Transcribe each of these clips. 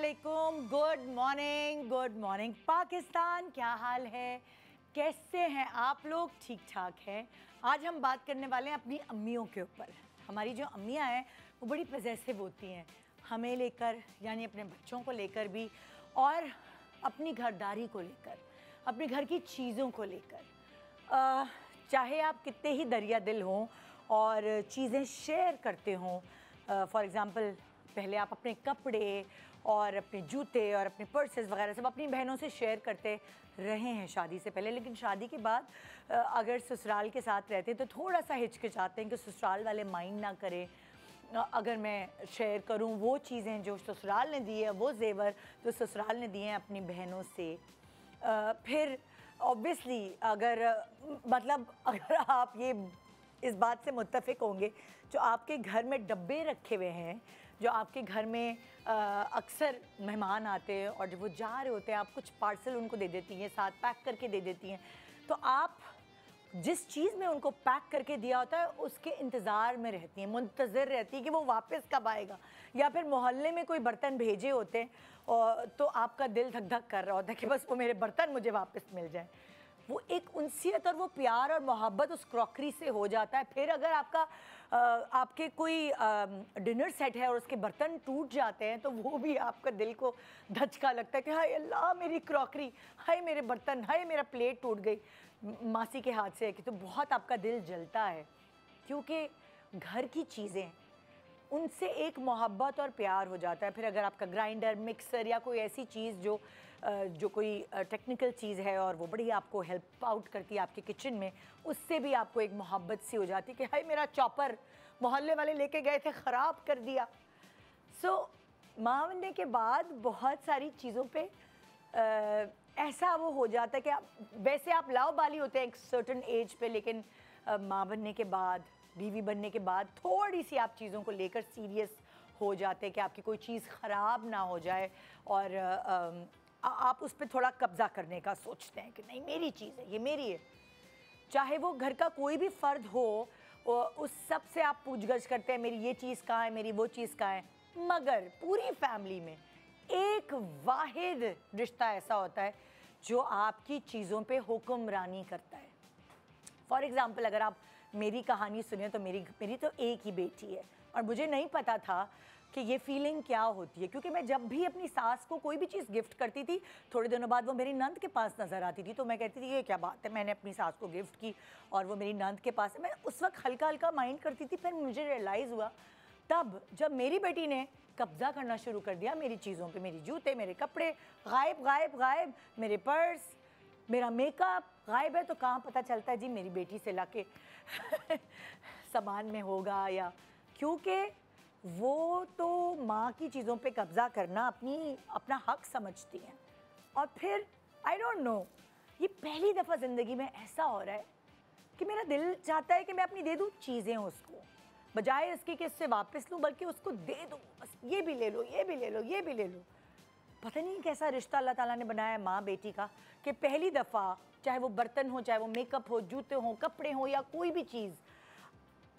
अस्सलामुअलैकुम, good morning Pakistan. क्या हाल है, कैसे हैं आप लोग? ठीक ठाक हैं। आज हम बात करने वाले हैं अपनी अम्मियों के ऊपर। हमारी जो अम्मियाँ हैं वो बड़ी पजेसिव होती हैं, हमें लेकर यानी अपने बच्चों को लेकर भी, और अपनी घरदारी को लेकर, अपने घर की चीज़ों को लेकर। चाहे आप कितने ही दरिया दिल हों और चीज़ें शेयर करते हों, फॉर एग्ज़ाम्पल पहले आप अपने कपड़े और अपने जूते और अपने पर्सेस वगैरह सब अपनी बहनों से शेयर करते रहे हैं शादी से पहले, लेकिन शादी के बाद अगर ससुराल के साथ रहते हैं तो थोड़ा सा हिचकिचाते हैं कि ससुराल वाले माइंड ना करें अगर मैं शेयर करूं वो चीज़ें जो ससुराल ने दी है, वो जेवर जो ससुराल ने दिए हैं अपनी बहनों से। फिर ऑब्वियसली अगर आप ये इस बात से मुत्तफ़िक होंगे, जो आपके घर में डब्बे रखे हुए हैं, जो आपके घर में अक्सर मेहमान आते हैं और जब वो जा रहे होते हैं आप कुछ पार्सल उनको दे देती हैं, साथ पैक करके दे देती हैं, तो आप जिस चीज़ में उनको पैक करके दिया होता है उसके इंतज़ार में रहती हैं, मुंतज़िर रहती है कि वो वापस कब आएगा। या फिर मोहल्ले में कोई बर्तन भेजे होते हैं और तो आपका दिल धक धक कर रहा होता है कि बस वो मेरे बर्तन मुझे वापस मिल जाए। वो एक उनसियत और वो प्यार और मोहब्बत उस क्रॉकरी से हो जाता है। फिर अगर आपके कोई डिनर सेट है और उसके बर्तन टूट जाते हैं तो वो भी आपका दिल को धचका लगता है कि हाय अल्लाह मेरी क्रॉकरी, हाय मेरे बर्तन, हाय मेरा प्लेट टूट गई मासी के हाथ से, कि तो बहुत आपका दिल जलता है, क्योंकि घर की चीज़ें उनसे एक मोहब्बत और प्यार हो जाता है। फिर अगर आपका ग्राइंडर, मिक्सर या कोई ऐसी चीज़ जो कोई टेक्निकल चीज़ है और वो बड़ी आपको हेल्प आउट करती है आपके किचन में, उससे भी आपको एक मोहब्बत सी हो जाती है कि हाय मेरा चॉपर मोहल्ले वाले लेके गए थे, ख़राब कर दिया। माँ बनने के बाद बहुत सारी चीज़ों पे ऐसा वो हो जाता है कि वैसे आप लाओबाली होते हैं एक सर्टन एज पे, लेकिन माँ बनने के बाद, बीवी बनने के बाद थोड़ी सी आप चीज़ों को लेकर सीरियस हो जाते हैं कि आपकी कोई चीज़ ख़राब ना हो जाए, और आप उस पर थोड़ा कब्ज़ा करने का सोचते हैं कि नहीं मेरी चीज़ है, ये मेरी है। चाहे वो घर का कोई भी फ़र्द हो, उस सब से आप पूछगछ करते हैं मेरी ये चीज़ कहाँ है, मेरी वो चीज़ कहाँ है। मगर पूरी फैमिली में एक वाहिद रिश्ता ऐसा होता है जो आपकी चीज़ों पे हुक्मरानी करता है। फॉर एग्ज़ाम्पल अगर आप मेरी कहानी सुने तो मेरी तो एक ही बेटी है, और मुझे नहीं पता था कि ये फीलिंग क्या होती है, क्योंकि मैं जब भी अपनी सास को कोई भी चीज़ गिफ्ट करती थी, थोड़े दिनों बाद वो मेरी नंद के पास नज़र आती थी, तो मैं कहती थी ये क्या बात है, मैंने अपनी सास को गिफ्ट की और वो मेरी नंद के पास है। मैं उस वक्त हल्का हल्का माइंड करती थी। फिर मुझे रियलाइज़ हुआ तब जब मेरी बेटी ने कब्ज़ा करना शुरू कर दिया मेरी चीज़ों पे, मेरे जूते, मेरे कपड़े गायब गायब गायब, मेरे पर्स, मेरा मेकअप गायब है, तो कहाँ पता चलता है जी मेरी बेटी से लाके सामान में होगा, या क्योंकि वो तो माँ की चीज़ों पे कब्ज़ा करना अपना हक समझती हैं। और फिर आई डोंट नो, ये पहली दफ़ा ज़िंदगी में ऐसा हो रहा है कि मेरा दिल चाहता है कि मैं अपनी दे दूँ चीज़ें उसको, बजाय इसके कि इससे वापस लूँ, बल्कि उसको दे दूँ, बस ये भी ले लो, ये भी ले लो, ये भी ले लो। पता नहीं कैसा रिश्ता अल्लाह ताला ने बनाया माँ बेटी का कि पहली दफ़ा चाहे वो बर्तन हो, चाहे वो मेकअप हो, जूते हों, कपड़े हों, या कोई भी चीज़,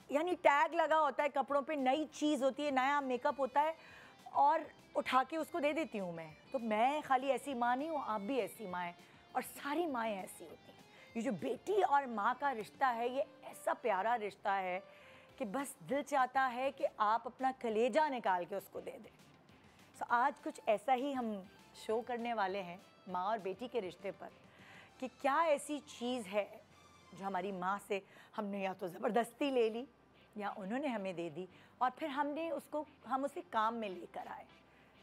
यानी टैग लगा होता है कपड़ों पे, नई चीज़ होती है, नया मेकअप होता है, और उठा के उसको दे देती हूँ मैं। तो मैं खाली ऐसी माँ नहीं हूँ, आप भी ऐसी माँ हैं, और सारी माएँ ऐसी होती हैं। ये जो बेटी और माँ का रिश्ता है, ये ऐसा प्यारा रिश्ता है कि बस दिल चाहता है कि आप अपना कलेजा निकाल के उसको दे दें। आज कुछ ऐसा ही हम शो करने वाले हैं माँ और बेटी के रिश्ते पर, कि क्या ऐसी चीज़ है जो हमारी माँ से हमने या तो ज़बरदस्ती ले ली या उन्होंने हमें दे दी, और फिर हम उसे काम में लेकर आए।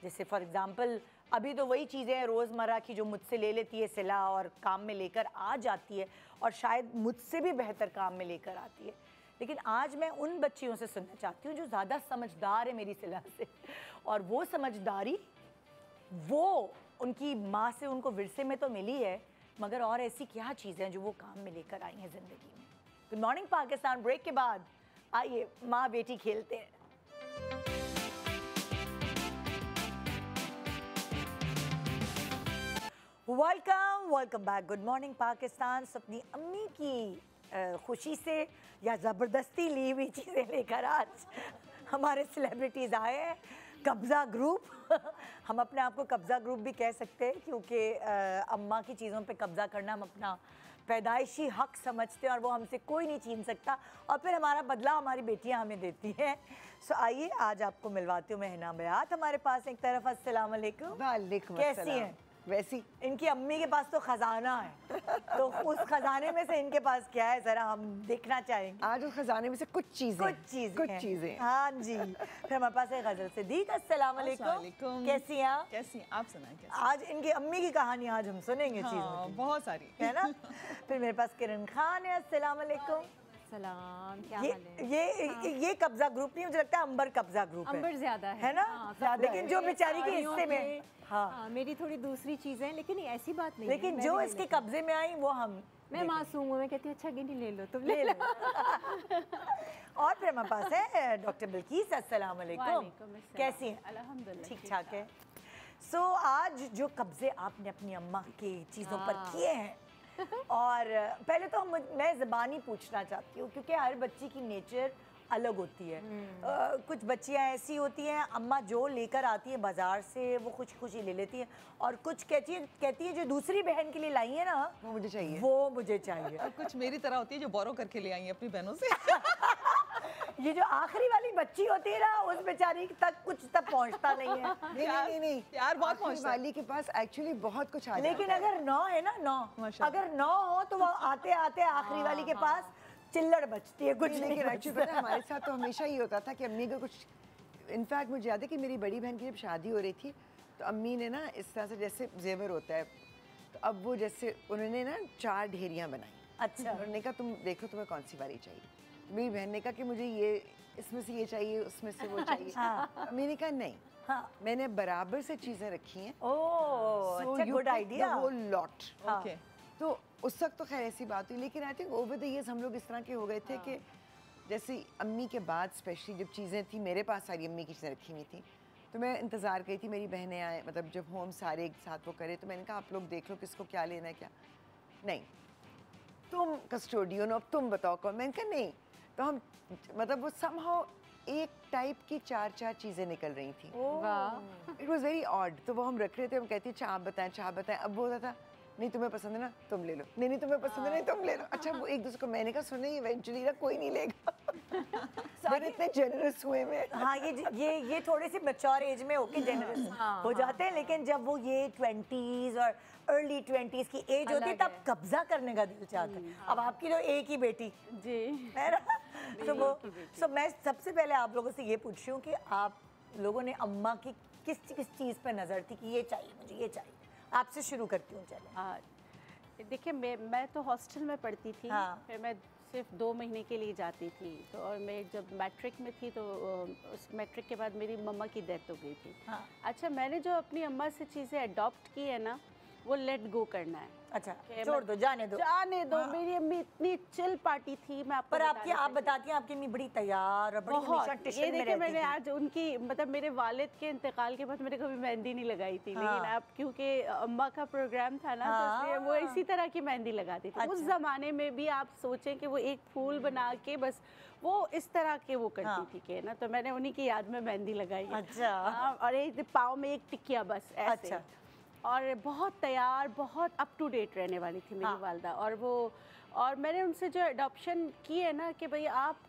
जैसे फॉर एग्ज़ाम्पल अभी तो वही चीज़ें हैं रोज़मर्रा की जो मुझसे ले लेती है सिला और काम में लेकर आ जाती है, और शायद मुझसे भी बेहतर काम में लेकर आती है। लेकिन आज मैं उन बच्चियों से सुनना चाहती हूँ जो ज़्यादा समझदार है मेरी सिला से, और वो समझदारी वो उनकी माँ से उनको विरसे में तो मिली है, मगर और ऐसी क्या चीज़ें हैं जो वो काम में लेकर आई हैं ज़िंदगी में। गुड मॉर्निंग पाकिस्तान ब्रेक के बाद आइए माँ बेटी खेलते हैं। Welcome back. Good morning Pakistan. अपनी अम्मी की खुशी से या ज़बरदस्ती ली हुई चीज़ें लेकर आज हमारे सेलिब्रिटीज़ आए हैं। कब्जा ग्रुप हम अपने आप को कब्जा ग्रुप भी कह सकते हैं, क्योंकि अम्मा की चीज़ों पे कब्जा करना हम अपना पैदाइशी हक समझते हैं और वो हमसे कोई नहीं छीन सकता, और फिर हमारा बदला हमारी बेटियां हमें देती हैं। सो आइए आज आपको मिलवाती हूँ मैं हिना बयात हमारे पास एक तरफ। अस्सलाम वालेकुम। वालेकुम कैसी अस्सलाम। हैं? वैसी इनकी अम्मी के पास तो खजाना है, तो उस खजाने में से इनके पास क्या है जरा हम देखना चाहेंगे। आज उस खजाने में से कुछ चीजें हाँ जी। फिर हमारे पास है गजल सिद्दीक। अस्सलाम वालेकुम। कैसी हैं आप? कैसी हैं आप? सुनाएं कैसी? आज इनकी अम्मी की कहानी आज हम सुनेंगे। हाँ, चीज़ों की बहुत सारी है ना। फिर मेरे पास किरण खान है। अस्सलाम वालेकुम। सलाम, क्या ये हाल है? ये कब्जा ग्रुप नहीं, मुझे लगता है अंबर कब्जा ग्रुप अंबर ज्यादा है ना। ज़्यादा लेकिन है। जो बेचारी के साड़ियों हिस्से में के, हाँ, मेरी थोड़ी दूसरी चीजें, लेकिन ऐसी बात नहीं लेकिन है, जो मैं भी ले इसके लेती कब्जे में आई वो हम हूँ। मैं मासूम हूँ, मैं कहती हूँ अच्छा गिनी ले लो, तुम ले लो। और फिर हमारे पास है डॉक्टर बिल्किस। अस्सलाम वालेकुम। वालेकुम अस्सलाम। कैसी हैं? अल्हम्दुलिल्लाह ठीक ठाक है। सो आज जो कब्जे आपने अपनी अम्मा की चीज़ों पर हाँ। किए हैं, और पहले तो मैं ज़बानी पूछना चाहती हूँ, क्योंकि हर बच्ची की नेचर अलग होती है। कुछ बच्चियाँ ऐसी होती हैं, अम्मा जो लेकर आती है बाज़ार से वो खुशी खुशी ले लेती है, और कुछ कहती है जो दूसरी बहन के लिए लाई है ना वो मुझे चाहिए। वो मुझे चाहिए। और कुछ मेरी तरह होती है जो बोरो करके ले आई हैं अपनी बहनों से। ये जो आखिरी वाली बच्ची होती है ना, उस बेचारी तक कुछ तक पहुंचता नहीं है। नहीं प्यार बहुत आखिरी पहुंचता है। वाली के पास एक्चुअली बहुत कुछ आ लेकिन जाता है। अगर 9 है ना, 9 माशाल्लाह। अगर 9 हो तो वो आते आते आखिरी वाली के पास चिल्लड़ बचती है, कुछ नहीं लेकिन एक्चुअली बचता। पता है हमारे साथ तो हमेशा ही होता था कि अम्मी को कुछ, इनफैक्ट मुझे याद है कि मेरी बड़ी बहन की जब शादी हो रही थी तो अम्मी ने ना इस तरह से जैसे जेवर होता है, तो अब वो जैसे उन्होंने ना 4 ढेरियाँ बनाई। अच्छा। उन्होंने कहा तुम देखो तुम्हें कौन सी वाली चाहिए। मेरी बहन ने कहा कि मुझे ये इसमें से ये चाहिए, उसमें से वो चाहिए। हाँ। मैंने कहा नहीं, हाँ। मैंने बराबर से चीज़ें रखी हैं। ओह, अच्छा, गुड आइडिया। Whole lot. हाँ। ओके। तो उस वक्त तो खैर ऐसी बात हुई, लेकिन I think over the years हम लोग इस तरह के हो गए थे कि जैसे अम्मी के बाद स्पेशली जब चीज़ें थी, मेरे पास सारी अम्मी की चीज़ें रखी हुई थी, तो मैं इंतज़ार करी थी मेरी बहनें आए, मतलब जब होम सारे एक साथ वो करे, तो मैंने कहा आप लोग देख लो किसको क्या लेना है क्या नहीं, तुम कस्टोडियन हो, अब तुम बताओ कौन। मैंने कहा नहीं, तो हम मतलब वो समहाउ एक टाइप की 4 चीज़ें निकल रही थी। वाह। It was very odd. तो वो हम रख रहे थे, हम कहती चाह आप बताएं। अब वो होता था नहीं तुम्हें पसंद है ना तुम ले लो, नहीं तुम्हें पसंद है नहीं तुम ले लो। अच्छा वो एक दूसरे को, मैंने कहा सुने इवेंचुअली ना कोई नहीं लेगा। सारे इतने जेनरस हुए में। हाँ, ये थोड़े से मैच्योर एज में होके जेनरस हो जाते हैं, लेकिन जब वो ये 20s और अर्ली 20s की एज होती है अलग तब है। कब्जा करने का दिल चाहता है। अब आपकी तो एक ही बेटी जी। है ना, तो मैं सबसे पहले आप लोगों से ये पूछ रही हूँ कि आप लोगों ने अम्मा की किस चीज़ पर नज़र थी कि ये चाहिए मुझे, ये चाहिए। आपसे शुरू करती हूँ चले। देखिए मैं तो हॉस्टल में पढ़ती थी। हाँ। फिर मैं सिर्फ 2 महीने के लिए जाती थी, तो और मैं जब मैट्रिक में थी तो उस मैट्रिक के बाद मेरी मम्मा की डेथ हो गई थी। हाँ। अच्छा, मैंने जो अपनी अम्मा से चीज़ें अडॉप्ट की है ना, वो लेट गो करना है। अच्छा, कि छोड़ मैं- दो, जाने दो। जाने दो। मेरी अम्मी इतनी चिल पार्टी थी, मैं आपको पर बता आपकी नहीं आप सकती। बताती हैं आपकी अम्मी बड़ी तैयार और बड़ी हमेशा बहुत। टिशन ये में देखिए रहती मैंने थी। आज उनकी मतलब मेरे वालिद के इंतकाल के बाद मैंने कभी मेहंदी नहीं लगाई थी। हाँ। लेकिन अब क्योंकि अम्मा का प्रोग्राम था ना, तो इसलिए वो हाँ। इसी तरह की मेहंदी लगाती थी। उस अच्छा। ज़माने में भी आप सोचें कि वो एक फूल बना के बस वो इस तरह के वो करती हाँ। थी कि ना, तो मैंने उन्हीं की याद में मेहंदी लगाई है। अच्छा। हाँ, और एक पाँव में एक टिकिया बस ऐसे। अच्छा। और बहुत तैयार, बहुत अप टू डेट रहने वाली थी मेरी हाँ। वालदा। और मैंने उनसे जो अडॉप्शन की है ना कि भाई आप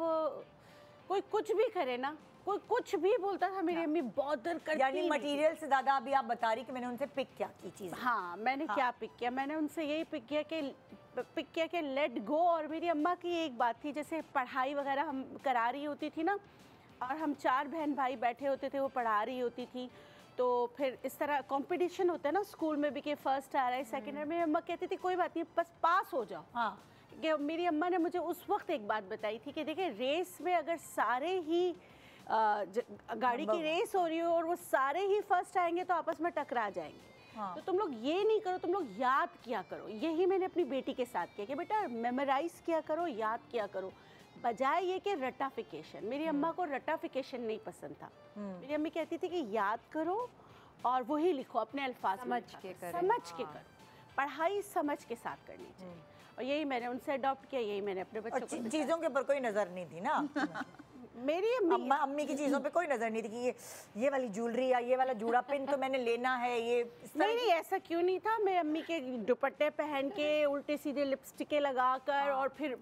कोई कुछ भी करे ना, कोई कुछ भी बोलता था, मेरी अम्मी बॉदर करती यानी नहीं थी। मटेरियल से ज़्यादा अभी आप बता रही कि मैंने उनसे पिक क्या की चीज़। हाँ, मैंने क्या पिक किया, मैंने उनसे यही पिक किया कि लेट गो। और मेरी अम्मा की एक बात थी, जैसे पढ़ाई वगैरह हम करा रही होती थी ना, और हम 4 बहन भाई बैठे होते थे, वो पढ़ा रही होती थी, तो फिर इस तरह कंपटीशन होता है ना स्कूल में भी कि फर्स्ट आ रहा है, सेकंड। मेरी अम्मा कहती थी कोई बात नहीं, बस पास हो जाओ। हाँ। कि मेरी अम्मा ने मुझे उस वक्त एक बात बताई थी कि देखिए, रेस में अगर सारे ही गाड़ी की रेस हो रही हो और वो सारे ही फर्स्ट आएंगे तो आपस में टकरा जाएंगे। हाँ। तो तुम लोग ये नहीं करो, तुम लोग याद किया करो। यही मैंने अपनी बेटी के साथ किया कि बेटा मेमोराइज किया करो, याद किया करो, बजाय ये कि रटाफिकेशन। मेरी अम्मा को रटाफिकेशन नहीं पसंद था। मेरी अम्मी कहती थी कि याद करो और वही लिखो अपने अल्फाज में, समझ के करें। समझ के करो, पढ़ाई समझ के साथ करनी चाहिए। और यही मैंने उनसे अडॉप्ट किया, यही मैंने अपने और बच्चों को चीज़ों के ऊपर कोई नज़र नहीं थी ना। मेरी अम्मी अम्मी की चीजों पे कोई नजर नहीं थी कि ये वाली ज्वेलरी या ये वाला जूड़ा पिन तो मैंने लेना है, ये इस तरह नहीं ऐसा क्यों नहीं था। मैं अम्मी के दुपट्टे पहन के उल्टे सीधे लिपस्टिकें लगाकर और फिर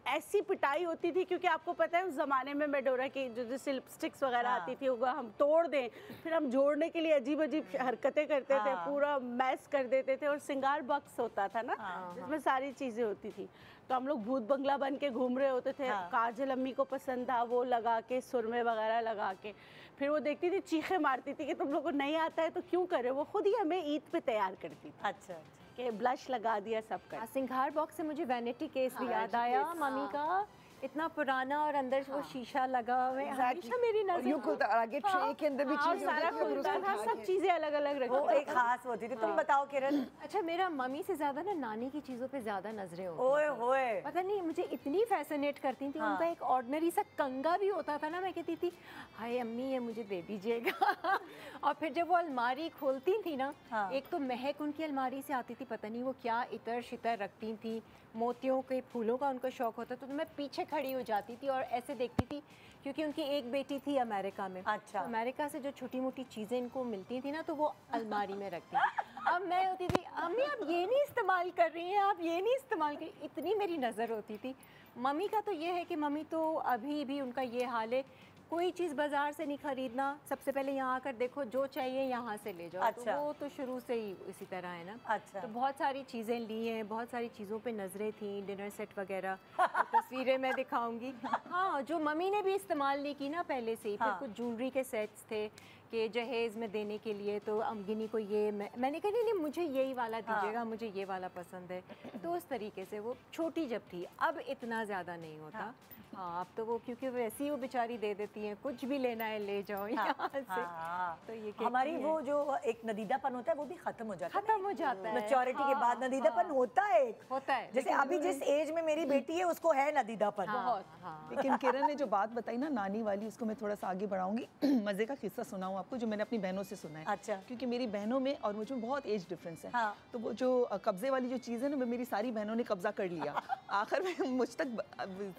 ऐसी पिटाई होती थी, क्योंकि आपको पता है उस जमाने में मेडोरा की जो जैसे लिपस्टिक्स वगैरह आती थी वो हम तोड़ दें, फिर हम जोड़ने के लिए अजीब अजीब हरकतें करते थे, पूरा मैस कर देते थे। और सिंगार बॉक्स होता था ना जिसमें सारी चीजें होती थी, तो हम लोग भूत बंगला बन के घूम रहे होते थे। काजल अम्मी को पसंद था, वो लगा के सुरमे वगैरह लगा के, फिर वो देखती थी चीखें मारती थी कि तुम लोग को नहीं आता है तो क्यों करे। वो खुद ही हमें ईद पे तैयार करती थी। अच्छा कि ब्लश लगा दिया सब कर। सिंघार बॉक्स से मुझे वैनिटी केस भी याद आया मम्मी का, इतना पुराना और अंदर वो शीशा लगा हुआ है, हमेशा मेरी नजर यूं खुलता और आगे ट्रे के अंदर भी और चीजें सारा होती थी, फिर खुलता उसको था, उठा सब के- चीजें अलग अलग वो रखी। एक खास होती थी। तुम बताओ किरण। अच्छा, मेरा मम्मी से ज्यादा ना नानी की चीजों पे ज्यादा नजरें होती ओए होए, पता नहीं मुझे इतनी फैसिनेट करती थी। उनका एक ऑर्डिनरी सा कंगा भी होता था ना, मैं कहती थी हाय अम्मी ये मुझे दे दीजिएगा। और फिर जब वो अलमारी खोलती थी ना, एक तो महक उनकी अलमारी से आती थी, पता नहीं वो क्या इतर शितर रखती थी, मोतियों के फूलों का उनका शौक होता था। तो मैं पीछे खड़ी हो जाती थी और ऐसे देखती थी, क्योंकि उनकी एक बेटी थी अमेरिका में। अच्छा। तो अमेरिका से जो छोटी मोटी चीज़ें इनको मिलती थी ना, तो वो अलमारी में रखती थी। अब मैं होती थी अम्मी आप ये नहीं इस्तेमाल कर रही हैं, आप ये नहीं इस्तेमाल कर, इतनी मेरी नज़र होती थी। मम्मी का तो ये है कि मम्मी तो अभी भी उनका ये हाल है, कोई चीज़ बाजार से नहीं खरीदना, सबसे पहले यहाँ आकर देखो जो चाहिए यहाँ से ले जाओ। अच्छा। तो वो तो शुरू से ही इसी तरह है ना। अच्छा। तो बहुत सारी चीज़ें ली हैं, बहुत सारी चीज़ों पे नज़रें थी, डिनर सेट वगैरह, तो तस्वीरें मैं दिखाऊंगी। हाँ, जो मम्मी ने भी इस्तेमाल नहीं की ना पहले से ही। फिर कुछ ज्वेलरी के सेट्स थे कि जहेज़ में देने के लिए, तो अमगिनी को ये मैंने कहा नहीं मुझे यही वाला दीजिएगा, मुझे ये वाला पसंद है। तो उस तरीके से वो छोटी जब थी, अब इतना ज़्यादा नहीं होता। हाँ, अब तो वो क्योंकि वैसे ही वो बेचारी दे देती हैं, कुछ भी लेना है ले जाओ यहाँ से। तो ये कहती हमारी हैं, वो जो एक नदीदापन होता है वो भी खत्म हो जाता है। खत्म हो जाता है। मैच्योरिटी के बाद नदीदापन होता है एक। होता है, जैसे अभी जिस एज में मेरी बेटी है उसको है नदीदापन। बहुत। हाँ। लेकिन किरण ने जो बात बताई ना नानी वाली, उसको मैं थोड़ा सा आगे बढ़ाऊंगी। मजे का किस्सा सुनाऊं आपको जो मैंने अपनी बहनों से सुना है। अच्छा। क्योंकि मेरी बहनों में और मुझ में बहुत एज डिफरेंस है। हाँ। तो वो जो कब्जे वाली जो चीज़ है ना, वो मेरी सारी बहनों ने कब्जा कर लिया। आखिर में मुझ तक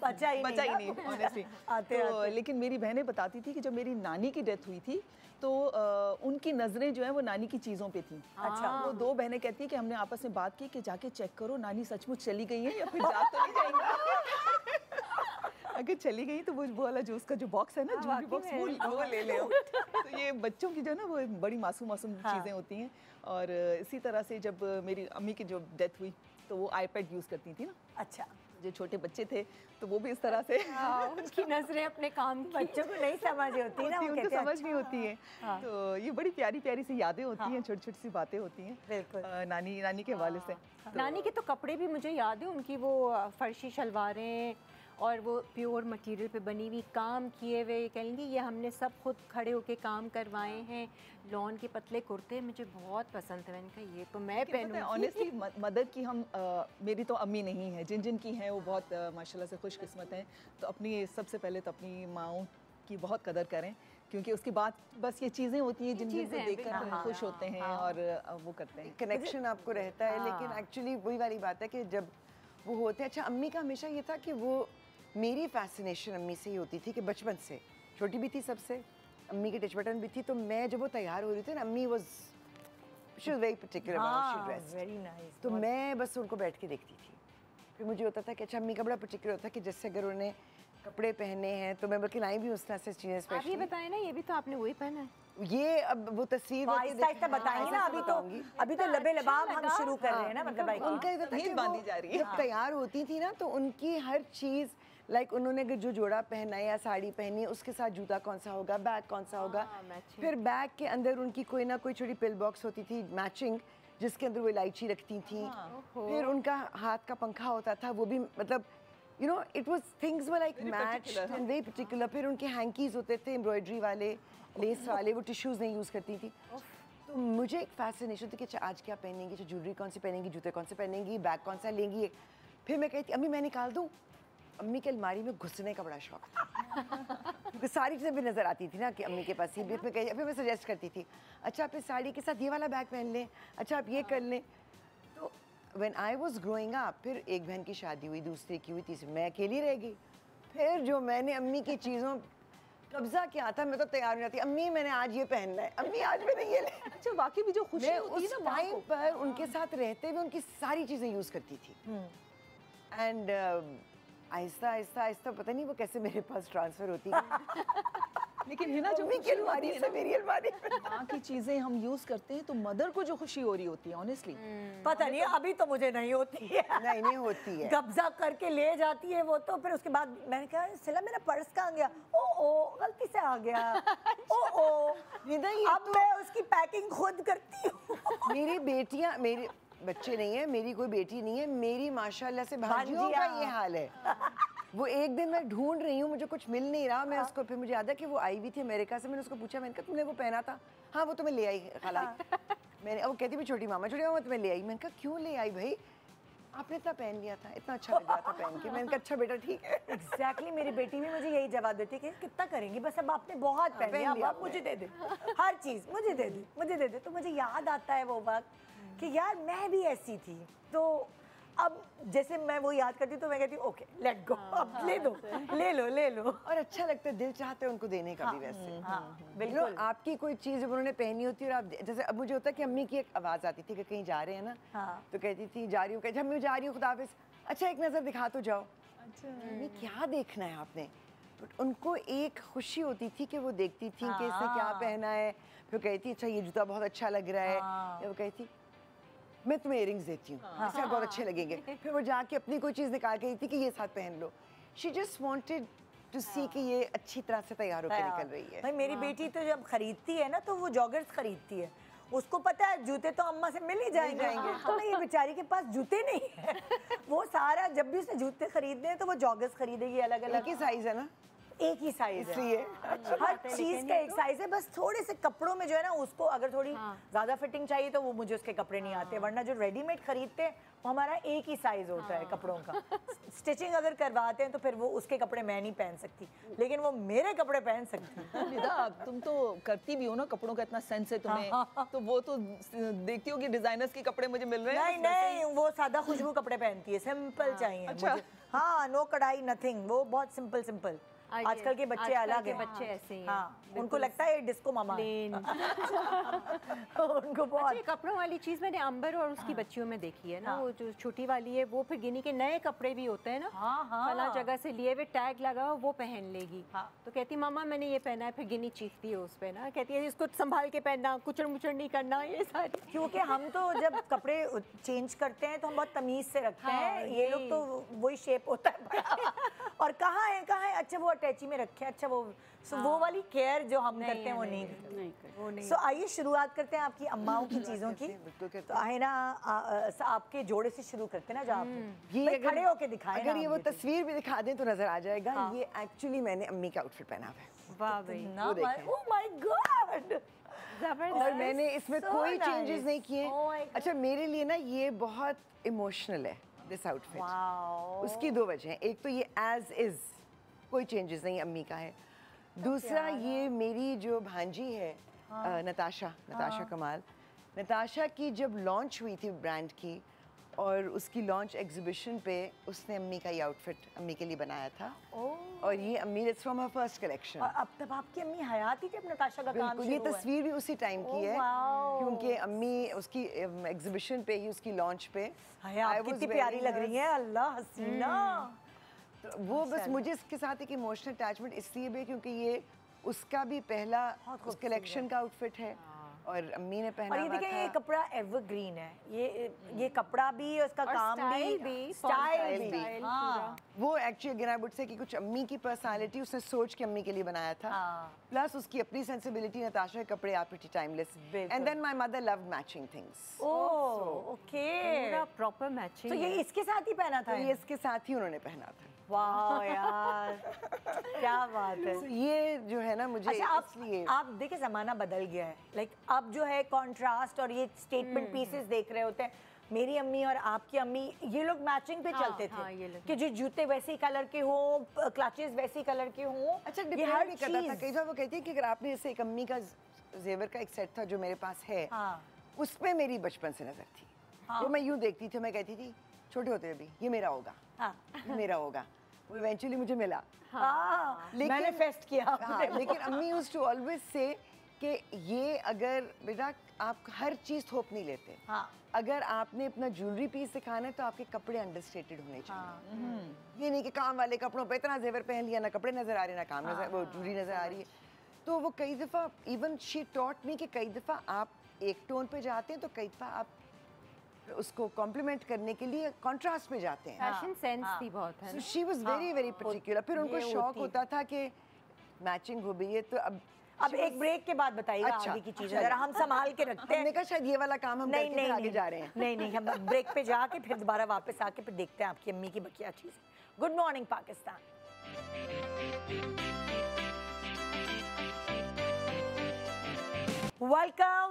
बचा ही नहीं ऑनेस्टली। आते तो आते। लेकिन मेरी बहनें बताती थी कि जब मेरी नानी की डेथ हुई थी तो उनकी नज़रें जो है वो नानी की चीज़ों पे थी। अच्छा। वो दो बहनें कहती हैं कि हमने आपस में बात की कि जाके चेक करो नानी सचमुच चली गई है या फिर जा तो नहीं जाएंगी। अगर चली गई तो वो वाला जो उसका जो बॉक्स है ना, ज्वेलरी बॉक्स, वो ले ले। तो ये बच्चों की जो ना वो बड़ी मासूम मासूम चीज़ें होती हैं। और इसी तरह से जब मेरी अम्मी की जो डेथ हुई तो वो आईपैड यूज़ करती थी ना, अच्छा। जो छोटे बच्चे थे तो वो भी इस तरह से उनकी नजरें अपने काम की। बच्चों को नहीं समझ होती ना, वो उनको कहते हैं समझ नहीं होती है। तो ये बड़ी प्यारी प्यारी सी यादें होती हैं, छोटी छोटी सी बातें होती हैं बिल्कुल। नानी के हवाले से। नानी के तो कपड़े भी मुझे याद है, उनकी वो फर्शी शलवारें और वो प्योर मटेरियल पे बनी हुई काम किए हुए, कहेंगे ये हमने सब खुद खड़े होके काम करवाए हैं। लॉन के पतले कुर्ते मुझे बहुत पसंद थे, मैंने कहा ये तो मैं पहनूंगी। ऑनेस्टली मदद की हम मेरी तो अम्मी नहीं है, जिन जिन की हैं वो बहुत माशाल्लाह से खुशकिस्मत हैं। तो अपनी सबसे पहले तो अपनी माँओं की बहुत कदर करें, क्योंकि उसके बाद बस ये चीज़ें होती हैं जिन जिनको चीज़ें देखकर बिल्कुल, हम खुश होते हैं और वो करते हैं। कनेक्शन आपको रहता है। लेकिन एक्चुअली वही वाली बात है कि जब वो होते हैं, अच्छा अम्मी का हमेशा ये था कि वो, मेरी फैसिनेशन अम्मी से ही होती थी कि बचपन से, छोटी भी थी सबसे, अम्मी के टच बटन भी थी, तो मैं जब वो तैयार हो रही थी ना, अम्मी was she was very particular about she dress. Very nice. तो मैं बस उनको बैठ के देखती थी। फिर मुझे होता था कि अच्छा अम्मी का बड़ा पर्टिकुलर होता है कि जैसे अगर उन्हें कपड़े पहने हैं तो मैं बल्कि लाई भी उस तरह से चीज़ें आप ये स्पेशली। बताएं ना, ये भी तो आपने वही पहना है। ये अब वो तस्वीर वो आहिस्ता आहिस्ता बताएंगे ना, अभी तो लबे लबाब हम शुरू कर रहे हैं ना, मतलब भाई उनका ये था कि नींद वो बांधी जा रही है। जब तैयार होती थी ना तो उनकी हर चीज़ लाइक उन्होंने अगर जो जोड़ा पहना है या साड़ी पहनी है उसके साथ जूता कौन सा होगा, बैग कौन सा होगा। फिर बैग के अंदर उनकी कोई ना कोई छोटी पिल बॉक्स होती थी मैचिंग, जिसके अंदर वो इलायची रखती थी। फिर उनका हाथ का पंखा होता था, वो भी मतलब you know it was things were like matched and very particular. फिर उनके हैंकीज होते थे एम्ब्रॉयडरी वाले, लेस वाले, वो टिश्यूज नहीं यूज़ करती थी। तो मुझे एक फैसिनेशन थी कि अच्छा आज क्या पहनेंगी, अच्छा ज्वेलरी कौन सी पहनेंगी, जूते कौन से पहनेंगी, बैग कौन सा लेंगी। फिर मैं कहती अम्मी मैं निकाल दूँ, अम्मी के अलमारी में घुसने का बड़ा शौक था क्योंकि सारी चीज़ें भी नज़र आती थी ना कि अम्मी के पास ये भी। फिर मैं सजेस्ट करती थी अच्छा आप इस साड़ी के साथ ये वाला बैग पहन लें, अच्छा आप ये कर लें। तो when I was growing up, फिर एक बहन की शादी हुई, दूसरी की हुई, तीसरी, मैं अकेली रह गई। फिर जो मैंने अम्मी की चीज़ों कब्जा किया था, मैं तो तैयार हो जाती, अम्मी मैंने आज ये पहनना है, अम्मी आज मैंने ये लेना है। अच्छा, वाकई भी जो खुशी मैं होती है उस ना माँ टाइम को। पर उनके साथ रहते हुए उनकी सारी चीज़ें यूज़ करती थी। एंड आहिस्ता आहिस्ता आहिस्ता पता नहीं वो कैसे मेरे पास ट्रांसफ़र होती गई। लेकिन है ना, जो अम्मी की खुशी अलमारी होती है से ना, मेरी अलमारी में। माँ की चीजें हम यूज करते हैं तो मदर को जो खुशी हो रही होती है ऑनेस्टली, पता नहीं, अभी तो मुझे नहीं होती है। नहीं होती है। कब्जा करके ले जाती है वो तो, फिर उसके बाद मैंने कहा सिला मेरा पर्स कहाँ गया, ओ गलती से आ गया, ओ निदा, ये अब मैं उसकी पैकिंग खुद करती हूँ। मेरी बेटियां, मेरे बच्चे नहीं है, मेरी कोई बेटी नहीं है, मेरी माशाल्लाह से भांजियों का भांजिया। ये हाल है। वो एक दिन मैं ढूंढ रही हूँ, मुझे कुछ मिल नहीं रहा, मैं उसको, फिर मुझे याद है कि वो आई हुई थी अमेरिका से, मैंने उसको पूछा, मैंने कहा तुमने वो पहना था? हाँ वो तो मैं ले आई खाला। मैंने, वो कहती भी छोटी मामा तुम्हें ले आई। मैंने कहा क्यों ले आई भाई, आपने इतना पहन लिया था, इतना अच्छा लग रहा था पहन के। मैंने कहा अच्छा बेटा ठीक है। एग्जैक्टली मेरी बेटी भी मुझे यही जवाब देती है कि कितना करेंगे, बस अब आपने बहुत पहन लिया, अब आप मुझे दे दे, हर चीज़ मुझे दे दे, मुझे दे दे। तो मुझे याद आता है वो वक्त कि यार मैं भी ऐसी थी। तो अब जैसे मैं वो याद करती तो मैं कहती ओके लेट गो, अब ले दो, ले लो। और अच्छा लगता है, दिल चाहते हैं उनको देने का भी वैसे। हाँ बिल्कुल, बिल्कुल। आपकी कोई चीज़ जब उन्होंने पहनी होती है और आप, जैसे अब मुझे होता है कि अम्मी की एक आवाज़ आती थी कि कहीं जा रहे हैं ना, हाँ। तो कहती थी जा रही हूँ, कहती अम्मी जा रही हूँ, खुदाफिज, अच्छा एक नज़र दिखा तो जाओ। अच्छा अम्मी क्या देखना है आपने, बट उनको एक खुशी होती थी कि वो देखती थी कि इसने क्या पहना है, फिर कहती अच्छा ये जूता बहुत अच्छा लग रहा है, या वो कहती मैं तुम्हें इयरिंग्स देती हूँ, इससे बहुत अच्छे लगेंगे। फिर वो जाके अपनी कोई चीज़ निकाल के देती कि ये साथ पहन लो। शी जस्ट वांटेड टू सी कि ये अच्छी तरह से तैयार होकर निकल रही है। भाई मेरी बेटी तो जब खरीदती है ना तो वो जॉगर्स खरीदती है, उसको पता है जूते तो अम्मा से मिल ही जाएंगे। तो ये बेचारी के पास जूते नहीं है, वो सारा जब भी उसने जूते खरीदने हैं तो वो जॉगर्स खरीदेगी अलग एक अलग। ही साइज है ना, एक ही साइज है, इसलिए हर चीज का एक साइज है, बस थोड़े से कपड़ों में जो है ना उसको अगर थोड़ी ज्यादा फिटिंग चाहिए तो वो मुझे उसके कपड़े नहीं आते, वरना जो रेडीमेड खरीदते हैं वो हमारा एक ही साइज होता है कपड़ों का। स्टिचिंग अगर करवाते हैं तो फिर वो उसके कपड़े मैं नहीं पहन सकती, लेकिन वो मेरे कपड़े पहन सकती है। निदा तुम तो करती भी हो ना, कपड़ों का इतना सेंस है तुम्हें, तो वो तो देखती हो कि डिजाइनर्स के कपड़े मुझे मिल रहे हैं। नहीं वो सादा खुशबू कपड़े पहनती है, सिंपल चाहिए अच्छा। मुझे। हाँ नो कढ़ाई नथिंग, वो बहुत सिंपल। आजकल के बच्चे अलग हैं, बच्चे ऐसे ही हैं। हाँ, उनको लगता है ये डिस्को मामा है। उनको बहुत। अच्छा, ये कपड़ों वाली चीज मैंने अंबर और उसकी बच्चियों में देखी है ना, वो जो छोटी वाली है वो फिर गिनी के नए कपड़े भी होते हैं ना, फला जगह से लिए हुए टैग लगा हो वो पहन लेगी। तो कहती मामा मैंने ये पहना है, फिर गिनी चीखती है उस पे ना, कहती है इसको संभाल के पहनना, कुचड़ मुचड़ नहीं करना, ये सारी। क्योंकि हम तो जब कपड़े चेंज करते हैं तो हम बहुत तमीज से रखते हैं, ये लोग तो वही शेप होता है और कहाँ है अच्छा वो अटैची में रखे, अच्छा वो वाली केयर जो हम करते हैं वो नहीं करते। सो आइए शुरुआत करते हैं आपकी अम्माओं की चीज़ों की। तो है ना आपके जोड़े से शुरू करते हैं ना, जो आप ये भाई खड़े होके दिखाएं अगर ना ये वो मुझे। तस्वीर भी दिखा दें तो नजर आ जाएगा। ये एक्चुअली मैंने अम्मी का आउटफिट पहना हुआ है। वाह भाई, ओह माय गॉड, और मैंने इसमें so कोई nice. चेंजेस नहीं किए। Oh my God. अच्छा मेरे लिए ना ये बहुत इमोशनल है दिस आउटफिट। वाओ। उसकी दो वजह हैं, एक तो ये एज इज कोई चेंजेस नहीं अम्मी का है, दूसरा ये मेरी जो भांजी है नताशा कमाल, नताशा की जब लॉन्च हुई थी ब्रांड की और उसकी लॉन्च एग्जीबिशन पे उसने अम्मी का ये आउटफिट अम्मी के लिए बनाया था। और ये अम्मी it's from her first collection. और अब तब आपकी अम्मी हयात थी जब नताशा का काम बिल्कुल, ये शुरू हुआ है? तस्वीर भी उसी टाइम की है क्योंकि अम्मी उसकी एग्जीबिशन पे ही, उसकी लॉन्च पे हया, I आप was कितनी प्यारी wearing लग रही है, अल्लाह हसीना। तो वो बस मुझे इसके साथ एक इमोशनल अटैचमेंट इसलिए भी क्योंकि ये उसका भी पहला उस कलेक्शन का आउटफिट है और अम्मी ने पहना और ये हुआ देखिए ये था। कपड़ा एवरग्रीन है, ये कपड़ा भी, उसका और काम स्टाइल भी, भी, स्टाइल भी, स्टाइल हाँ। वो actually again I would say कि कुछ अम्मी की पर्सनालिटी उसने सोच के अम्मी के लिए बनाया था, हाँ। प्लस उसकी अपनी सेंसिबिलिटी। नताशा के कपड़े आर प्रीटी टाइमलेस बिल्कुल। And then my mother loved matching things. Oh okay, पूरा प्रॉपर मैचिंग। तो ये इसके साथ ही पहना था? तो ये इसके साथ ही उन्होंने पहना था। वाह यार, क्या बात है। तो ये जो है ना मुझे अच्छा इसलिए आप देखिए ज़माना बदल गया है, लाइक अब जो है कॉन्ट्रास्ट और ये स्टेटमेंट पीसेस देख रहे होते हैं। मेरी अम्मी और आपकी अम्मी ये लोग मैचिंग पे चलते थे, ये लोग। कि जो जूते वैसे कलर के हों, क्लचेस वैसी कलर के हों। अच्छा ये डिपेंड हर भी करता था। चीज़। कई बार वो कहती है कि अगर आपने जैसे एक अम्मी का जेवर का एक सेट था जो मेरे पास है, हाँ। उस पे मेरी बचपन से नजर थी। वो मैं यूं देखती थी, मैं कहती थी छोटे होते हुए भी ये मेरा होगा, हाँ। ये मेरा होगा। वो इवेंचुअली मुझे मिला। हाँ, लेकिन- मैनिफेस्ट किया हाँ, लेकिन अम्मी यूज्ड टू ऑलवेज से कि ये अगर बेटा आप हर चीज़ थोप नहीं लेते। हाँ, अगर आपने अपना ज्वेलरी पीस दिखाना है तो आपके कपड़े अंडरस्टेटेड होने चाहिए। ये नहीं कि काम वाले कपड़ों पे इतना जेवर पहन लिया, ना कपड़े नजर आ रहे ना काम नजर, वो ज्वेलरी नजर आ रही है। तो वो कई दफ़ा इवन शी टॉट मी कि कई दफ़ा आप एक टोन पे जाते हैं तो कई दफ़ा आप उसको कॉम्प्लीमेंट करने के लिए कॉन्ट्रास्ट में जाते हैं। फैशन सेंस भी बहुत है सो ना। She was very very particular. फिर उनको ये शौक होती है। होता था कि मैचिंग हो गई है तो अब एक ब्रेक के बाद बताइएगा अच्छा, आगे की चीजें, अच्छा। जरा हम संभाल के रखते हमने हैं। कहा शायद ये वाला काम हम नहीं करके नहीं फिर आगे नहीं जा रहे हैं। नहीं नहीं, हम ब्रेक पे जाके फिर दोबारा वापस आके फिर देखते हैं आपकी अम्मी की बकिया चीज़। Good morning Pakistan.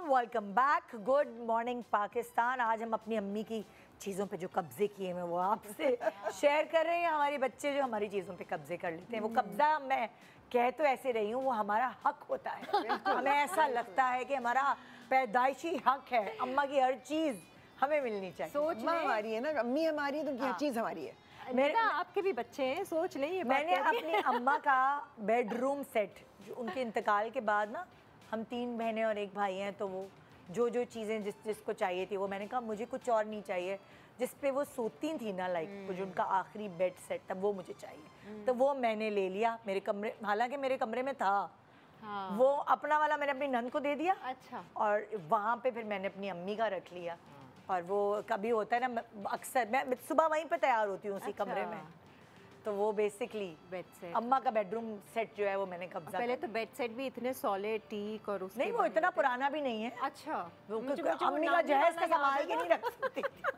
Welcome back. Good morning Pakistan. आज हम अपनी अम्मी की चीज़ों पे जो कब्जे किए हैं वो आपसे शेयर कर रहे हैं। हमारे बच्चे जो हमारी चीज़ों पे कब्जे कर लेते हैं, वो कब्जा मैं कह तो ऐसे रही हूँ, वो हमारा हक होता है। हमें ऐसा लगता है कि हमारा पैदाइशी हक है, अम्मा की हर चीज़ हमें मिलनी चाहिए। सोच अम्मा लें। हमारी है ना, अम्मी हमारी है तो उनकी हर चीज़ हमारी है। मेरा आपके भी बच्चे हैं, सोच लें ये बात मैंने करके। अपनी अम्मा का बेडरूम सेट, जो उनके इंतकाल के बाद ना, हम 3 बहनें और 1 भाई हैं, तो वो जो चीज़ें जिसको चाहिए थी वो मैंने कहा मुझे कुछ और नहीं चाहिए। जिस पे वो सोती थी ना, लाइक जो उनका आखिरी बेड सेट था वो मुझे चाहिए, तो वो मैंने ले लिया मेरे कमरे, हालांकि मेरे कमरे में था। हाँ। वो अपना वाला मैंने अपनी नंद को दे दिया अच्छा। और वहाँ पे फिर मैंने अपनी अम्मी का रख लिया। और वो कभी होता है ना, अक्सर मैं सुबह वहीं पे तैयार होती हूँ उसी अच्छा। कमरे में, तो वो बेसिकली बेड सेट। अम्मा का बेडरूम सेट जो है वो मैंने कब्जा पहले कर तो बेड सेट भी इतने सॉलिड टीक और उसके नहीं, वो बने इतना होते। पुराना भी नहीं है। अच्छा। वो मुझे- कुछ मुझे वो अम्मी का नानी जहेज वाला का संभाल याद के है नहीं रख सकती थी।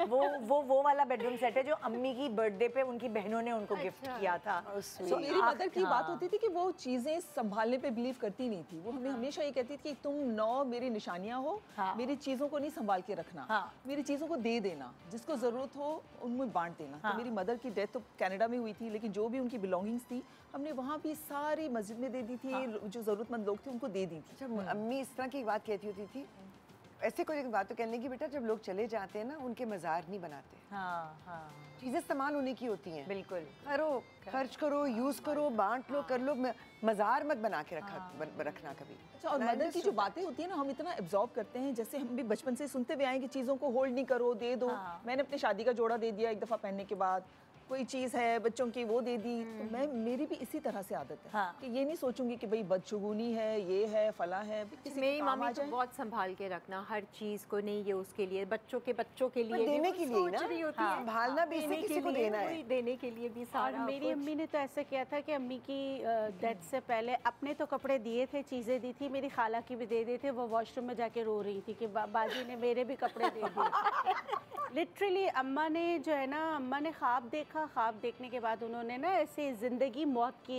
वो वाला बेडरूम सेट है जो अम्मी की बर्थडे पे उनकी बहनों ने उनको गिफ्ट अच्छा। किया था। तो मेरी मदर की बात हाँ। होती थी कि वो चीज़ें संभालने पे बिलीव करती नहीं थी। वो हमें हमेशा ये कहती थी कि तुम 9 मेरी निशानियाँ हो, हाँ। मेरी चीज़ों को नहीं संभाल के रखना, हाँ। मेरी चीज़ों को दे देना, जिसको ज़रूरत हो उनमें बांट देना। हाँ। तो मेरी मदर की डेथ तो कनाडा में हुई थी, लेकिन जो भी उनकी बिलोंगिंग्स थी हमने वहाँ भी सारी मस्जिद में दे दी थी। जो ज़रूरतमंद लोग थे उनको दे दी थी। अच्छा, अम्मी इस तरह की एक बात कहती होती थी, ऐसे कोई एक बात तो कहने की, बेटा जब लोग चले जाते हैं ना उनके मज़ार नहीं बनाते, हाँ हाँ चीज़ें इस्तेमाल होने की होती हैं। बिल्कुल। करो, खर्च करो, यूज़ करो, बांट लो, कर लो, मज़ार मत बना के रखना कभी। अच्छा, और मदर की जो बातें होती है ना, हम इतना एब्जॉर्ब करते हैं, जैसे हम भी बचपन से सुनते हुए आए कि चीज़ों को होल्ड नहीं करो, दे दो। हाँ। मैंने अपनी शादी का जोड़ा दे दिया एक दफ़ा पहनने के बाद, कोई चीज़ है बच्चों की वो दे दी। तो मेरी भी इसी तरह से आदत है हाँ। कि ये नहीं सोचूंगी कि भाई बदशगुनी है, ये है, फला है, किसी के मेरी काम आ मम्मी तो जाए। बहुत संभाल के रखना हर चीज को, नहीं ये उसके लिए, बच्चों के लिए पर भी देने वो के लिए ही सोच ना, रही होती हाँ, है। संभालना भी इससे देने किसी के को लिए, देना है। वही देने के लिए भी और सारा मेरी कुछ। अम्मी ने तो ऐसे किया था कि अम्मी की डेथ से पहले अपने तो कपड़े दिए थे, चीज़ें दी थी, मेरी खाला की भी दे दिए थे। वो वॉशरूम में जाके रो रही थी कि बाजी ने मेरे भी कपड़े दे दिए। लिटरली अम्मा ने जो है ना, अम्मा ने ख्वाब देखा, ख्वाब देखने के बाद उन्होंने ना ऐसे ज़िंदगी मौत की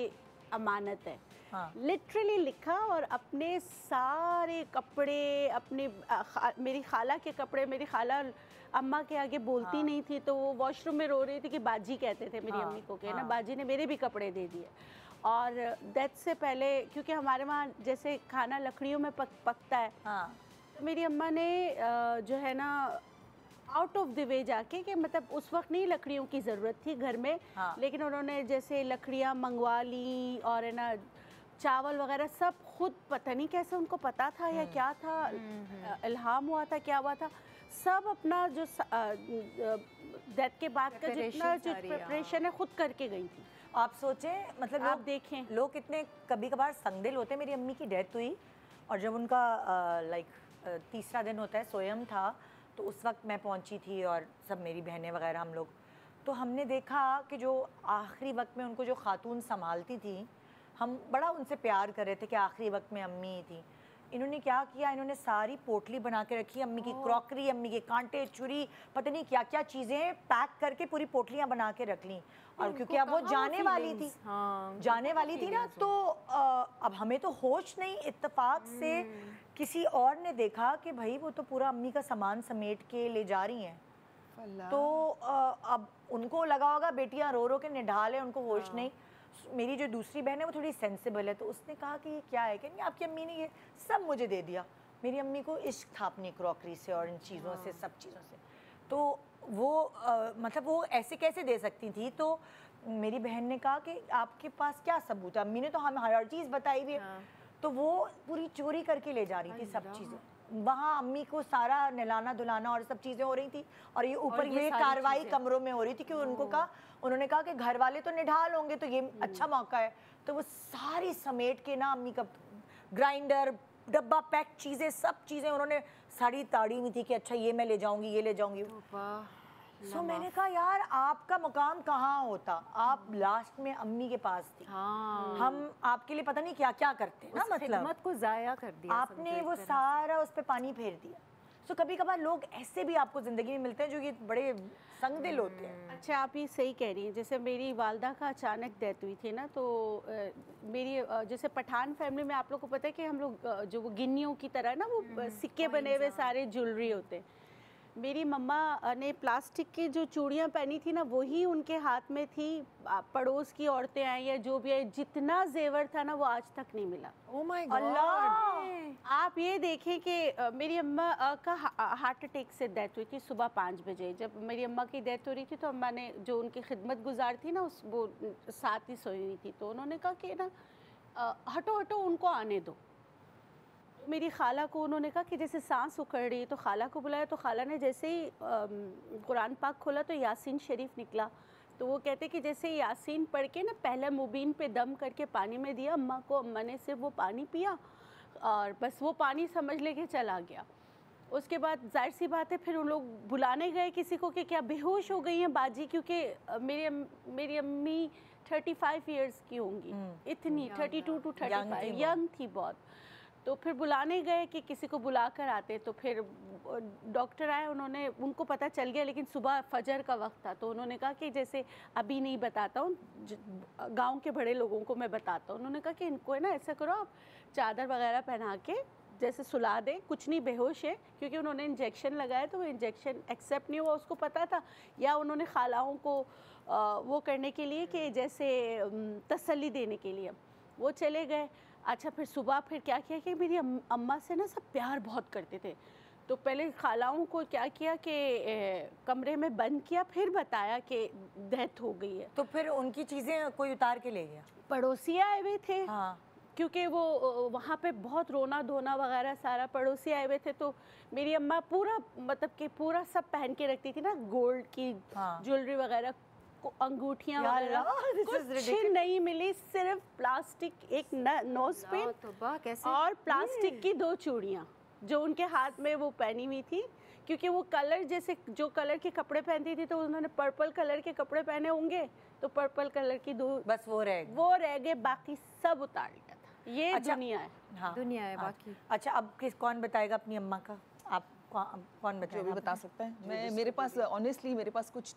अमानत है, हाँ। लिटरली लिखा। और अपने सारे कपड़े, अपने मेरी खाला के कपड़े, मेरी खाला अम्मा के आगे बोलती नहीं थी, तो वो वॉशरूम में रो रही थी कि बाजी कहते थे मेरी अम्मी को, कि ना बाजी ने मेरे भी कपड़े दे दिए। और डेथ से पहले, क्योंकि हमारे वहाँ जैसे खाना लकड़ियों में पकता है, हाँ। तो मेरी अम्मा ने जो है ना आउट ऑफ द वे जाके, कि मतलब उस वक्त नहीं लकड़ियों की ज़रूरत थी घर में, हाँ। लेकिन उन्होंने जैसे लकड़ियाँ मंगवा ली और है ना चावल वगैरह सब खुद, पता नहीं कैसे उनको पता था या क्या था, इल्हाम हुआ था, क्या हुआ था, सब अपना जो डेथ के बाद का जितना जो प्रिपरेशन है खुद करके गई थी। आप सोचें, मतलब आप लोग देखें लोग कितने कभी कभार संगदिल होते हैं। मेरी अम्मी की डेथ हुई और जब उनका लाइक तीसरा दिन होता है, सोयम था, तो उस वक्त मैं पहुंची थी और सब मेरी बहनें वगैरह हम लोग, तो हमने देखा कि जो आखिरी वक्त में उनको जो खातून संभालती थी, हम बड़ा उनसे प्यार कर रहे थे कि आखिरी वक्त में अम्मी ही थी। इन्होंने क्या किया, इन्होंने सारी पोटली बना के रखी, अम्मी की क्रॉकरी, अम्मी के कांटे, छुरी, पता नहीं क्या क्या चीज़ें पैक करके पूरी पोटलियाँ बना के रख ली। और क्योंकि अब वो जाने वाली थी, जाने वाली थी ना, तो अब हमें तो होश नहीं, इत्तेफाक से किसी और ने देखा कि भाई वो तो पूरा अम्मी का सामान समेट के ले जा रही हैं। तो अब उनको लगा होगा बेटियां रो रो के निढाल है, उनको होश नहीं। मेरी जो दूसरी बहन है वो थोड़ी सेंसिबल है, तो उसने कहा कि ये क्या है, कि नहीं आपकी अम्मी ने ये सब मुझे दे दिया। मेरी अम्मी को इश्क था अपनी क्रॉकरी से और इन चीज़ों से, सब चीज़ों से। तो वो मतलब वो ऐसे कैसे दे सकती थी? तो मेरी बहन ने कहा कि आपके पास क्या सबूत है? अम्मी ने तो हमें हर चीज़ बताई हुई है। तो वो पूरी चोरी करके ले जा रही थी सब चीज़ें। वहाँ अम्मी को सारा नहलाना धुलाना और सब चीज़ें हो रही थी, और ये ऊपर ये कार्रवाई कमरों में हो रही थी कि उन्होंने कहा कि घर वाले तो निढाल होंगे तो ये अच्छा मौका है। तो वो सारी समेट के ना अम्मी का ग्राइंडर, डब्बा पैक चीज़ें, सब चीज़ें उन्होंने साड़ी ताड़ी हुई थी कि अच्छा ये मैं ले जाऊंगी, ये ले जाऊंगी। सो मैंने कहा यार आपका मुकाम कहाँ होता, आप लास्ट में अम्मी के पास थी। हम आपके लिए पता नहीं क्या क्या करते ना, मतलब खिदमत को जाया कर दिया आपने, वो सारा उस पे पानी फेर दिया। सो कभी कभार लोग ऐसे भी आपको ज़िंदगी में मिलते हैं जो ये बड़े संगदिल होते हैं। अच्छा, आप ये सही कह रही हैं। जैसे मेरी वालदा का अचानक डेथ हुई थी ना, तो मेरी जैसे पठान फैमिली में आप लोग को पता है कि हम लोग जो वो गिन्नियों की तरह ना वो सिक्के बने हुए सारे ज्वेलरी होते हैं। मेरी मम्मा ने प्लास्टिक की जो चूड़ियाँ पहनी थी ना, वही उनके हाथ में थी। पड़ोस की औरतें आई या जो भी आई, जितना जेवर था ना वो आज तक नहीं मिला। Oh my god. अल्लाह। आप ये देखें कि मेरी अम्मा का हार्ट अटैक से डेथ हुई थी सुबह 5 बजे। जब मेरी अम्मा की डेथ हो रही थी तो अम्मा ने, जो उनकी खिदमत गुजार थी ना, वो साथ ही सोई हुई थी। तो उन्होंने कहा कि ना हटो हटो उनको आने दो। मेरी खाला को उन्होंने कहा कि जैसे सांस उखड़ रही है, तो खाला को बुलाया। तो खाला ने जैसे ही कुरान पाक खोला तो यासीन शरीफ निकला। तो वो कहते कि जैसे यासीन पढ़ के ना पहले मुबीन पे दम करके पानी में दिया अम्मा को, अम्मा ने सिर्फ वो पानी पिया और बस वो पानी समझ लेके चला गया। उसके बाद जाहिर सी बात है फिर उन लोग बुलाने गए किसी को कि क्या बेहोश हो गई हैं बाजी, क्योंकि मेरी अम्मी 35 इयर्स की होंगी, इतनी 32 to 35 यंग थी बहुत। तो फिर बुलाने गए कि किसी को बुला कर आते। तो फिर डॉक्टर आए, उन्होंने, उनको पता चल गया, लेकिन सुबह फजर का वक्त था। तो उन्होंने कहा कि जैसे अभी नहीं बताता हूँ, गांव के बड़े लोगों को मैं बताता हूँ। उन्होंने कहा कि इनको है ना ऐसा करो, आप चादर वगैरह पहना के जैसे सुला दें, कुछ नहीं बेहोश है, क्योंकि उन्होंने इंजेक्शन लगाया तो वो इंजेक्शन एक्सेप्ट नहीं हुआ, उसको पता था, या उन्होंने खालाओं को वो करने के लिए कि जैसे तसल्ली देने के लिए वो चले गए। अच्छा, फिर सुबह फिर क्या किया कि मेरी अम्मा से ना सब प्यार बहुत करते थे। तो पहले खालाओं को क्या किया कि कमरे में बंद किया, फिर बताया कि डेथ हो गई है। तो फिर उनकी चीज़ें कोई उतार के ले गया? पड़ोसी आए हुए थे। हाँ। क्योंकि वो वहाँ पे बहुत रोना धोना वगैरह सारा, पड़ोसी आए हुए थे। तो मेरी अम्मा पूरा, मतलब कि पूरा सब पहन के रखती थी ना, गोल्ड की ज्वेलरी वगैरह, अंगूठियाँ वगैरह, कुछ नहीं मिली, सिर्फ प्लास्टिक, एक नोज पिन और प्लास्टिक की 2 चूड़ियाँ जो उनके हाथ में वो पहनी हुई थी। क्योंकि वो कलर, जैसे जो कलर के कपड़े पहनती थी तो उन्होंने पर्पल कलर के कपड़े पहने होंगे, तो पर्पल कलर की 2 बस वो रह गए, बाकी सब उतार लिया था। ये अच्छा, दुनिया है। हाँ, दुनिया है बाकी। अच्छा, अब कौन बताएगा अपनी अम्मा का? आप कौन बताएगा? जो भी बता सकता है। मैं, मेरे पास ऑनेस्टली मेरे पास कुछ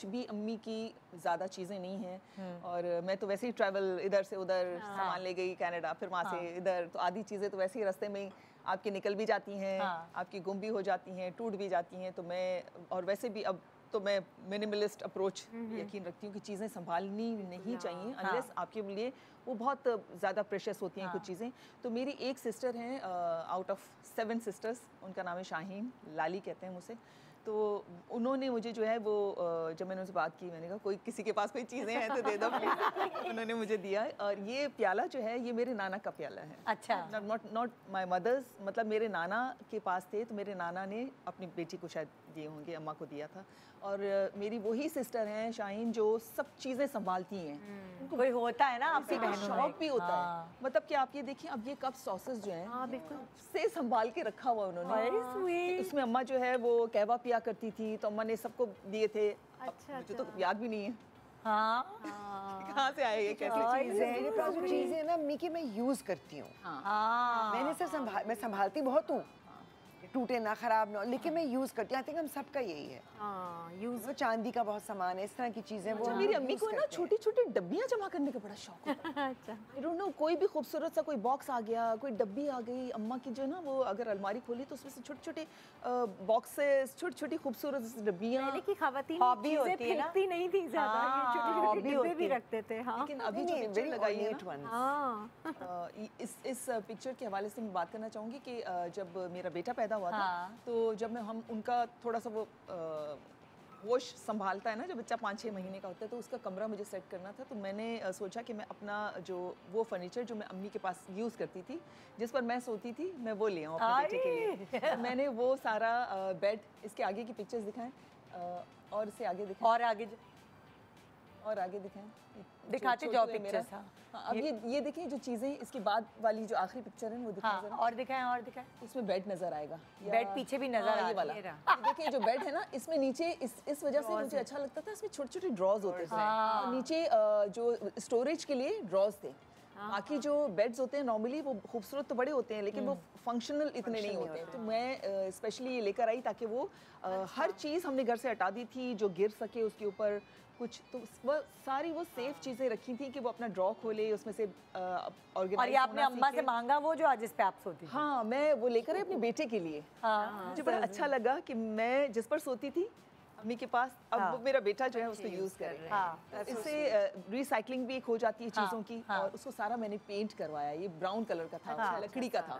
भी अम्मी की ज़्यादा चीज़ें नहीं हैं। और मैं तो वैसे ही ट्रैवल इधर से उधर सामान ले गई कनाडा, फिर वहाँ से इधर, तो आधी चीज़ें तो वैसे ही रास्ते में आपकी निकल भी जाती हैं, आपकी गुम भी हो जाती हैं, टूट भी जाती हैं। तो मैं, और वैसे भी अब तो मैं मिनिमलिस्ट अप्रोच यकीन रखती हूँ कि चीज़ें संभालनी नहीं चाहिए अनलेस आपके लिए वो बहुत ज़्यादा प्रेशियस होती हैं कुछ चीज़ें। तो मेरी एक सिस्टर हैं, आउट ऑफ 7 सिस्टर्स, उनका नाम है शाहीन, लाली कहते हैं मुझे। तो उन्होंने मुझे जो है वो, जब मैंने उनसे बात की, मैंने कहा कोई किसी के पास कोई चीज़ें हैं तो दे दो प्लीज़। उन्होंने मुझे दिया। और ये प्याला जो है ये मेरे नाना का प्याला है। अच्छा। नॉट माय मदर्स, मतलब मेरे नाना के पास थे, तो मेरे नाना ने अपनी बेटी को शायद दिए होंगे, अम्मा को दिया था। और मेरी वही सिस्टर हैं शाहीन जो सब चीज़ें संभालती हैं। कोई होता है ना आपकी बहनों में, शौक भी होता है, मतलब कि आप ये देखिए, अब ये कप सॉसेस जो हैं बिल्कुल से संभाल के रखा हुआ उन्होंने। इसमें अम्मा जो है वो कहवा पिया करती थी, तो अम्मा ने सबको दिए थे। अच्छा, मुझे तो याद भी नहीं है कहाँ से आए ये, कैसे चीजें ना अम्मी की मैं यूज करती हूँ। मैंने सिर्फ मैं संभालती बहुत हूँ, टूटे ना, खराब ना, लेकिन मैं यूज करती हूँ। आई थिंक हम सबका यही है। यूज, वो चांदी का बहुत सामान है, इस तरह की चीजें वो मेरी अम्मी को ना छोटी छोटी डब्बियाँ जमा करने का बड़ा शौक होता है। अच्छा, आई डोंट नो, कोई भी खूबसूरत सा कोई बॉक्स आ गया, कोई डब्बी आ गई अम्मा की, जो ना वो अगर अलमारी खोली तो उसमें से छोटे छोटे बॉक्सेस, छोटी छोटी खूबसूरत डब्बियाँ। पहले की खवातीन हॉबी होती है ना, फेंकती नहीं थी ज्यादा, ये छोटे-छोटे डिब्बे भी रखते थे। हाँ, लेकिन अभी जो पिक्चर लगाई है हाँ, इस पिक्चर के हवाले से मैं बात करना चाहूँगी कि जब मेरा बेटा पैदा पैदा हुआ था, तो जब हम उनका थोड़ा सा वो होश संभालता है ना, जब बच्चा 5-6 महीने का होता है, तो उसका कमरा मुझे सेट करना था। तो मैंने सोचा कि मैं अपना जो वो फर्नीचर जो मैं अम्मी के पास यूज़ करती थी, जिस पर मैं सोती थी, मैं वो ले आऊँ अपने बेटे के लिए। तो मैंने वो सारा बेड, इसके आगे की पिक्चर्स दिखाएं और इससे आगे दिखाएं और आगे दिखाएं, दिखाते जाओ पिक्चर्स। हाँ, अब ये देखें जो चीज़ें, इसके बाद वाली जो आखिरी पिक्चर है वो दिखाएं जरा। और दिखाएं। उसमें बेड नजर आएगा, बेड पीछे भी नजर आ वाला। देखिए जो बेड है ना, इसमें नीचे इस वजह से मुझे अच्छा लगता था, इसमें छोटे छोटे ड्रॉज होते थे और नीचे जो स्टोरेज के लिए ड्रॉज थे। बाकी जो बेड्स होते हैं नॉर्मली वो खूबसूरत तो बड़े होते हैं, लेकिन वो फंक्शनल इतने नहीं होते हैं। तो मैं स्पेशली ये लेकर आई ताकि वो हर चीज़ हमने घर से हटा दी थी जो गिर सके उसके ऊपर कुछ, तो वो सारी वो सेफ चीज़ें रखी थी कि वो अपना ड्रॉ खोले, उसमें से ऑर्गेनाइज। और ये आपने अम्मा से मांगा वो जो आज जिस पे आप सोती थी? हाँ, मैं वो लेकर आई अपने बेटे के लिए। मुझे बड़ा अच्छा लगा कि मैं जिस पर सोती थी अम्मी के पास, अब वो मेरा बेटा जो है उसको यूज़ कर रहा है। इससे रिसाइकलिंग भी एक हो जाती है चीज़ों की। और उसको सारा मैंने पेंट करवाया, ये ब्राउन कलर का था, लकड़ी का था,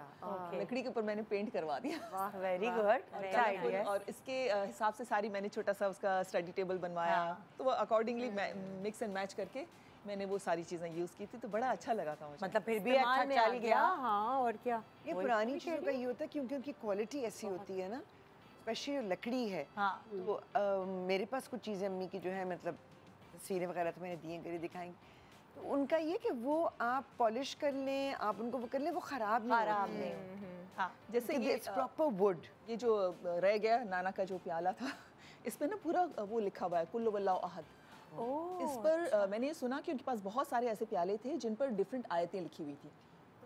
लकड़ी के ऊपर मैंने पेंट करवा दिया। वेरी गुड, अच्छा आइडिया। और इसके हिसाब से सारी मैंने छोटा सा उसका स्टडी टेबल बनवाया, तो वो अकॉर्डिंगली मिक्स एंड मैच करके मैंने वो सारी चीज़ें यूज़ की थी, तो बड़ा अच्छा लगा था मुझे। मतलब फिर भी अच्छा चल गया। हाँ, और क्या। ये पुरानी चीज़ों का ये होता है क्योंकि उनकी क्वालिटी ऐसी होती है ना, स्पेशली लकड़ी है। तो मेरे पास कुछ चीज़ें अम्मी की जो है, मतलब तस्वीरें वगैरह तो मैंने दी हैं, करी दिखाएंगी। तो उनका ये कि वो आप पॉलिश कर लें, आप उनको वो कर लें, वो ख़राब नहीं। हाँ, जैसे ये प्रॉपर वुड। ये जो रह गया नाना का जो प्याला था, इस पर ना पूरा वो लिखा हुआ है कुल्लु वल्लाहु अहद। इस पर मैंने ये सुना कि उनके पास बहुत सारे ऐसे प्याले थे जिन पर डिफरेंट आयतें लिखी हुई थी।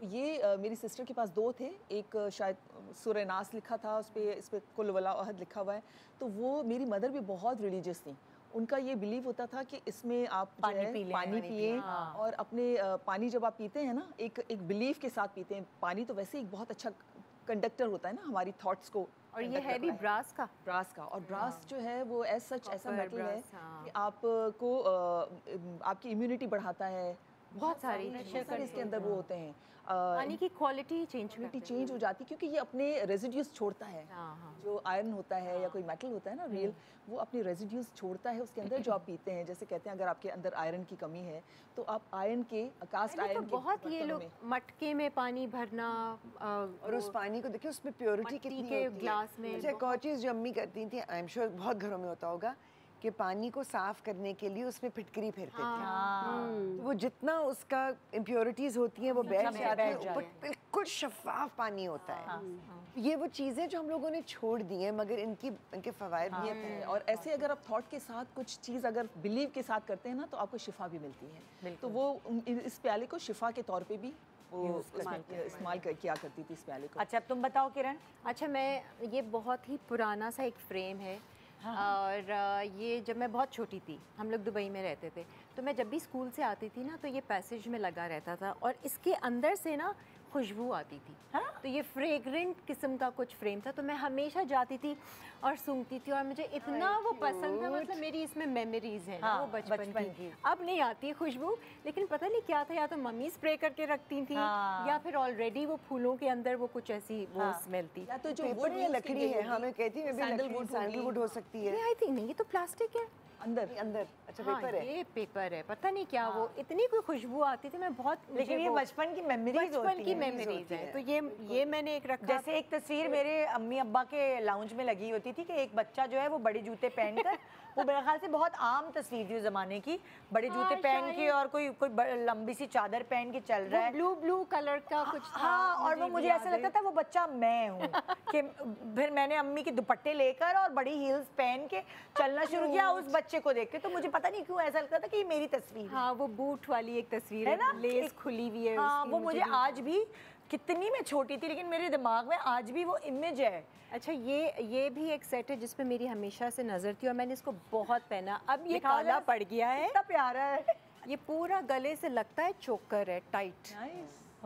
ये मेरी सिस्टर के पास 2 थे, एक शायद सूरह नास लिखा था उस पर कुल वल्लाहु अहद लिखा हुआ है। तो वो मेरी मदर भी बहुत रिलीजियस थी, उनका ये बिलीव होता था कि इसमें आप पानी पिए और अपने पानी जब आप पीते हैं ना, एक बिलीव के साथ पीते हैं। पानी तो वैसे ही एक बहुत अच्छा कंडक्टर होता है ना हमारी थॉट्स को। और ये है भी ब्रास का। और ब्रास जो है वो एज सच ऐसा मेटल है कि आपको आपकी इम्यूनिटी बढ़ाता है, बहुत सारी इसके अंदर वो होते हैं। पानी की क्वालिटी चेंज हो जाती है क्योंकि ये अपने रेजिड्यूज छोड़ता है। जो आयरन होता है या कोई मेटल होता है ना रियल, वो अपने रेजिड्यूज छोड़ता है उसके अंदर जो आप पीते हैं। जैसे कहते हैं अगर आपके अंदर आयरन की कमी है तो आप आयरन के कास्ट आयरन तो बहुत ये लोग मटके में पानी भरना और उस पानी को देखिए उसमें प्योरिटी कितनी होती है ग्लास में। अच्छा, एक और चीज़ जो अम्मी करती थी, आई एम श्योर बहुत घरों में होता होगा, कि पानी को साफ करने के लिए उसमें फिटकरी फेरते थे। तो वो जितना उसका इम्प्योरिटीज होती हैं वो बैठ जाती है, ऊपर बिल्कुल शफाफ पानी होता है। ये वो चीज़ें जो हम लोगों ने छोड़ दी हैं, मगर इनके फवायद भी हैं। और ऐसे अगर आप थॉट के साथ कुछ चीज़ अगर बिलीव के साथ करते हैं ना, तो आपको शिफा भी मिलती है। तो वो इस प्याले को शिफा के तौर पे भी वो इस्तेमाल किया करती थी इस प्याले को। अच्छा, अब तुम बताओ किरण। अच्छा, ये बहुत ही पुराना सा एक फ्रेम है। और ये जब मैं बहुत छोटी थी, हम लोग दुबई में रहते थे, तो मैं जब भी स्कूल से आती थी ना, तो ये पैसेज में लगा रहता था और इसके अंदर से ना खुशबू आती थी। तो ये फ्रेग्रेंट किस्म का कुछ फ्रेम था, तो मैं हमेशा जाती थी और सूंघती थी और मुझे इतना वो पसंद था। मतलब मेरी इसमें मेमोरीज है ना वो बचपन की। अब नहीं आती है खुशबू, लेकिन पता नहीं क्या था, या तो मम्मी स्प्रे करके रखती थी या फिर ऑलरेडी वो फूलों के अंदर वो कुछ ऐसी वो स्मेल थी। या तो जो वुड या लकड़ी है, हमें कहती है सैंडलवुड हो सकती है। आई थिंक नहीं, ये तो प्लास्टिक है अंदर। अच्छा, पेपर है। ये पेपर है, पता नहीं क्या वो इतनी कोई खुशबू आती थी। मैं बहुत, लेकिन ये बचपन की मेमोरीज हैं। तो ये मैंने एक रखा। जैसे एक तस्वीर मेरे अम्मी अब्बा के लाउंज में लगी होती थी कि एक बच्चा जो है वो बड़े जूते पहनकर, वो मेरे ख्याल से बहुत आम तस्वीर थी उस जमाने की, बड़े जूते पहन के और कोई लंबी सी चादर पहन के चल रहा है, ब्लू कलर का कुछ था। हाँ, और वो मुझे ऐसा लगता था वो बच्चा मैं हूँ। कि फिर मैंने अम्मी के दुपट्टे लेकर और बड़ी हील्स पहन के चलना शुरू किया उस बच्चे को देख के। तो मुझे पता नहीं क्यों ऐसा लगता था कि ये मेरी तस्वीर है। हाँ, वो बूट वाली एक तस्वीर है ना, लेस खुली हुई है। हाँ, वो मुझे आज भी, कितनी मैं छोटी थी लेकिन मेरे दिमाग में आज भी वो इमेज है। अच्छा, ये भी एक सेट है जिसपे मेरी हमेशा से नजर थी और मैंने इसको बहुत पहना। अब ये काला पड़ गया है। इतना प्यारा है। ये पूरा गले से लगता है चोकर है, टाइट।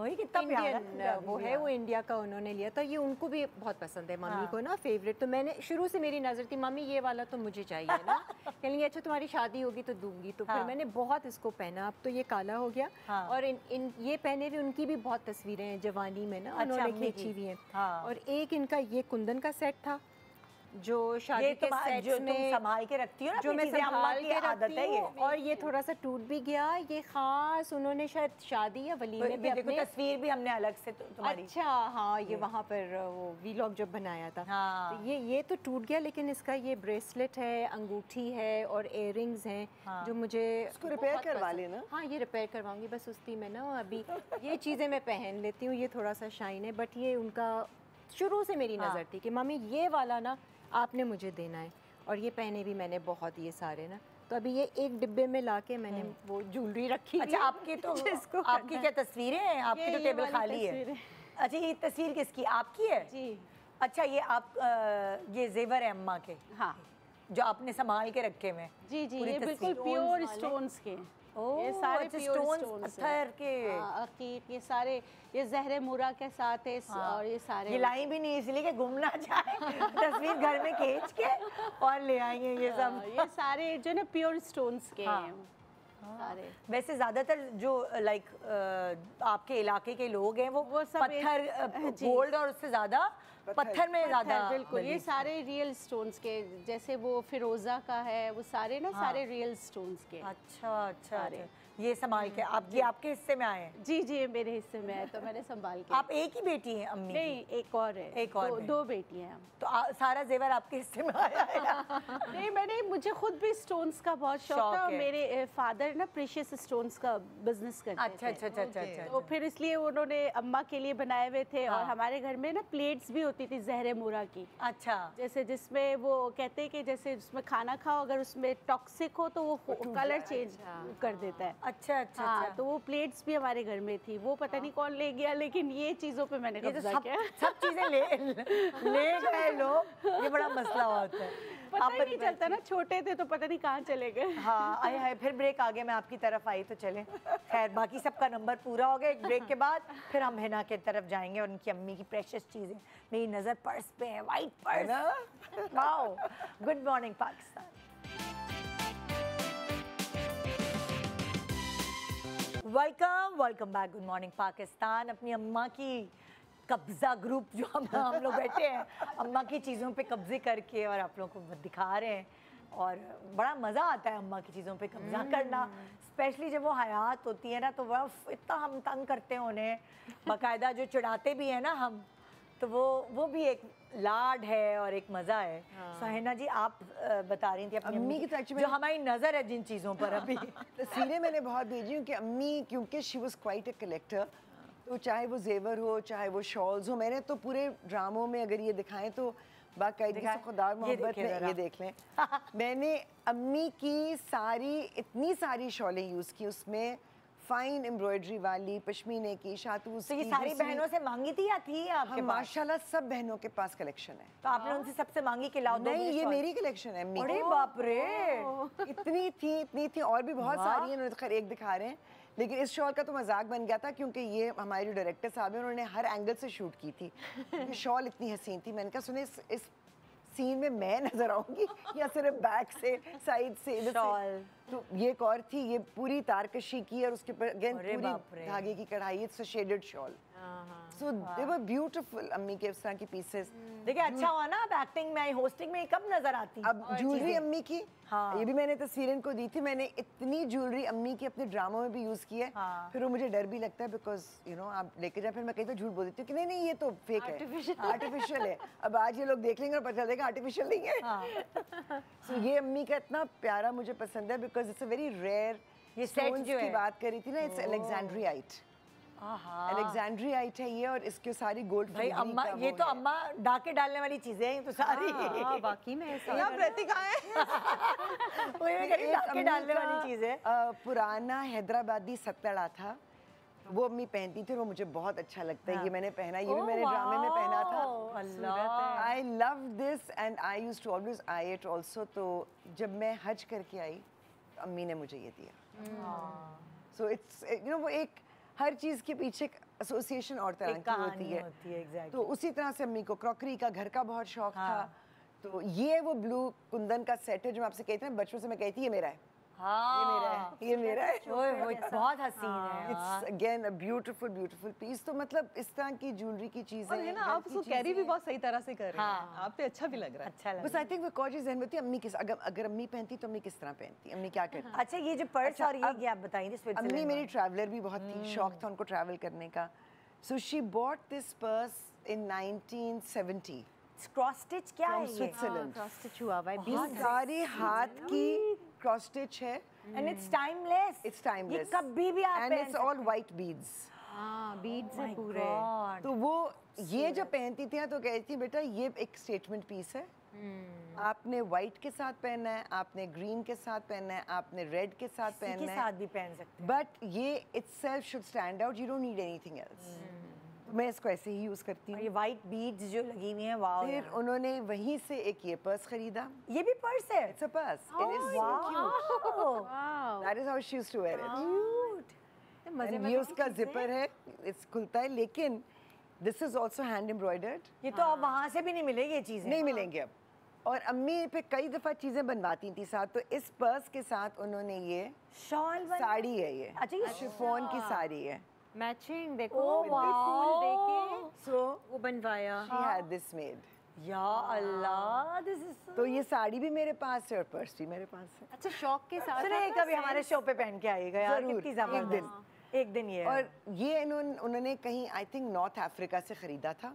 वही कितना प्यारा इंडियन वो है, वो इंडिया का उन्होंने लिया था। ये उनको भी बहुत पसंद है मम्मी को ना, फेवरेट। तो मैंने शुरू से मेरी नज़र थी मम्मी ये वाला तो मुझे चाहिए ना। कहेंगे अच्छा तुम्हारी शादी होगी तो दूंगी। तो फिर मैंने बहुत इसको पहना। अब तो ये काला हो गया। और इन ये पहने हुए उनकी भी बहुत तस्वीरें हैं जवानी में ना, उन्होंने खींची हुई हैं। और एक इनका ये कुंदन का सेट था जो शादी के सेट्स जो में तुम संभाल के रखती हो ना, जो मैं संभाल के आदत है ये। और ये थोड़ा सा टूट भी गया। ये खास उन्होंने शायद शादी या वलीमे में देखो तस्वीर भी हमने अलग से तुम्हारी। अच्छा हाँ, ये वहाँ पर वो वीलॉग जब बनाया था। हाँ। तो ये तो टूट गया, लेकिन इसका ये ब्रेसलेट है, अंगूठी है और इयररिंग्स हैं जो मुझे इसको रिपेयर बहुत करवा पसंद- लेना। हाँ ये रिपेयर करवाऊंगी, बस उसी में ना अभी ये चीज़ें मैं पहन लेती हूँ। ये थोड़ा सा शाइन है, बट ये उनका शुरू से मेरी नज़र थी कि मम्मी ये वाला ना आपने मुझे देना है। और ये पहने भी मैंने बहुत ये सारे ना। तो अभी ये एक डिब्बे में लाके मैंने वो ज्वेलरी रखी हुई अच्छा है। आपकी तो जिसको आपकी क्या तस्वीरें हैं? आपकी तो ये टेबल वाली खाली है। तस्वीरें। अच्छा ये तस्वीर किसकी? आपकी है? जी अच्छा ये आप ये जेवर है अम्मा के हाँ जो आपने संभाल के रखे हुए हैं? जी जी, पूरी ये बिल्कुल तस्वीर। प्योर स्टोन्स के। ये सारे अच्छा, प्योर stones, स्टोन्स पत्थर के। अकीक, ये सारे, ये जहरे मुरा के साथ है और ये सारे ये लाई भी नहीं इसलिए कि गुम ना जाए। तस्वीर घर में खींच के और ले आई हैं ये सब। ये सारे जो ना प्योर स्टोन्स के हाँ। हैं सारे। वैसे ज्यादातर जो लाइक आपके इलाके के लोग हैं वो सब पत्थर जी। गोल्ड और उससे ज्यादा पत्थर में ज्यादा बिल्कुल, ये सारे रियल स्टोन्स के, जैसे वो फिरोजा का है, वो सारे ना सारे रियल स्टोन्स के। अच्छा अच्छा अच्छा। ये संभाल के आपके हिस्से में आए हैं? जी जी, ये मेरे हिस्से में है तो मैंने संभाल के। आप एक ही बेटी हैं अम्मी की? नहीं, एक और है। एक और बहन। दो बेटियां हैं हम। तो सारा जेवर आपके हिस्से में आया है? नहीं, मुझे खुद भी स्टोन्स का बहुत शौक शौक था। और है। मेरे फादर ना प्रेशियस स्टोन्स का बिजनेस करते अच्छा थे। अच्छा अच्छा अच्छा अच्छा तो फिर इसलिए उन्होंने अम्मा के लिए बनाए हुए थे। और हमारे घर में ना प्लेट्स भी होती थी जहरे मुरा की, अच्छा जैसे जिसमें वो कहते हैं कि जैसे उसमें खाना खाओ, अगर उसमें टॉक्सिक हो तो वो कलर चेंज कर देता है। अच्छा अच्छा हाँ, अच्छा। तो वो प्लेट्स भी हमारे घर में थी। वो पता नहीं कौन ले गया, लेकिन ये चीज़ों पे मैंने ये तो कब्जा सब किया। सब चीजें ले गए लोग, ये बड़ा मसला होता है। पता ही नहीं चलता ना, छोटे थे तो पता नहीं कहाँ चले गए। हाँ आए हाय, फिर ब्रेक आ गया, मैं आपकी तरफ आई तो चले। खैर बाकी सबका नंबर पूरा हो गया। एक ब्रेक के बाद फिर हम हिना के तरफ जाएंगे और उनकी अम्मी की प्रेशियस चीजें। मेरी नजर पर्स पे है, white purse. Wow, good morning Pakistan. Welcome back. Good morning Pakistan. अपनी अम्मा की कब्जा ग्रुप जो हम लोग बैठे हैं, अम्मा की चीज़ों पे कब्जे करके और आप लोगों को दिखा रहे हैं। और बड़ा मज़ा आता है अम्मा की चीज़ों पे कब्जा करना, स्पेशली जब वो हयात होती है ना, तो वह इतना हम तंग करते हैं उन्हें, बाकायदा जो चिढ़ाते भी हैं ना हम, तो वो भी एक लाड है और एक मज़ा है। सहेना जी आप बता रही थी अपनी अम्मी की तो जो actually हमारी नज़र है जिन चीज़ों पर अभी। तस्वीरें मैंने बहुत भेजी हूँ कि अम्मी, क्योंकि she was quite a collector, तो चाहे वो जेवर हो, चाहे वो शॉल्स हो, मैंने तो पूरे ड्रामों में अगर ये दिखाएं तो बाकायदगी से खुदा और मोहब्बत देखिए में ज़रा। ये देख लें। मैंने अम्मी की इतनी सारी शॉलें यूज़ की, उसमें फाइन एम्ब्रॉयडरी वाली, पश्मीने की, शातूस तो ये की, सारी दूसरी- बहनों से मांगी थी या थी आपके हाँ, पास? माशाल्लाह सब बहनों के पास कलेक्शन है। तो आपने उनसे सबसे मांगी कि लाओ दो नहीं, मुझे ये शॉल। मेरी कलेक्शन है अम्मी अरे की। बाप रे। इतनी थी और भी बहुत वाह। सारी हैं, उन्होंने तो खैर एक दिखा रहे हैं। लेकिन इस शॉल का तो मजाक बन गया था क्योंकि ये हमारे जो डायरेक्टर साहब हैं उन्होंने हर एंगल से शूट की थी, क्योंकि शॉल इतनी हसीन थी। मैंने कहा सुने इस सीन में मैं नजर आऊंगी या सिर्फ बैक से, साइड से, इधर शॉल। से। तो ये एक और थी, ये पूरी तारकशी की और उसके ऊपर अगेन अरे बाप रे। पूरी धागे की कढ़ाई, it's a shaded shawl. So they were beautiful अम्मी के इस तरह की पीसेस। देखिए अच्छा हुआ ना, अब एक्टिंग में आई, होस्टिंग में कब नजर आती? अब ज्वेलरी अम्मी की, हाँ। ये भी मैंने तस्वीर इनको दी थी। मैंने इतनी ज्वेलरी अम्मी की अपने ड्रामों में भी यूज़ की है। हाँ। फिर वो मुझे डर भी लगता है बिकॉज यू नो आप लेके जाए, फिर मैं कहीं तो झूठ बोल देती हूँ कि नहीं ये तो फेक है, आर्टिफिशियल है। अब आज ये लोग देख लेंगे और पता चलेगा आर्टिफिशियल नहीं है। So, ये अम्मी का इतना प्यारा मुझे पसंद है because it's a very rare. ये सेट जो की है। बात करी थी ना, इट्स अलेक्जेंड्रियाइट। अलेक्जेंड्रियाइट है ये, और इसके सारी गोल्ड भाई अम्मा, ये तो अम्मा डाके डालने वाली चीजें हैं ये तो सारी। बाकी में ऐसा यहाँ प्रतीक आए। वही मैं कह रही हूँ, डाके डालने वाली चीजें। पुराना हैदराबादी सतड़ा था, वो अम्मी पहनती थी और वो मुझे बहुत अच्छा लगता है। ये मैंने पहना, ये भी मैंने ड्रामे में पहना था। अल्लाह। I love this and I used to always I it also. तो जब मैं हज करके आई, अम्मी ने मुझे ये दिया। सो इट्स यू नो वो एक हर चीज़ के पीछे एसोसिएशन और तरह एक की कहानी होती है। होती है, exactly. तो उसी तरह से अम्मी को क्रॉकरी का, घर का बहुत शौक हाँ। था। तो ये वो ब्लू कुंदन का सेट है जो मैं आपसे कहती हूँ, बचपन से मैं कहती ये मेरा है, ये मेरा हाँ है, ये मेरा है। ओए वो बहुत हसीन है it's again a beautiful piece. तो मतलब इस तरह की ज्वेलरी की चीजें और है ना, घर आप की उसको चीजें कैरी भी हैं। बहुत सही तरह से कर रहे हैं। हाँ। आप पे अच्छा भी लग रहा है। अच्छा बस लगा। आई थिंक वो कॉज जहन में होती है अम्मी किस अगर अम्मी पहनती तो अम्मी किस तरह पहनती, अम्मी क्या करती। अच्छा ये जो पर्स अच्छा, और ये अब क्या आप बताइए अम्मी स्विट्जरलैंड मेरी में? ट्रैवलर भी बहुत थी, शौक था उनको ट्रैवल करने का। So she bought this purse in 1970 cross stitch क्या फ्रॉम है ये? स्विट्जरलैंड। क्रॉस स्टिच हुआ हुआ है, ये सारे हाथ की क्रॉस स्टिच है। And it's timeless. It's timeless ये कभी भी आप एंड पहन इट्स ऑल व्हाइट बीड्स। हाँ बीड्स Oh है my पूरे। God. तो वो ये जब पहनती थी ना तो कहती थी बेटा ये एक स्टेटमेंट पीस है, आपने व्हाइट के साथ पहनना है, आपने ग्रीन के साथ पहनना है, आपने रेड के साथ किसी के पहनना साथ है, भी पहन सकते हैं। बट ये itself should stand out, you don't need anything else. मैं इसको ऐसे ही यूज करती और हूँ। ये व्हाइट बीड्स जो लगी हुई हैं, वाओ फिर यार। उन्होंने वहीं से एक ये पर्स खरीदा। ये भी पर्स है। It's a purse, it is so cute, wow that is how she used to wear it. Cute. मजे एंड ये उसका जिपर है, इट्स खुलता है, लेकिन this is also hand embroidered. ये तो अब वहाँ से भी नहीं मिलेगी ये चीजें। नहीं मिलेंगे अब। और अम्मी पे कई दफ़ा चीज़ें बनवाती थी साथ, तो इस पर्स के साथ उन्होंने ये शॉल बन साड़ी है, ये अच्छा, ये शिफॉन की साड़ी है। मैचिंग देखो, Oh, बिल्कुल फूल wow. देके सो वो बनवाया। She had this made. या अल्लाह दिस इज तो ये साड़ी भी मेरे पास है और पर्स भी मेरे पास है। अच्छा शौक के साथ सुने आपका कभी हमारे शो पे पहन के आइएगा यार, जरूर, कितनी एक दिन। जबरदस्त। एक दिन ये और ये उन्होंने कहीं आई थिंक नॉर्थ अफ्रीका से ख़रीदा था।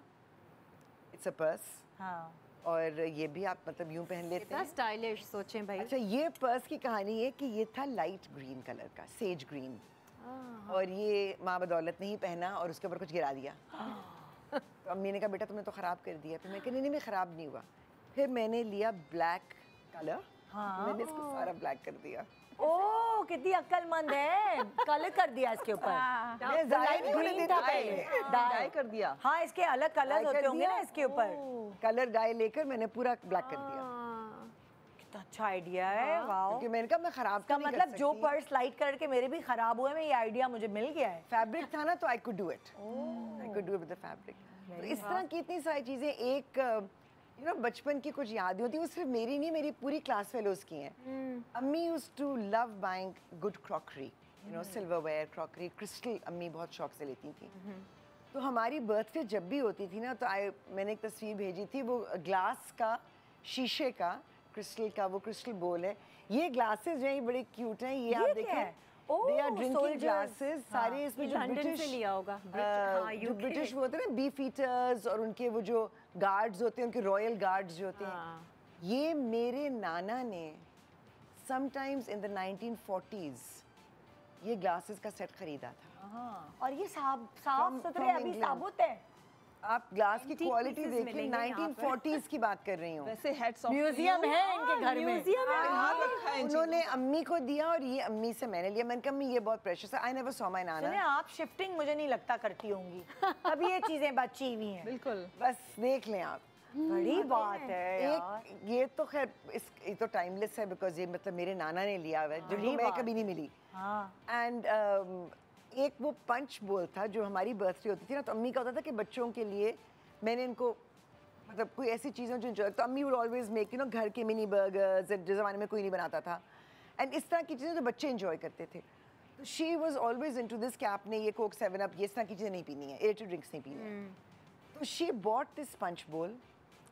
It's a purse. हाँ और ये भी आप मतलब यूं पहन लेते कितना हैं। स्टाइलिश सोचें भाई। अच्छा ये पर्स की कहानी है कि ये था लाइट ग्रीन कलर का, सेज ग्रीन, और ये माँ बदौलत ने ही पहना और उसके ऊपर कुछ गिरा दिया। तो अम्मी ने कहा बेटा तुमने तो ख़राब कर दिया। फिर मैं कहा नहीं ख़राब नहीं हुआ। फिर मैंने लिया ब्लैक कलर, हाँ। मैंने इसको सारा ब्लैक कर दिया। ओ कितनी अक्लमंद है, कलर कर दिया इसके ऊपर। मैं ज़ाहिर नहीं होने ग्रीन देता था पहले। पहले, डाई कर दिया। हाँ इसके अलग कलर्स Dye कर होते होंगे दिया। ना इसके ऊपर। कलर डाई लेकर मैंने पूरा ब्लैक कर दिया, हाँ। कितना अच्छा आइडिया है, वाओ। क्योंकि मैंने कहा मैं ख़राब इसका तो नहीं मतलब कर जो सकती। पर्स लाइट कलर के मेरे भी खराब हुए में ये आइडिया मुझे मिल गया है। फैब्रिक था ना तो I could do it, I could do it with the fabric. तो इस तरह की इतनी सारी चीज़ें, एक यू नो बचपन की कुछ यादें होती हैं, वो सिर्फ मेरी नहीं मेरी पूरी क्लास फेलोज की हैं। अम्मी used to love buying good crockery, you know silverware, crockery, crystal अम्मी बहुत शौक से लेती थी। तो हमारी बर्थडे जब भी होती थी ना तो मैंने एक तस्वीर भेजी थी, वो ग्लास का, शीशे का, क्रिस्टल का वो क्रिस्टल बोल है। ये ग्लासेस जो हैं ये बड़े क्यूट हैं, ये आप ये क्या है? देखें, oh, they are drinking soldiers। Glasses सारे। ये इसमें जो लंदन ब्रिटिश से लिया होगा। हाँ, जो UK। ब्रिटिश वो होते हैं ना बीफ ईटर्स, और उनके वो जो गार्ड्स होते हैं, उनके रॉयल गार्ड्स जो होते हैं, हाँ। ये मेरे नाना ने समटाइम्स इन द 1940s ये ग्लासेस का सेट खरीदा था। हाँ और ये साफ From- सुथरे from अभी England। साबुत है। आप ग्लास की Antique क्वालिटी pieces देखिए, मिलेंगे यहाँ पर। 1940s की बात कर रही हूँ। वैसे हेड्स ऑफ म्यूजियम है इनके घर में। म्यूजियम है। यहाँ रखा है इन उन्होंने अम्मी को दिया और ये अम्मी से मैंने लिया। मैंने कहा अम्मी ये बहुत प्रेशियस है, आई नेवर सॉ माय सुने नाना। आप शिफ्टिंग मुझे नहीं लगता करती होंगी, तभी ये चीजें बची हुई हैं। बिल्कुल। बस देख लें आप। बड़ी बात है यार। एक ये तो खैर ये तो टाइमलेस है, बिकॉज ये मतलब मेरे नाना ने लिया हुआ है, बड़ी जिनको मैं बात। कभी नहीं मिली। हाँ एंड एक वो पंच बोल था जो हमारी बर्थडे होती थी ना, तो अम्मी का होता था कि बच्चों के लिए मैंने इनको मतलब कोई ऐसी चीज़ें जो enjoy, तो अम्मी would always make you know घर के मिनी बर्गर्स, जिस ज़माने में कोई नहीं बनाता था, एंड इस तरह की चीज़ें तो बच्चे इंजॉय करते थे। तो she was always into this कि आपने ये कोक 7 अप ये इस तरह की चीज़ें नहीं पीनी है, एयर ड्रिंक्स नहीं पीनी है। तो शी बॉट दिस पंच बोल,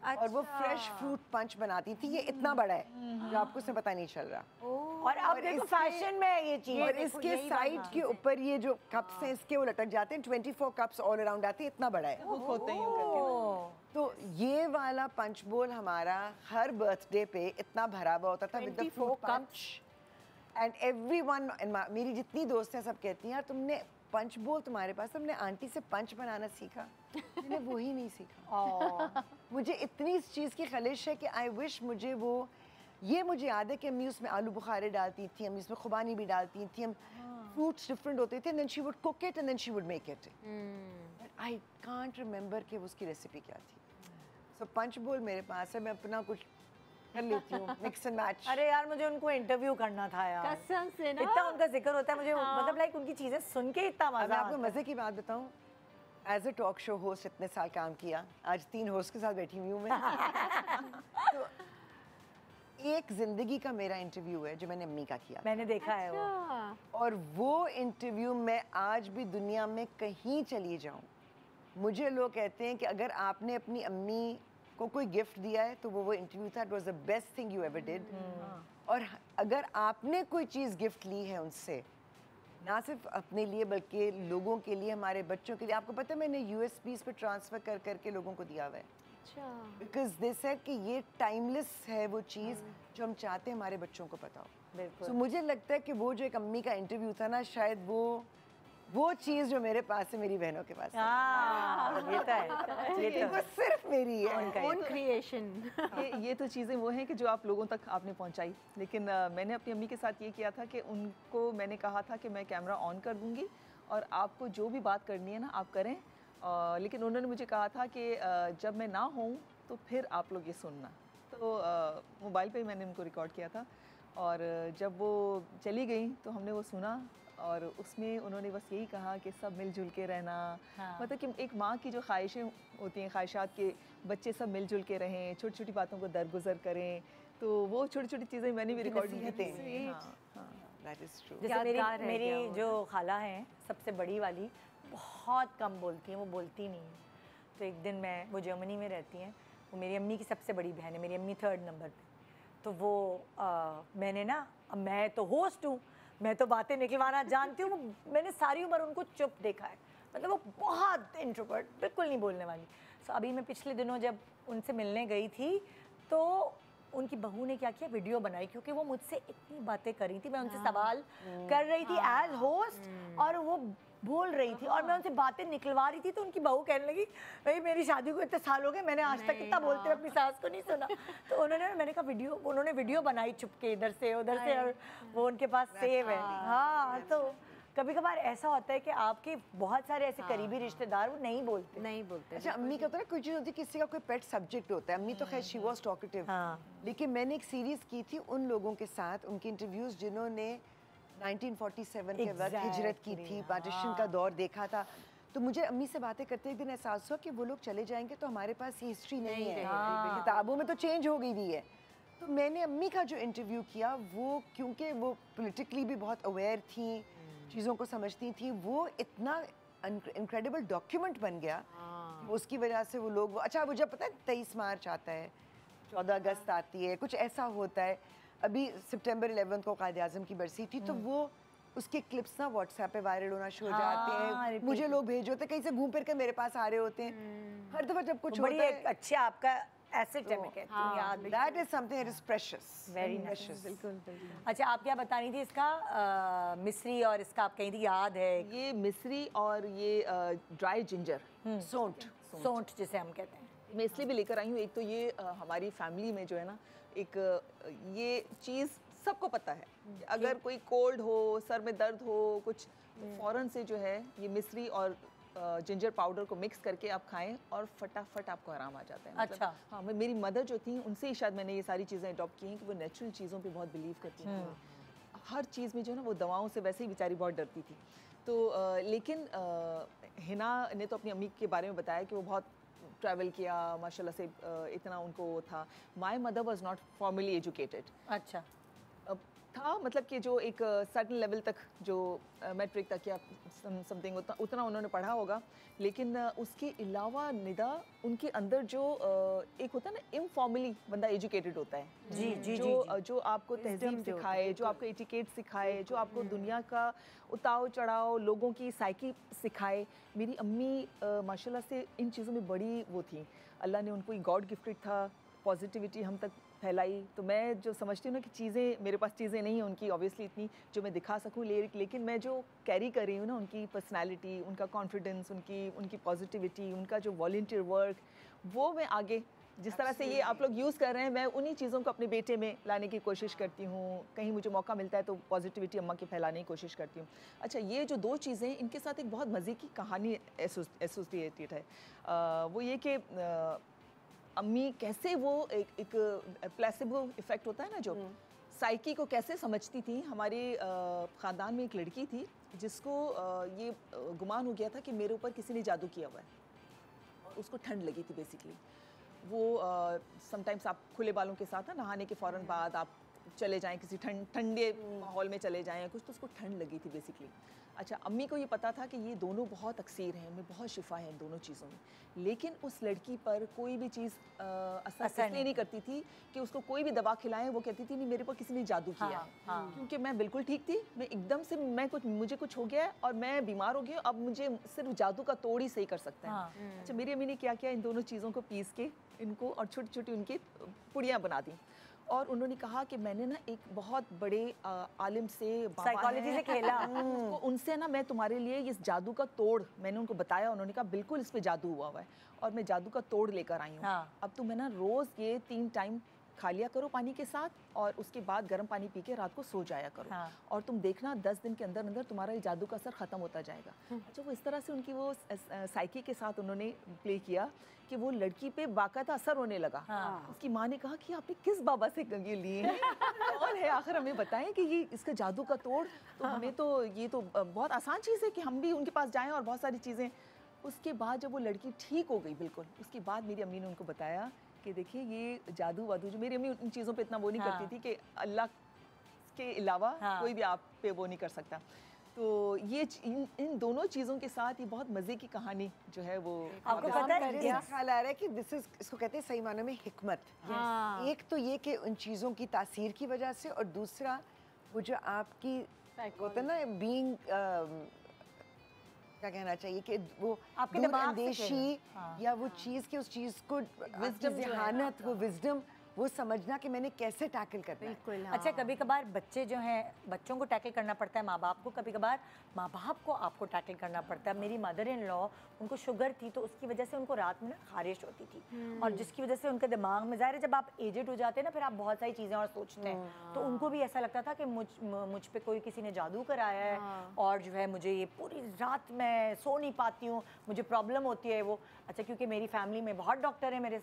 और वो फ्रेश फ्रूट पंच बनाती थी। ये इतना बड़ा है जो आपको से पता नहीं चल रहा। और अब और देखो इसके- फैशन में है ये चीज। और इसके साइड के ऊपर ये जो कप्स हैं इसके वो लटक जाते हैं, 24 कप्स ऑल अराउंड आते हैं, इतना बड़ा है। हुक होते हैं यूं करके। ओह, तो ये वाला पंच बोल हमारा हर बर्थडे पे इतना भरा हुआ होता था with the 24 fruit cups। Punch, and everyone, मेरी जितनी दोस्त हैं सब कहती हैं यार तुमने पंच बोल तुम्हारे पास, तुमने आंटी से पंच बनाना सीखा। मैंने वही नहीं सीखा। मुझे इतनी इस चीज़ की खलिश है कि आई विश मुझे वो, ये मुझे याद है कि अम्मी उसमें आलू बुखारे डालती थी, अम्मी उसमें खुबानी भी डालती थी, हम फ्रूट्स डिफरेंट होते थे, then she would cook it and then she would make it. But I can't remember कि उसकी रेसिपी क्या थी। सो पंच बोल मेरे पास है, मैं अपना कुछ कर लेती हूँ मिक्स एंड मैच। अरे यार मुझे उनको इंटरव्यू करना था यार, कसम से ना। इतना उनका जिक्र होता है मुझे, मतलब लाइक उनकी चीजें सुन के इतना अब मजा मैं आपको आता है। मजे की बात बताऊं, as a talk show host इतने साल काम किया, आज 3 होस्ट के साथ बैठी हुई हूँ मैं। तो एक जिंदगी का मेरा इंटरव्यू है जो मैंने अम्मी का किया, मैंने देखा है वो। अच्छा। और वो इंटरव्यू मैं आज भी दुनिया में कहीं चली जाऊं, मुझे लोग कहते हैं कि अगर आपने अपनी अम्मी को कोई गिफ्ट दिया है तो वो इंटरव्यू था। It was the best thing you ever did. और अगर आपने कोई चीज़ गिफ्ट ली है उनसे, ना सिर्फ अपने लिए बल्कि लोगों के लिए, हमारे बच्चों के लिए, आपको पता है मैंने यूएसबीज पे ट्रांसफ़र कर करके लोगों को दिया हुआ है, अच्छा। बिकॉज दे सेड कि ये टाइमलेस है वो चीज़ जो हम चाहते हैं हमारे बच्चों को पता हो। बिल्कुल। So, मुझे लगता है कि वो जो एक अम्मी का इंटरव्यू था ना, शायद वो चीज़ जो मेरे पास है मेरी बहनों के पास है। हाँ, ये तो है, ये तो वो है। सिर्फ मेरी है। Own creation. ये तो चीज़ें वो हैं कि जो आप लोगों तक आपने पहुंचाई। लेकिन मैंने अपनी अम्मी के साथ ये किया था कि उनको मैंने कहा था कि मैं कैमरा ऑन कर दूंगी और आपको जो भी बात करनी है ना आप करें। लेकिन उन्होंने मुझे कहा था कि जब मैं ना हूँ तो फिर आप लोग ये सुनना। तो मोबाइल पे ही मैंने उनको रिकॉर्ड किया था और जब वो चली गई तो हमने वो सुना और उसमें उन्होंने बस यही कहा कि सब मिलजुल के रहना। हाँ। मतलब कि एक माँ की जो ख्वाहिशें होती हैं, ख्वाहिशात के बच्चे सब मिलजुल के रहें, छोटी छोटी बातों को दरगुजर करें, तो वो छोटी छोटी चीज़ें मैंने भी रिकॉर्ड की थी। नसीहतें। हाँ, हाँ। That is true. जैसे यादगार रह मेरी गया वो। जो खाला हैं सबसे बड़ी वाली, बहुत कम बोलती हैं, वो बोलती नहीं है। तो एक दिन वो जर्मनी में रहती हैं, वो मेरी अम्मी की सबसे बड़ी बहन है, मेरी अम्मी 3rd नंबर पे। तो वो मैंने ना, अब मैं तो होस्ट हूँ, मैं तो बातें निकलवाना जानती हूँ, मैंने सारी उम्र उनको चुप देखा है, मतलब वो बहुत इंट्रोवर्ट, बिल्कुल नहीं बोलने वाली। सो अभी मैं पिछले दिनों जब उनसे मिलने गई थी तो उनकी बहू ने क्या किया, वीडियो बनाई, क्योंकि वो मुझसे इतनी बातें कर रही थी, मैं उनसे सवाल कर रही थी एज होस्ट और वो बोल रही थी और मैं उनसे बातें निकलवा रही थी। तो उनकी बहू कहने लगी, भाई मेरी शादी को इतने साल हो गए, मैंने आज तक इतना बोलते हुए अपनी सास को नहीं सुना। तो मैंने कहा उन्होंने वीडियो बनाई चुपके, इधर से उधर से, और वो उनके पास सेव है। हाँ, तो कभी कभार ऐसा होता है कि आपके बहुत सारे ऐसे करीबी रिश्तेदार वो नहीं बोलते। अच्छा, अम्मी का होता है ना, कोई चीज़ होती है, किसी का कोई पेट सब्जेक्ट होता है। अम्मी तो खैर शी वॉज टॉकेटिव, लेकिन मैंने एक सीरीज़ की थी उन लोगों के साथ, उनके इंटरव्यूज़ जिन्होंने 1947 के वक्त हिजरत की थी, पार्टीशन का दौर देखा था। तो मुझे अम्मी से बातें करते एक दिन एहसास हुआ कि वो लोग चले जाएंगे तो हमारे पास ये हिस्ट्री नहीं है, किताबों में तो चेंज हो गई हुई है। तो मैंने अम्मी का जो इंटरव्यू किया, वो क्योंकि वो पॉलिटिकली भी बहुत अवेयर थी, चीज़ों को समझती थी, वो इतना इनक्रेडिबल डॉक्यूमेंट बन गया। उसकी वजह से वो लोग, अच्छा वो जब पता है 23 मार्च आता है, 14 अगस्त आती है, कुछ ऐसा होता है, अभी सितंबर 11 को कायद-ए-आज़म की बरसी थी, तो वो उसके क्लिप्स ना व्हाट्सएप पे वायरल होना शुरू हो जाते हैं, मुझे लोग भेज होते हैं, कहीं से घूम फिर के मेरे पास आ रहे होते हैं। हर दफा जब कुछ होता है, अच्छा आपका एसेट है, मैं कहती हूँ, याद। That is something that is precious, very precious. बिल्कुल बिल्कुल। अच्छा, आप क्या बता रही थी इसका, मिस्री और इसका आप कहीं थी, याद है, ये मिस्री और ये ड्राई जिंजर, सोंठ जिसे हम कहते हैं। मैं इसलिए भी लेकर आई हूँ। एक तो ये हमारी फैमिली में जो है ना, एक ये चीज़ सबको पता है कि अगर कोई कोल्ड हो, सर में दर्द हो कुछ, तो फ़ौरन से जो है ये मिस्री और जिंजर पाउडर को मिक्स करके आप खाएं और फटाफट आपको आराम आ जाता है। मतलब, अच्छा। हाँ, मेरी मदर जो थी उनसे ही शायद मैंने ये सारी चीज़ें अडॉप्ट की हैं कि वो नेचुरल चीज़ों पे बहुत बिलीव करती थी। हर चीज़ में जो है ना, वो दवाओं से वैसे ही बेचारी बहुत डरती थी। तो लेकिन हिना ने तो अपनी अम्मी के बारे में बताया कि वो बहुत ट्रैवल किया, माशाल्लाह से इतना उनको था। My mother was not formally educated. अच्छा, था मतलब कि जो एक सर्टन लेवल तक, जो मैट्रिक तक या समथिंग उतना उन्होंने पढ़ा होगा, लेकिन उसके अलावा निदा उनके अंदर जो एक होता है ना, इनफॉर्मली बंदा एजुकेटेड होता है, जी जी जो आपको तहजीब सिखाए, जो आपको एटिकेट सिखाए, जो आपको दुनिया का उताव चढ़ाव, लोगों की साइकी सिखाए। मेरी अम्मी माशाल्लाह से इन चीज़ों में बड़ी वो थी। अल्लाह ने उनको गॉड गिफ्टेड था, पॉजिटिविटी हम तक फैलाई। तो मैं जो समझती हूँ ना कि चीज़ें, मेरे पास चीज़ें नहीं हैं उनकी ऑब्वियसली इतनी जो मैं दिखा सकूँ, लेकिन मैं जो कैरी कर रही हूँ ना, उनकी पर्सनालिटी, उनका कॉन्फिडेंस, उनकी पॉजिटिविटी, उनका जो वॉलंटियर वर्क, वो मैं आगे जिस तरह से ये आप लोग यूज़ कर रहे हैं, मैं उन्हीं चीज़ों को अपने बेटे में लाने की कोशिश करती हूँ। कहीं मुझे मौका मिलता है तो पॉजिटिविटी अम्मा की फैलाने की कोशिश करती हूँ। अच्छा, ये जो दो चीज़ें, इनके साथ एक बहुत मज़े की कहानी एसोसिएटेड है। वो ये कि अम्मी कैसे वो एक प्लेसिबो इफेक्ट होता है ना जो साइकी को कैसे समझती थी। हमारे ख़ानदान में एक लड़की थी जिसको ये गुमान हो गया था कि मेरे ऊपर किसी ने जादू किया हुआ है। उसको ठंड लगी थी बेसिकली। वो समटाइम्स आप खुले बालों के साथ ना नहाने के फ़ौरन बाद आप चले जाएं किसी ठंडे माहौल में चले जाएं कुछ, तो उसको ठंड लगी थी बेसिकली। अच्छा, अम्मी को ये पता था कि ये दोनों बहुत अक्सर हैं, उनमें बहुत शिफा है इन दोनों चीज़ों में, लेकिन उस लड़की पर कोई भी चीज़ असर इसलिए नहीं करती थी कि उसको कोई भी दवा खिलाएं वो कहती थी नहीं मेरे पर किसी ने जादू किया है। क्योंकि मैं बिल्कुल ठीक थी, मैं एकदम से मुझे कुछ हो गया है और मैं बीमार हो गई, अब मुझे सिर्फ जादू का तोड़ ही सही कर सकता है। अच्छा, मेरी अम्मी ने क्या किया, इन दोनों चीज़ों को पीस के इनको और छोटी छोटी उनकी पुड़ियाँ बना दी और उन्होंने कहा कि मैंने ना एक बहुत बड़े आलिम से साइकोलॉजी से खेला उनसे ना मैं तुम्हारे लिए इस जादू का तोड़ मैंने उनको बताया। उन्होंने कहा बिल्कुल इस पे जादू हुआ है और मैं जादू का तोड़ लेकर आई हूँ। अब तुम है ना रोज़ ये 3 टाइम खा लिया करो पानी के साथ और उसके बाद गर्म पानी पी के रात को सो जाया करो। और तुम देखना 10 दिन के अंदर अंदर तुम्हारा ये जादू का असर ख़त्म होता जाएगा। अच्छा, वो इस तरह से उनकी वो साइकी के साथ उन्होंने प्ले किया कि वो लड़की पे बाकायदा असर होने लगा। उसकी माँ ने कहा कि आपने किस बाबा से ये लिए हैं, कौन है आखिर, हमें बताएं कि ये इसका जादू का तोड़। तो हमें तो ये तो बहुत आसान चीज़ है कि हम भी उनके पास जाएं और बहुत सारी चीज़ें। उसके बाद जब वो लड़की ठीक हो गई बिल्कुल, उसके बाद मेरी अम्मी ने उनको बताया कि देखिए ये जादू वादू, जो मेरी अम्मी उन चीज़ों पे इतना वो नहीं करती थी कि अल्लाह के अलावा कोई भी आप पे वो नहीं कर सकता। तो ये इन दोनों चीज़ों के साथ ये बहुत मज़े की कहानी जो है वो आपको पता है, ख्याल आ रहा है कि इसको कहते हैं सही मानों में हिकमत। एक तो ये कि उन चीज़ों की तासीर की वजह से, और दूसरा वो जो आपकी होता है ना बीइंग क्या कहना चाहिए कि वो आपके दूरअंदेशी या वो चीज़ की उस चीज़ को विजडम, जहानत, वो विजडम, वो समझना कि मैंने कैसे टैकल करना है। अच्छा, कभी कभार बच्चे जो हैं, बच्चों को टैकल करना पड़ता है माँ बाप को, कभी कभार माँ बाप को आपको टैकल करना पड़ता है। मेरी मदर इन लॉ, उनको शुगर थी तो उसकी वजह से उनको रात में ना खारिश होती थी और जिसकी वजह से उनके दिमाग में, ज़ाहिर है जब आप एजेड हो जाते हैं ना फिर आप बहुत सारी चीज़ें और सोचते हैं, तो उनको भी ऐसा लगता था कि मुझ पे कोई किसी ने जादू कराया है और जो है मुझे ये पूरी रात मैं सो नहीं पाती हूँ, मुझे प्रॉब्लम होती है वो। अच्छा, क्योंकि मेरी फैमिली में बहुत डॉक्टर हैं, मेरे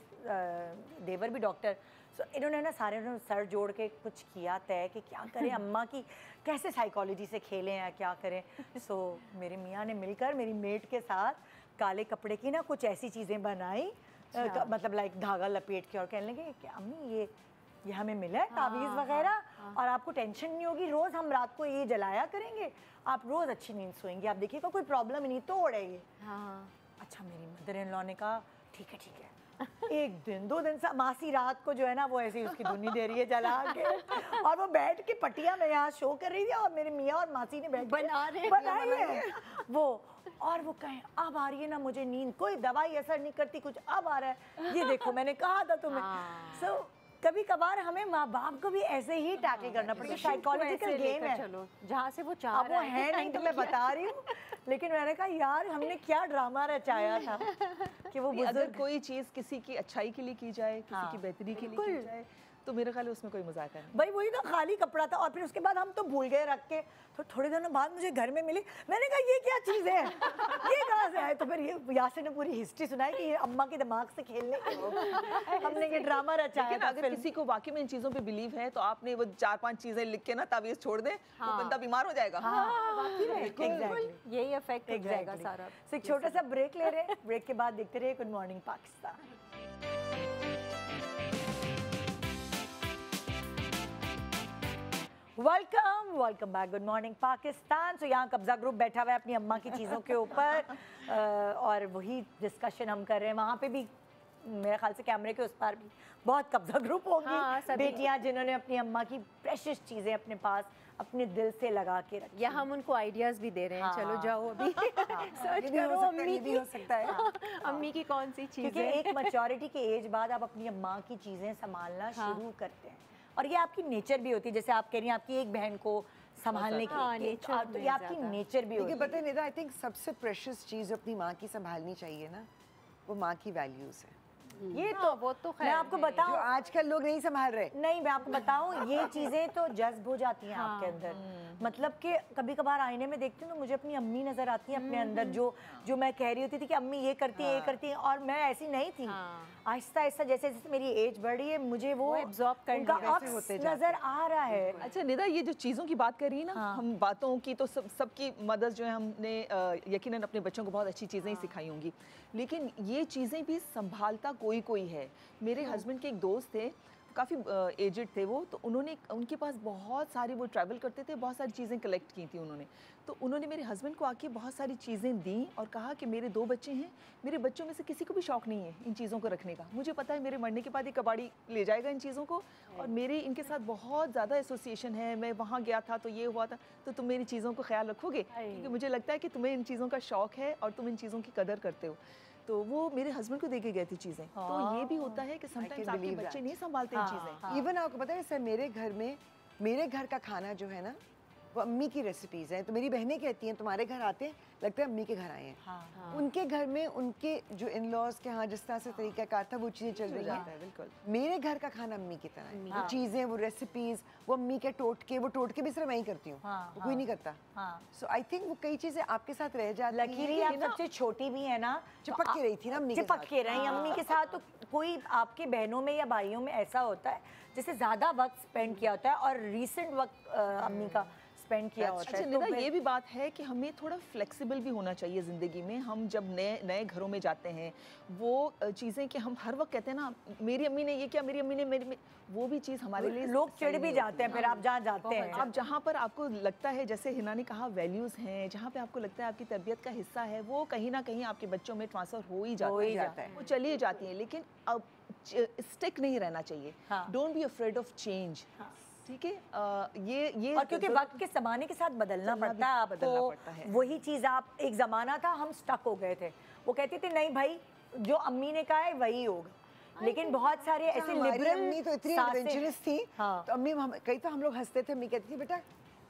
देवर भी डॉक्टर, सो इन्होंने ना सारे सर जोड़ के कुछ किया तय कि क्या करें, अम्मा की कैसे साइकोलॉजी से खेलें या क्या करें। सो मेरे मियाँ ने मिलकर मेरी मेड के साथ काले कपड़े की ना कुछ ऐसी चीज़ें बनाई, मतलब लाइक धागा लपेट के, और कहने लगे कि अम्मी ये हमें मिला है तावीज़ वगैरह और आपको टेंशन नहीं होगी, रोज़ हम रात को ये जलाया करेंगे, आप रोज़ अच्छी नींद सोएंगे, आप देखिएगा कोई प्रॉब्लम ही नहीं, तोड़ है ये। अच्छा, मेरी मदर इन लॉ ने कहा ठीक है। 1 दिन 2 दिन से मासी रात को जो है ना वो ऐसे ही उसकी धुनी दे रही है जला के, और वो बैठ के पटिया में यहाँ शो कर रही थी और मेरे मियाँ और मासी ने बैठ बनाई है वो, और वो कहें अब आ रही है ना मुझे नींद, कोई दवाई असर नहीं करती, कुछ अब आ रहा है, ये देखो मैंने कहा था तुम्हें। सो कभी कभार हमें माँ बाप को भी ऐसे ही टैकल करना पड़ता है, साइकोलॉजिकल गेम है। चलो जहाँ से वो चाह अब वो है नहीं तो मैं बता रही हूँ, लेकिन मैंने कहा यार हमने क्या ड्रामा रचाया था कि वो अगर कोई चीज़ किसी की अच्छाई के लिए की जाए, किसी की बेहतरी के लिए की जाए, तो मेरे ख्याल उसमें कोई मजाक नहीं। भाई वही तो खाली कपड़ा था और फिर उसके बाद हम तो भूल गए रख के, तो थोड़े दिनों बाद मुझे घर में मिली, मैंने कहा ये क्या चीज़ है, ये कहाँ से आए, तो फिर ये यासिर ने पूरी हिस्ट्री सुनाई कि ये अम्मा के दिमाग से खेलने के हमने ये ड्रामा रचाया था। अगर किसी को वाकई में इन चीज़ों पे बिलीव है तो आपने वो 4-5 चीज़ें लिख के ना तावीज़ छोड़ दें, वो बंदा बीमार हो जाएगा। यही इफेक्ट हो जाएगा सारा। एक छोटा सा ब्रेक ले रहे हैं, ब्रेक के बाद देखते रहे good morning Pakistan. Welcome back, good morning Pakistan. So यहाँ कब्जा ग्रुप बैठा हुआ है अपनी अम्मा की चीज़ों के ऊपर और वही डिस्कशन हम कर रहे हैं। वहाँ पे भी मेरे ख्याल से कैमरे के उस पार भी बहुत कब्जा ग्रुप होंगी, बेटियाँ जिन्होंने अपनी अम्मा की प्रेशियस चीज़ें अपने पास अपने दिल से लगा के रखी, या हम उनको आइडियाज़ भी दे रहे हैं। चलो जाओ अभी सर्च करो अम्मी की, हो सकता है अम्मी की कौन सी चीज़ क्योंकि एक मैच्योरिटी के एज बाद आप अपनी अम्मा की चीज़ें संभालना शुरू करते हैं और ये आपकी नेचर भी होती है। जैसे आप कह रही हैं आपकी एक बहन को संभालने की, तो ये आपकी नेचर भी होती है। पता है निदा, आई थिंक सबसे प्रेशियस चीज़ अपनी माँ की संभालनी चाहिए ना, वो माँ की वैल्यूज़ है। ये हाँ, तो वो तो मैं खैर आपको है। जो बताऊं, आजकल लोग नहीं संभाल रहे। नहीं मैं आपको बताऊं, ये चीजें तो जज्ब हो जाती हैं आपके अंदर। मतलब कि कभी कभार आईने में देखती हूँ तो मुझे अपनी अम्मी नजर आती है अपने अंदर, जो मैं कह रही होती थी कि अम्मी ये करती है, ये करती है, और मैं ऐसी नहीं थी। आहिस्ता आहिस्ता जैसे जैसे मेरी एज बढ़ रही है, मुझे वो absorb कर उनका लिया। अक्स नजर आ रहा है। अच्छा निदा, ये जो चीज़ों की बात कर रही है ना, हम बातों की तो सबकी मदर्स जो है, हमने यकीनन अपने बच्चों को बहुत अच्छी चीज़ें ही सिखाई होंगी, लेकिन ये चीज़ें भी संभालता कोई कोई है। मेरे हस्बैंड के एक दोस्त थे, काफ़ी एजेड थे वो, तो उन्होंने, उनके पास बहुत सारी, वो ट्रैवल करते थे, बहुत सारी चीज़ें कलेक्ट की थी उन्होंने। तो उन्होंने मेरे हस्बैंड को आके बहुत सारी चीज़ें दी और कहा कि मेरे 2 बच्चे हैं, मेरे बच्चों में से किसी को भी शौक नहीं है इन चीज़ों को रखने का। मुझे पता है मेरे मरने के बाद ये कबाड़ी ले जाएगा इन चीज़ों को, और मेरे इनके साथ बहुत ज़्यादा एसोसिएशन है, मैं वहाँ गया था तो ये हुआ था, तो तुम मेरी चीज़ों को ख्याल रखोगे, क्योंकि मुझे लगता है कि तुम्हें इन चीज़ों का शौक है और तुम इन चीज़ों की कदर करते हो। तो वो मेरे हस्बैंड को दे के गए थे चीज़ें। तो ये भी होता है कि समटाइम्स आपके believe बच्चे that. नहीं संभालते इन चीज़ें। इवन आपको पता है सर, मेरे घर में, मेरे घर का खाना जो है ना, वो अम्मी की रेसिपीज़ हैं। तो मेरी बहनें कहती हैं तुम्हारे घर आते हैं लगता है अम्मी के घर आए हैं। उनके घर में उनके जो इन लॉज के यहाँ जिस तरह से तरीका कार था, वो चीज़ें चल रही हैं। बिल्कुल। मेरे घर का खाना अम्मी की तरह है। वो चीज़ें, वो रेसिपीज़, वो अम्मी के टोटके, वो टोटके भी सिर्फ मैं ही करती हूँ, वो कोई नहीं करता। सो आई थिंक वो कई चीज़ें आपके साथ रह जाती हैं। लकीली आप सबसे छोटी भी है ना, चिपक के रही थी ना अम्मी के चिपक साथ। के रही अम्मी के साथ। तो कोई आपके बहनों में या भाइयों में ऐसा होता है जैसे ज्यादा वक्त स्पेंड किया होता है और रीसेंट वक्त अम्मी का स्पेंड किया होता अच्छा है। निदा, ये भी बात है कि हमें थोड़ा फ्लेक्सिबल भी होना चाहिए ज़िंदगी में। हम जब नए घरों में जाते हैं, वो चीज़ें कि हम हर वक्त कहते हैं ना, मेरी अम्मी ने ये किया, मेरी अम्मी ने मेरी, वो भी चीज़ हमारे लिए लोग चिढ़ भी जाते हैं फिर आप जहाँ जाते हैं। आप जहाँ पर आपको लगता है, जैसे हिना ने कहा, वैल्यूज़ हैं, जहाँ पे आपको लगता है आपकी तरबियत का हिस्सा है, वो कहीं ना कहीं आपके बच्चों में ट्रांसफ़र हो ही जाता है, वो चली जाती है। लेकिन अब स्टिक नहीं रहना चाहिए। Don't be afraid of change. ठीक है, ये और क्योंकि वक्त के ज़माने के साथ बदलना पड़ता है आपको। वही चीज़, आप, एक ज़माना था हम स्टक हो गए थे, वो कहते थे नहीं भाई जो अम्मी ने कहा है वही होगा। लेकिन बहुत सारे ऐसे लिबरल, अम्मी तो इतनी एडवेंचरस थी। तो अम्मी, कई तो हम लोग हंसते थे, अम्मी कहती थी बेटा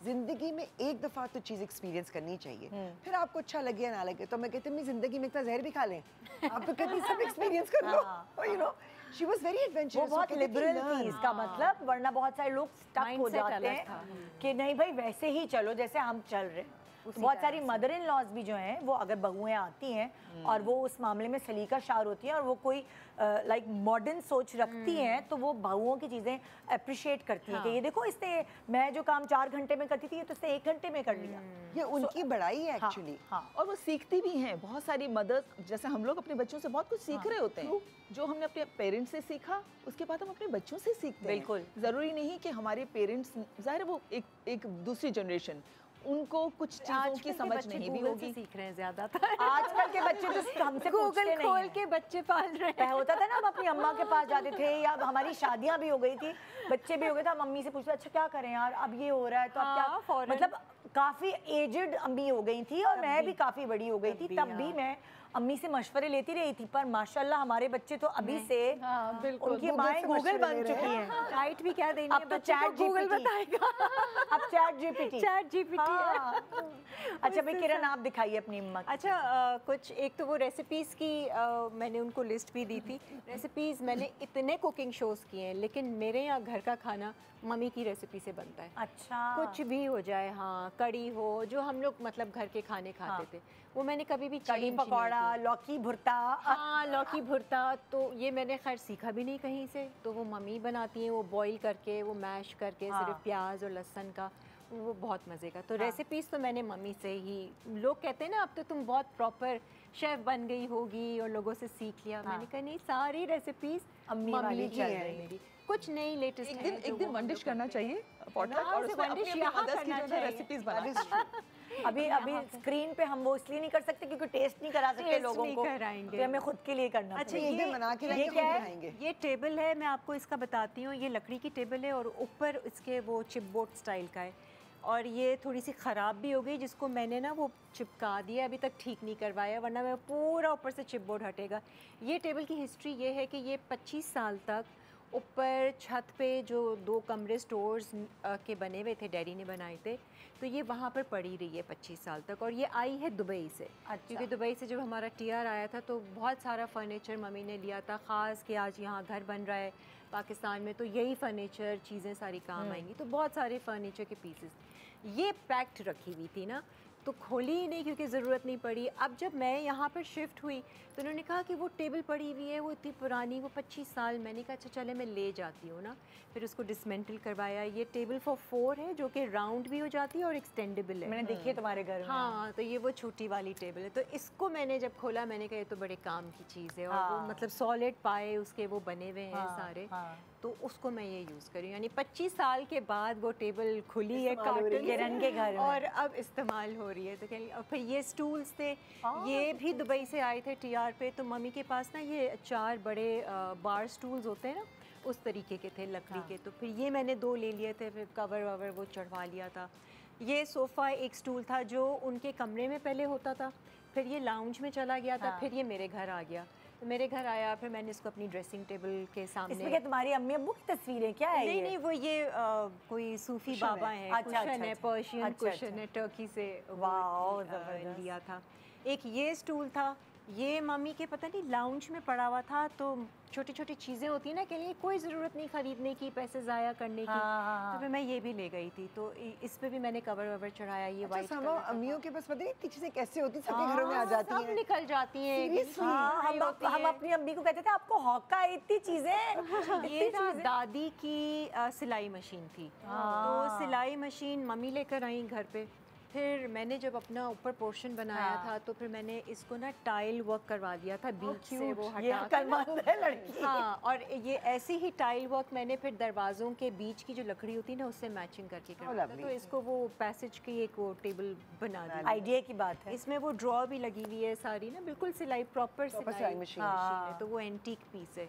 जिंदगी में एक दफा तो चीज एक्सपीरियंस करनी चाहिए, फिर आपको अच्छा लगे या ना लगे। तो मैं कहती हूँ जिंदगी में इतना जहर भी खा लें, आप तो कहती सब एक्सपीरियंस कर लो। You know, she was very adventurous. वो बहुत लिबरल थी इसका मतलब, वरना बहुत सारे लोग स्टक हो जाते हैं कि नहीं भाई वैसे ही चलो जैसे हम चल रहे हैं। बहुत सारी मदर इन लॉज भी जो हैं, वो अगर बहुएं आती हैं और वो उस मामले में सलीका शार होती हैं और वो कोई लाइक मॉडर्न सोच रखती हैं, तो वो बहुओं की चीज़ें अप्रिशिएट करती हैं कि ये देखो इसने, मैं जो काम 4 घंटे में करती थी ये तो इसने 1 घंटे में कर लिया। ये उनकी बड़ाई है एक्चुअली। और वो सीखती भी हैं। बहुत सारी मदर्स, जैसे हम लोग अपने बच्चों से बहुत कुछ सीख रहे होते हैं। जो हमने अपने पेरेंट्स से सीखा, उसके बाद हम अपने बच्चों से सीखते हैं। बिल्कुल। ज़रूरी नहीं कि हमारे पेरेंट्स, ज़ाहिर है वो एक दूसरी जनरेशन, उनको कुछ चीज़ों की समझ नहीं भी होगी। सीख रहे हैं ज्यादातर। आजकल के बच्चे तो हमसे पूछते नहीं खोल हैं। के बच्चे पाल रहे हैं। पहले होता था ना, हम अपनी अम्मा के पास जाते थे, या हमारी शादियां भी हो गई थी, बच्चे भी हो गए थे, हम मम्मी से पूछते अच्छा क्या करें यार, अब ये हो रहा है तो अब क्या, मतलब काफ़ी एजड अम्मी हो गई थी और मैं भी काफ़ी बड़ी हो गई थी, तब भी मैं अम्मी से मशवरे लेती रही थी। पर माशाल्लाह हमारे बच्चे तो अभी से उनकी माएँ गूगल बन चुकी हैं। राइट भी क्या देनी अब तो चैट गूगल GPT बताएगा। अब चैट जीपीटी। Chat GPT. अच्छा भाई किरण, आप दिखाइए अपनी अम्मा की। अच्छा, कुछ एक तो वो रेसिपीज़ की मैंने उनको लिस्ट भी दी थी। रेसिपीज़ मैंने इतने कुकिंग शोज़ किए हैं, लेकिन मेरे यहाँ घर का खाना मम्मी की रेसिपी से बनता है। अच्छा, कुछ भी हो जाए, हाँ, कड़ी हो, जो हम लोग मतलब घर के खाने खाते थे, वो मैंने कभी भी कड़ी change नहीं पकौड़ा, किया। लौकी भुर्ता। हाँ, लौकी भुर्ता तो ये मैंने खैर सीखा भी नहीं कहीं से, तो वो मम्मी बनाती हैं, वो बॉईल करके, वो मैश करके, सिर्फ प्याज और लहसुन का, वो बहुत मज़े का। तो रेसिपीज़ तो मैंने मम्मी से ही, लोग कहते हैं ना अब तो तुम बहुत प्रॉपर शेफ़ बन गई होगी और लोगों से सीख लिया। मैंने कहा नहीं, सारी रेसिपीज़ अम्मी मम्मी वाली की चल है रही मेरी। कुछ नई लेटेस्ट एक दिन वन डिश करना चाहिए पॉडकास्ट, और उसमें अपनी मदर्स की जो है रेसिपीज बनाना। अभी स्क्रीन पे हम वो इसलिए नहीं कर सकते क्योंकि टेस्ट नहीं करा सकते टेस्ट लोगों नहीं को, कराएंगे। तो हमें खुद के लिए करना अच्छा, पड़ेगा। ये बना के ये लाएंगे, क्या खुद है? बनाएंगे। ये टेबल है, मैं आपको इसका बताती हूँ। ये लकड़ी की टेबल है और ऊपर इसके वो चिपबोर्ड स्टाइल का है, और ये थोड़ी सी ख़राब भी हो गई, जिसको मैंने ना वो चिपका दिया, अभी तक ठीक नहीं करवाया, वरना मैं पूरा ऊपर से चिपबोर्ड हटेगा। ये टेबल की हिस्ट्री ये है कि ये 25 साल तक ऊपर छत पे जो 2 कमरे स्टोर्स के बने हुए थे, डैडी ने बनाए थे, तो ये वहाँ पर पड़ी रही है 25 साल तक। और ये आई है दुबई से। क्योंकि दुबई से जब हमारा टीआर आया था तो बहुत सारा फर्नीचर मम्मी ने लिया था, ख़ास कि आज यहाँ घर बन रहा है पाकिस्तान में, तो यही फर्नीचर चीज़ें सारी काम आएंगी। तो बहुत सारे फर्नीचर के पीसेस ये पैक्ड रखी हुई थी ना, तो खोली ही नहीं क्योंकि ज़रूरत नहीं पड़ी। अब जब मैं यहाँ पर शिफ्ट हुई तो उन्होंने कहा कि वो टेबल पड़ी हुई है, वो इतनी पुरानी, वो 25 साल। मैंने कहा अच्छा चले मैं ले जाती हूँ ना। फिर उसको डिसमेंटल करवाया। ये टेबल फॉर 4 है जो कि राउंड भी हो जाती है और एक्सटेंडेबल है। मैंने देखी है तुम्हारे घर में। हाँ, तो ये वो छोटी वाली टेबल है। तो इसको मैंने जब खोला मैंने कहा ये तो बड़े काम की चीज़ है। और वो मतलब सॉलिड पाए उसके वो बने हुए हैं सारे। तो उसको मैं ये यूज़ करी, यानी 25 साल के बाद वो टेबल खुली है कार्टन किरण के घर में और अब इस्तेमाल हो रही है। तो कह और फिर ये स्टूल्स थे, ये भी दुबई से आए थे टीआर पे। तो मम्मी के पास ना ये 4 बड़े बार स्टूल्स होते हैं ना, उस तरीके के थे लकड़ी के। तो फिर ये मैंने 2 ले लिए थे, फिर कवर ववर वो चढ़वा लिया था। ये सोफ़ा एक स्टूल था जो उनके कमरे में पहले होता था, फिर ये लाउंज में चला गया था, फिर ये मेरे घर आ गया। तो मेरे घर आया, फिर मैंने इसको अपनी ड्रेसिंग टेबल के सामने। इसमें क्या तुम्हारी अम्मी अब्बू की तस्वीरें क्या है? नहीं, वो ये कोई सूफी बाबा है, कुशन है, पर्शियन कुशन है, टर्की से लिया था। एक ये स्टूल था, ये मम्मी के पता नहीं लाउंज में पड़ा हुआ था। तो छोटी छोटी चीज़ें होती हैं ना के लिए, कोई ज़रूरत नहीं ख़रीदने की, पैसे ज़ाया करने की। तो फिर मैं ये भी ले गई थी। तो इस पे भी मैंने कवर ववर चढ़ाया। ये वाइट अच्छा, अम्मियों के पास पता नहीं चीज़ें कैसे होती हैं, सबके घरों में आ जाती हैं, सब निकल जाती हैं। हम अपनी अम्मी को कहते थे आपको हौका इतनी चीज़ें। ये ना दादी की सिलाई मशीन थी। तो सिलाई मशीन मम्मी लेकर आई घर पे। फिर मैंने जब अपना ऊपर पोर्शन बनाया था तो फिर मैंने इसको ना टाइल वर्क करवा दिया था बीच से वो हटा कर। लड़की। हाँ, और ये ऐसी ही टाइल वर्क मैंने फिर दरवाज़ों के बीच की जो लकड़ी होती है ना उससे मैचिंग करके करवाया था। तो इसको वो पैसेज की एक वो टेबल बना दी। आइडिया की बात है। इसमें वो ड्रॉ भी लगी हुई है सारी ना, बिल्कुल सिलाई प्रॉपर सिलाई मशीन है। तो वो एंटीक पीस है,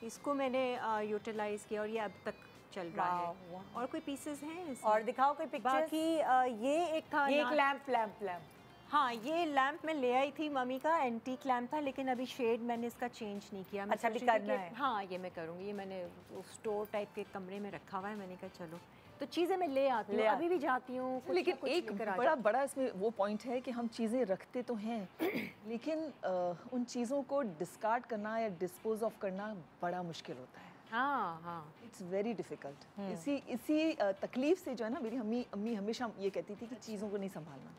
इसको मैंने यूटिलाइज़ किया और ये अब तक चल रहा है। और कोई पीसेस हैं इसमें? और दिखाओ कोई पिक्चर्स। बाकी ये एक था, ये एक लैंप। हाँ, ये लैंप मैं ले आई थी मम्मी का, एंटीक लैंप था, लेकिन अभी शेड मैंने इसका चेंज नहीं किया। अच्छा, अभी करना है। हाँ, ये मैं करूँगी। ये मैंने स्टोर टाइप के कमरे में रखा हुआ है। मैंने कहा चलो तो चीज़ें मैं ले आती हूँ, अभी भी जाती हूँ। लेकिन एक बड़ा इसमें वो पॉइंट है कि हम चीज़ें रखते तो हैं लेकिन उन चीज़ों को डिस्कार्ड करना या डिस्पोज ऑफ करना बड़ा मुश्किल होता है। हाँ, इट्स वेरी डिफ़िकल्ट। इसी तकलीफ से जो है ना, मेरी अम्मी हमेशा ये कहती थी कि चीज़ों को नहीं संभालना।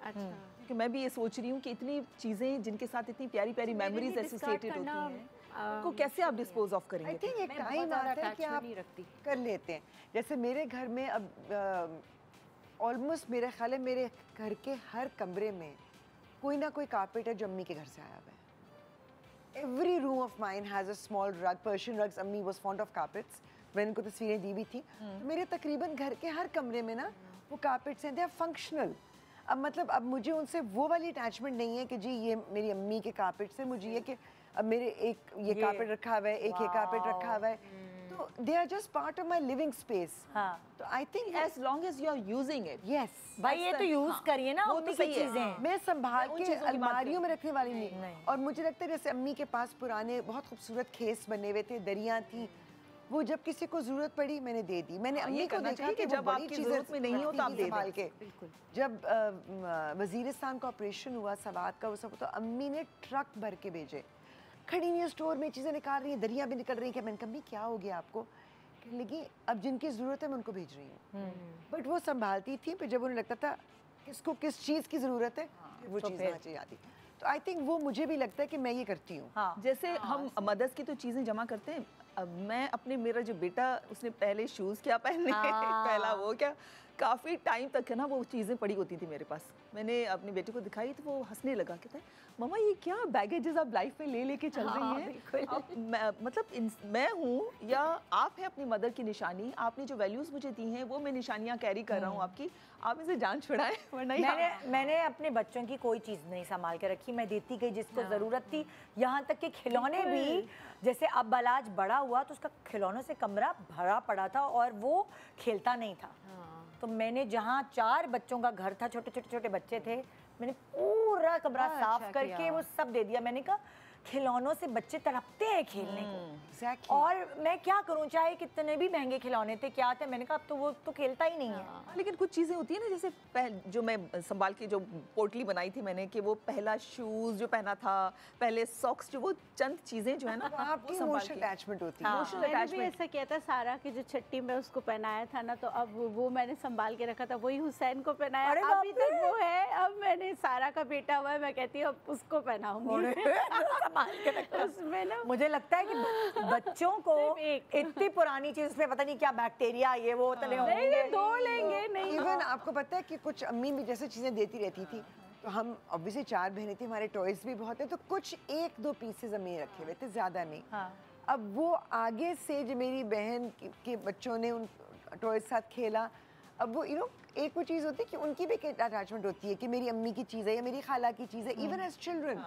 अच्छा, क्योंकि मैं भी ये सोच रही हूँ कि इतनी चीज़ें जिनके साथ इतनी प्यारी प्यारी मेमोरीज एसोसिएटेड होती हैं, उनको कैसे आप डिस्पोज ऑफ करेंगे? आई थिंक एक टाइम आता है कि आप कर लेते हैं। जैसे मेरे घर में अब ऑलमोस्ट मेरे ख्याल है मेरे घर के हर कमरे में कोई ना कोई कारपेट है जो अम्मी के घर से आया हुआ है। Every room of mine has a small rug, Persian rugs. अम्मी was fond of carpets. मैंने उनको तस्वीरें दी भी थी। तो मेरे तकरीबन घर के हर कमरे में ना वो कारपेट्स हैं, they are functional। अब मतलब अब मुझे उनसे वो वाली अटैचमेंट नहीं है कि जी ये मेरी अम्मी के कारपेट्स हैं। मुझे ये कि अब मेरे एक ये कारपेट रखा हुआ है, एक ये कारपेट रखा हुआ है, तो they are just part of my living space। हाँ, तो I think as long as you are using it, yes, भाई ये तो यूज करिए ना, वो अम्मी तो की सही है। चीजें। मैं संभाल उन के चीज़ों की बात अलमारियों में करें। रखने वाली नहीं। और मुझे लगता है जैसे अम्मी के पास पुराने बहुत खूबसूरत खेस बने हुए थे, दरियाँ थी, वो जब किसी को जरूरत पड़ी मैंने दे दी। मैंने अम्मी को देखा कि जब आपकी जरूरत में नहीं हो तो आप दे संभाल के। बिल्कुल। जब वजीरिस्तान का ऑपरेशन हुआ, सवात का, वो सब, तो अम्मी ने ट्रक भर के भेजे। खड़ी हुई स्टोर में चीज़ें निकाल रही हैं, दरिया भी निकल रही हैं। मैंने कहा अम्मी क्या हो गया आपको? कहने लगी अब जिनकी ज़रूरत है मैं उनको भेज रही हूँ। बट वो संभालती थी, फिर जब उन्हें लगता था किसको किस चीज़ की ज़रूरत है वो तो चीज़ चाहिए आती। तो आई थिंक वो मुझे भी लगता है कि मैं ये करती हूँ। जैसे हम मदर्स की तो चीज़ें जमा करते हैं। अब मैं अपने, मेरा जो बेटा, उसने पहले शूज़ क्या पहने पहला वो क्या, काफ़ी टाइम तक है ना वो चीज़ें पड़ी होती थी मेरे पास। मैंने अपने बेटे को दिखाई तो वो हंसने लगा, कहता है मम्मा ये क्या बैगेजेस आप लाइफ में ले लेके चल रही हैं। मतलब मैं हूँ या आप हैं अपनी मदर की निशानी। आपने जो वैल्यूज़ मुझे दी हैं वो मैं निशानियाँ कैरी कर रहा हूँ आपकी। आप इसे जान छुड़ाएं वरना मैंने अपने बच्चों की कोई चीज़ नहीं संभाल के रखी। मैं देती गई जिसको ज़रूरत थी। यहाँ तक कि खिलौने भी, जैसे अब बलाज बड़ा हुआ तो उसका खिलौनों से कमरा भरा पड़ा था और वो खेलता नहीं था। तो मैंने जहाँ 4 बच्चों का घर था, छोटे छोटे बच्चे थे, मैंने पूरा कमरा साफ करके वो सब दे दिया। मैंने कहा खिलौनों से बच्चे तड़पते हैं खेलने को। Exactly. और मैं क्या करूं, चाहे कितने भी महंगे खिलौने थे, क्या थे, मैंने कहा अब तो वो तो खेलता ही नहीं है। लेकिन कुछ चीज़ें होती है ना, जैसे जो मैं संभाल के जो पोटली बनाई थी मैंने, कि वो पहला शूज़ जो पहना था, पहले सॉक्स, जो वो चंद चीज़ें जो है ना आपकी इमोशनल अटैचमेंट होती है। इमोशनल मैंने भी अटैचमेंट। ऐसा किया था, सारा की जो छट्टी में उसको पहनाया था ना, तो अब वो मैंने संभाल के रखा था, वही हुसैन को पहनाया, अरे अभी तक वो है। अब मैंने सारा का बेटा हुआ है, मैं कहती हूँ अब उसको पहनाऊंगी। संभाल के रखा। उसमें ना मुझे लगता है कि बच्चों को सिर्फ इतनी पुरानी चीज पे पता नहीं क्या बैक्टीरिया ये वो तले नहीं होंगे। नहीं, दो लेंगे नहीं। इवन आपको पता है कि कुछ अम्मी भी जैसे चीज़ें देती रहती थी, तो हम ऑब्वियसली 4 बहनें थी, हमारे टॉयज भी बहुत है, तो कुछ 1-2 पीसेज अम्मी रखे हुए थे, ज़्यादा नहीं। हाँ। अब वो आगे से जो मेरी बहन के बच्चों ने उन टॉयज साथ खेला, अब वो एक वो चीज़ होती है कि उनकी भी अटैचमेंट होती है कि मेरी अम्मी की चीज़ है या मेरी खाला की चीज़ है, इवन एज चिल्ड्रन।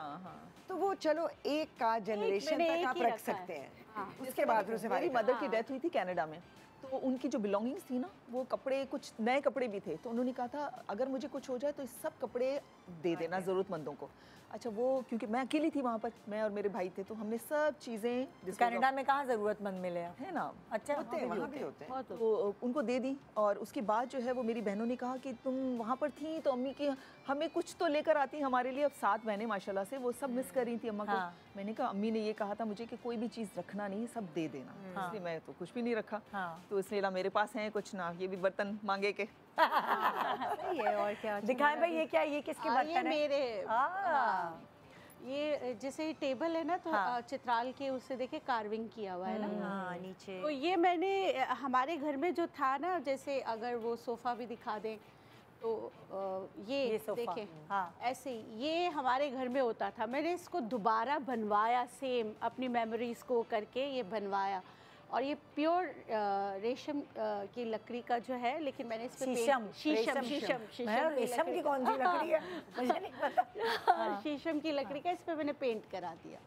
तो वो चलो एक का जनरेशन मैंने तक एक आप ही रख रखा है। सकते हैं, हाँ। उसके बाद फिर उसे मेरी फारिग मदर की डेथ हुई थी कनाडा में, तो उनकी जो बिलोंगिंग्स थी ना, वो कपड़े, कुछ नए कपड़े भी थे, तो उन्होंने कहा था अगर मुझे कुछ हो जाए तो ये सब कपड़े दे देना ज़रूरतमंदों को। अच्छा, वो क्योंकि मैं अकेली थी वहाँ पर, मैं और मेरे भाई थे, तो हमने सब चीज़ें कनाडा में कहाँ जरूरतमंद मिले आप? है ना, अच्छा, होते हैं, वहाँ भी होते हैं। तो उनको दे दी। और उसके बाद जो है वो मेरी बहनों ने कहा कि तुम वहाँ पर थी तो अम्मी की हमें कुछ तो लेकर आती हमारे लिए। अब 7 बहनें माशाल्लाह से, वो सब मिस कर रही थी अम्मा को। हाँ। मैंने कहा अम्मी ने ये कहा था मुझे कि कोई भी चीज़ रखना नहीं, सब दे देना, इसलिए मैं तो कुछ भी नहीं रखा। हाँ। तो इसलिए ना मेरे पास है कुछ ना, ये भी बर्तन मांगे के। सही है, और क्या। दिखाएं भाई, ये क्या, ये किसके ये बर्तन है? मेरे हाँ। ये जैसे टेबल है ना, तो हाँ। चित्राल के उससे देखे कार्विंग किया हुआ है ना। हाँ, नीचे तो ये मैंने हमारे घर में जो था ना, जैसे अगर वो सोफ़ा भी दिखा दें तो ये सोफ़ा, देखें, हाँ। ऐसे ही ये हमारे घर में होता था। मैंने इसको दोबारा बनवाया, सेम अपनी मेमोरीज को करके ये बनवाया। और ये प्योर रेशम की लकड़ी का जो है, लेकिन मैंने इस पे शीशम, शीशम रेशम, शीशम मैं रेशम की कौन सी लकड़ी है मुझे नहीं पता। शीशम की लकड़ी का इस पे मैंने पेंट करा दिया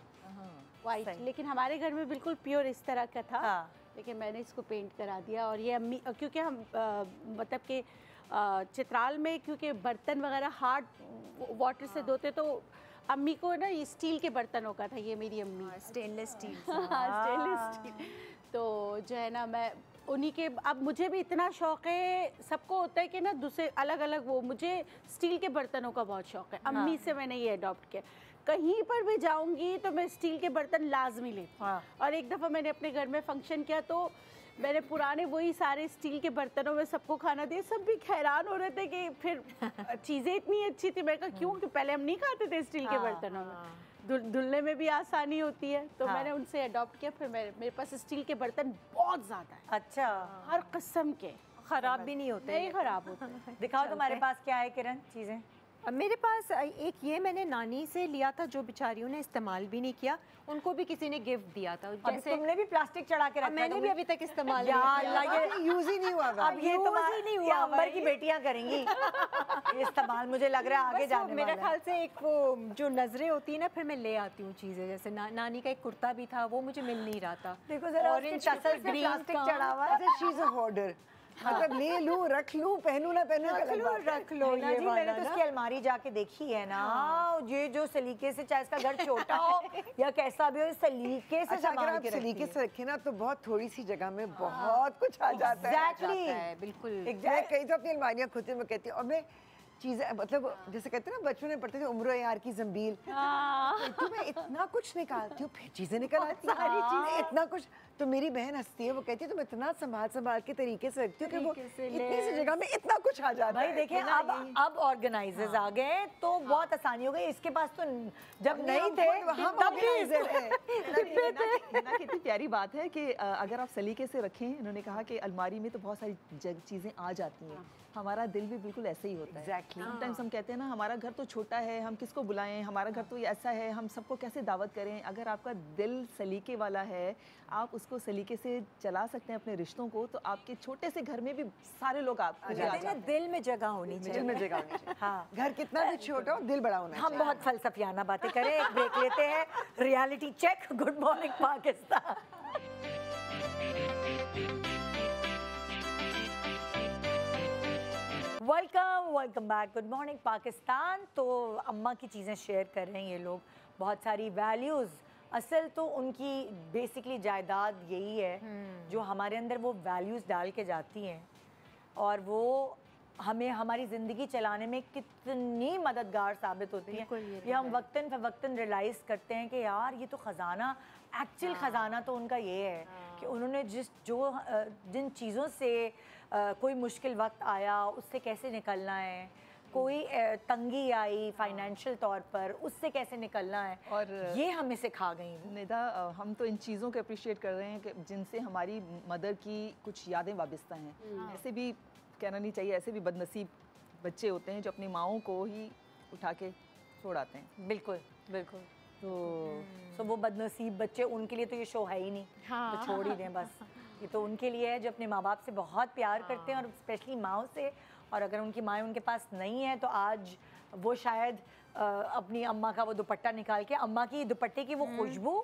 वाइट। सही। लेकिन हमारे घर में बिल्कुल प्योर इस तरह का था। हाँ। लेकिन मैंने इसको पेंट करा दिया। और ये अम्मी, क्योंकि हम मतलब कि चित्राल में क्योंकि बर्तन वगैरह हार्ड वाटर से धोते, तो अम्मी को ना ये स्टील के बर्तनों का था। ये मेरी अम्मी स्टेनलेस स्टील। Stainless steel. तो जो है ना, मैं उन्हीं के, अब मुझे भी इतना शौक है, सबको होता है कि ना दूसरे अलग अलग, वो मुझे स्टील के बर्तनों का बहुत शौक है। अम्मी से मैंने ये अडॉप्ट किया। कहीं पर भी जाऊंगी तो मैं स्टील के बर्तन लाजमी लेती हूँ। हाँ। और एक दफ़ा मैंने अपने घर में फंक्शन किया, तो मैंने पुराने वही सारे स्टील के बर्तनों में सबको खाना दिया। सब भी हैरान हो रहे थे कि फिर चीज़ें इतनी अच्छी थी। मैं कहा क्यों, कि पहले हम नहीं खाते थे स्टील के बर्तनों में, धुलने में भी आसानी होती है। तो हाँ। मैंने उनसे अडॉप्ट किया। फिर मेरे पास स्टील के बर्तन बहुत ज़्यादा है, अच्छा, हर किस्म के। खराब भी नहीं होते। नहीं खराब होते हैं। दिखाओ तुम्हारे पास क्या है किरण चीजें। अब मेरे पास एक ये मैंने नानी से लिया था, जो बेचारियों ने इस्तेमाल भी नहीं किया, उनको भी किसी ने गिफ्ट दिया था। अभी जैसे तुमने भी प्लास्टिक चढ़ा के रखा है, मैंने भी अभी तक इस्तेमाल या नहीं किया। अल्लाह, ये यूज ही नहीं हुआ हुआ। अब ये use तुम्हारा ही नहीं ये हुआ अंबर भाई। की बेटियां करेंगी ये इस्तेमाल। मुझे लग रहा है आगे बस वो जाने मेरे वाला है। ख्याल से एक वो जो नजरें होती है ना, फिर मैं ले आती हूँ चीज़ें। जैसे नानी का एक कुर्ता भी था, वो मुझे मिल नहीं रहा था। देखो जरा उसके Orange टसल से green प्लास्टिक का। चढ़ा हुआ है। अच्छा, शी इज अ होर्डर, मतलब ले लूं, रख लूं, पहनूं ना पहनूं, रख लो ये जी। मैंने वाला तो ना। उसकी अलमारी जाके देखी है ना, ये जो सलीके से, चाहे इसका घर छोटा हो या कैसा भी हो, इस सलीके से अच्छा, अगर संभाल आप के सलीके रखती से रखें ना, तो बहुत थोड़ी सी जगह में बहुत कुछ आ जाता है। Exactly. जाता है, बिल्कुल। मैं कहीं तो अपनी अलमारियाँ खुद मैं कहती हूँ, और मैं चीज़ें मतलब जैसे कहते हैं ना, बचपन में पढ़ते थे उम्र यार की जंबील, तो मैं इतना कुछ निकालती हूँ, फिर चीज़ें निकल आती हैं, सारी चीज़ें, इतना कुछ। तो मेरी बहन हंसती है, वो कहती है तुम इतना संभाल संभाल के तरीके से रखती हो कि वो इतनी सी जगह में इतना कुछ आ जाता भाई है। देखिए, अब ऑर्गेनाइजर्स आ गए तो बहुत आसानी हो गई। इसके पास तो जब नहीं थे तब भी कितनी प्यारी बात है कि अगर आप सलीके से रखें। इन्होंने कहा कि अलमारी में तो बहुत सारी चीज़ें आ जाती हैं। हमारा दिल भी बिल्कुल ऐसे ही होता है। Exactly. समटाइम्स हम कहते हैं ना, हमारा घर तो छोटा है, हम किसको बुलाएं, हमारा घर तो ये ऐसा है, हम सबको कैसे दावत करें। अगर आपका दिल सलीके वाला है, आप उसको सलीके से चला सकते हैं अपने रिश्तों को, तो आपके छोटे से घर में भी सारे लोग आपको कहते हैं ना, दिल में जगह होनी दिल चाहिए। में जगह होनी चाहिए। हाँ, घर कितना भी छोटा हो, दिल बड़ा होना हम चाहिए। बहुत फलसफियाना बातें करें, एक ब्रेक लेते हैं। Reality check. Good morning Pakistan. Welcome back. Good morning Pakistan. तो अम्मा की चीज़ें शेयर कर रहे हैं ये लोग। बहुत सारी वैल्यूज़। असल तो उनकी बेसिकली जायदाद यही है जो हमारे अंदर वो वैल्यूज़ डाल के जाती हैं, और वो हमें हमारी ज़िंदगी चलाने में कितनी मददगार साबित होती है। ये हम वक्तन फ़वक्तन रियलाइज़ करते हैं कि यार ये तो ख़जाना, एक्चुअल ख़जाना तो उनका ये है कि उन्होंने जिन चीज़ों से कोई मुश्किल वक्त आया उससे कैसे निकलना है, कोई तंगी आई फाइनेंशियल तौर पर उससे कैसे निकलना है, और ये हमें सिखा गई। निदा, हम तो इन चीज़ों को अप्रिशिएट कर रहे हैं कि जिनसे हमारी मदर की कुछ यादें वाबस्ता हैं। ऐसे भी कहना नहीं चाहिए, ऐसे भी बदनसीब बच्चे होते हैं जो अपनी माओं को ही उठा के छोड़ आते हैं। बिल्कुल बिल्कुल। तो वो बदनसीब बच्चे, उनके लिए तो ये शो है ही नहीं। तो छोड़ ही दें बस। ये तो उनके लिए है जो अपने माँ बाप से बहुत प्यार करते हैं, और स्पेशली माओं से। और अगर उनकी माएँ उनके पास नहीं है तो आज वो शायद अपनी अम्मा का वो दुपट्टा निकाल के, अम्मा की दुपट्टे की वो खुशबू,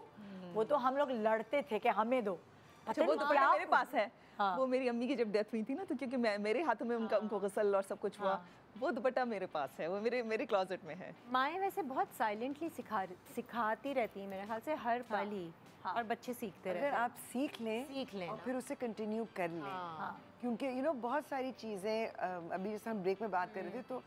वो तो हम लोग लड़ते थे कि हमें दो। अच्छा, वो दुपट्टा मेरे पास है। हाँ। वो मेरी अम्मी की जब डेथ हुई थी ना, तो क्योंकि मेरे हाथों में उनको गसल और सब कुछ हुआ, वो दुपट्टा मेरे पास है, वो मेरे क्लोजेट में है। माएँ वैसे बहुत साइलेंटली सिखाती रहती हैं मेरे ख्याल से हर पल ही। और बच्चे सीखते रहते हैं। अगर आप सीख लें और फिर उसे कंटिन्यू कर लें, क्योंकि बहुत सारी चीज़ें, अभी जैसे हम ब्रेक में बात कर रहे थे, तो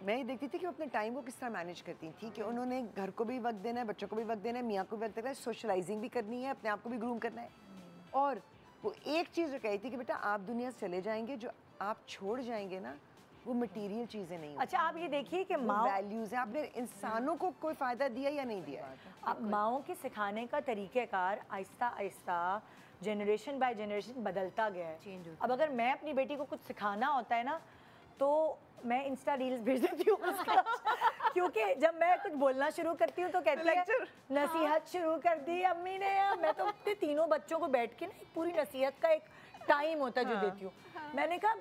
मैं ये देखती थी कि वो अपने टाइम को किस तरह मैनेज करती थी कि उन्होंने घर को भी वक्त देना है, बच्चों को भी वक्त देना है, मियाँ को भी वक्त देना है, सोशलाइजिंग भी करनी है, अपने आप को भी ग्रूम करना है। और वो एक चीज़ जो कहती थी कि बेटा आप दुनिया से चले जाएंगे, जो आप छोड़ जाएंगे ना वो मटेरियल चीज़ें नहीं। अच्छा, आप ये देखिए कि माँ वैल्यूज़ है, आपने इंसानों को कोई फ़ायदा दिया या नहीं दिया। अब माओं के सिखाने का तरीक़ेकार Aahista Aahista generation by generation बदलता गया है। अब अगर मैं अपनी बेटी को कुछ सिखाना होता है ना, तो मैं इंस्टा रील्स भेज देती हूँ उसका क्योंकि जब मैं कुछ बोलना शुरू करती हूँ तो कहती है नसीहत शुरू कर दी अम्मी ने। मैं तो अपने तीनों बच्चों को बैठ के ना एक पूरी नसीहत का एक टाइम होता है जो देती हूँ। मैंने कहा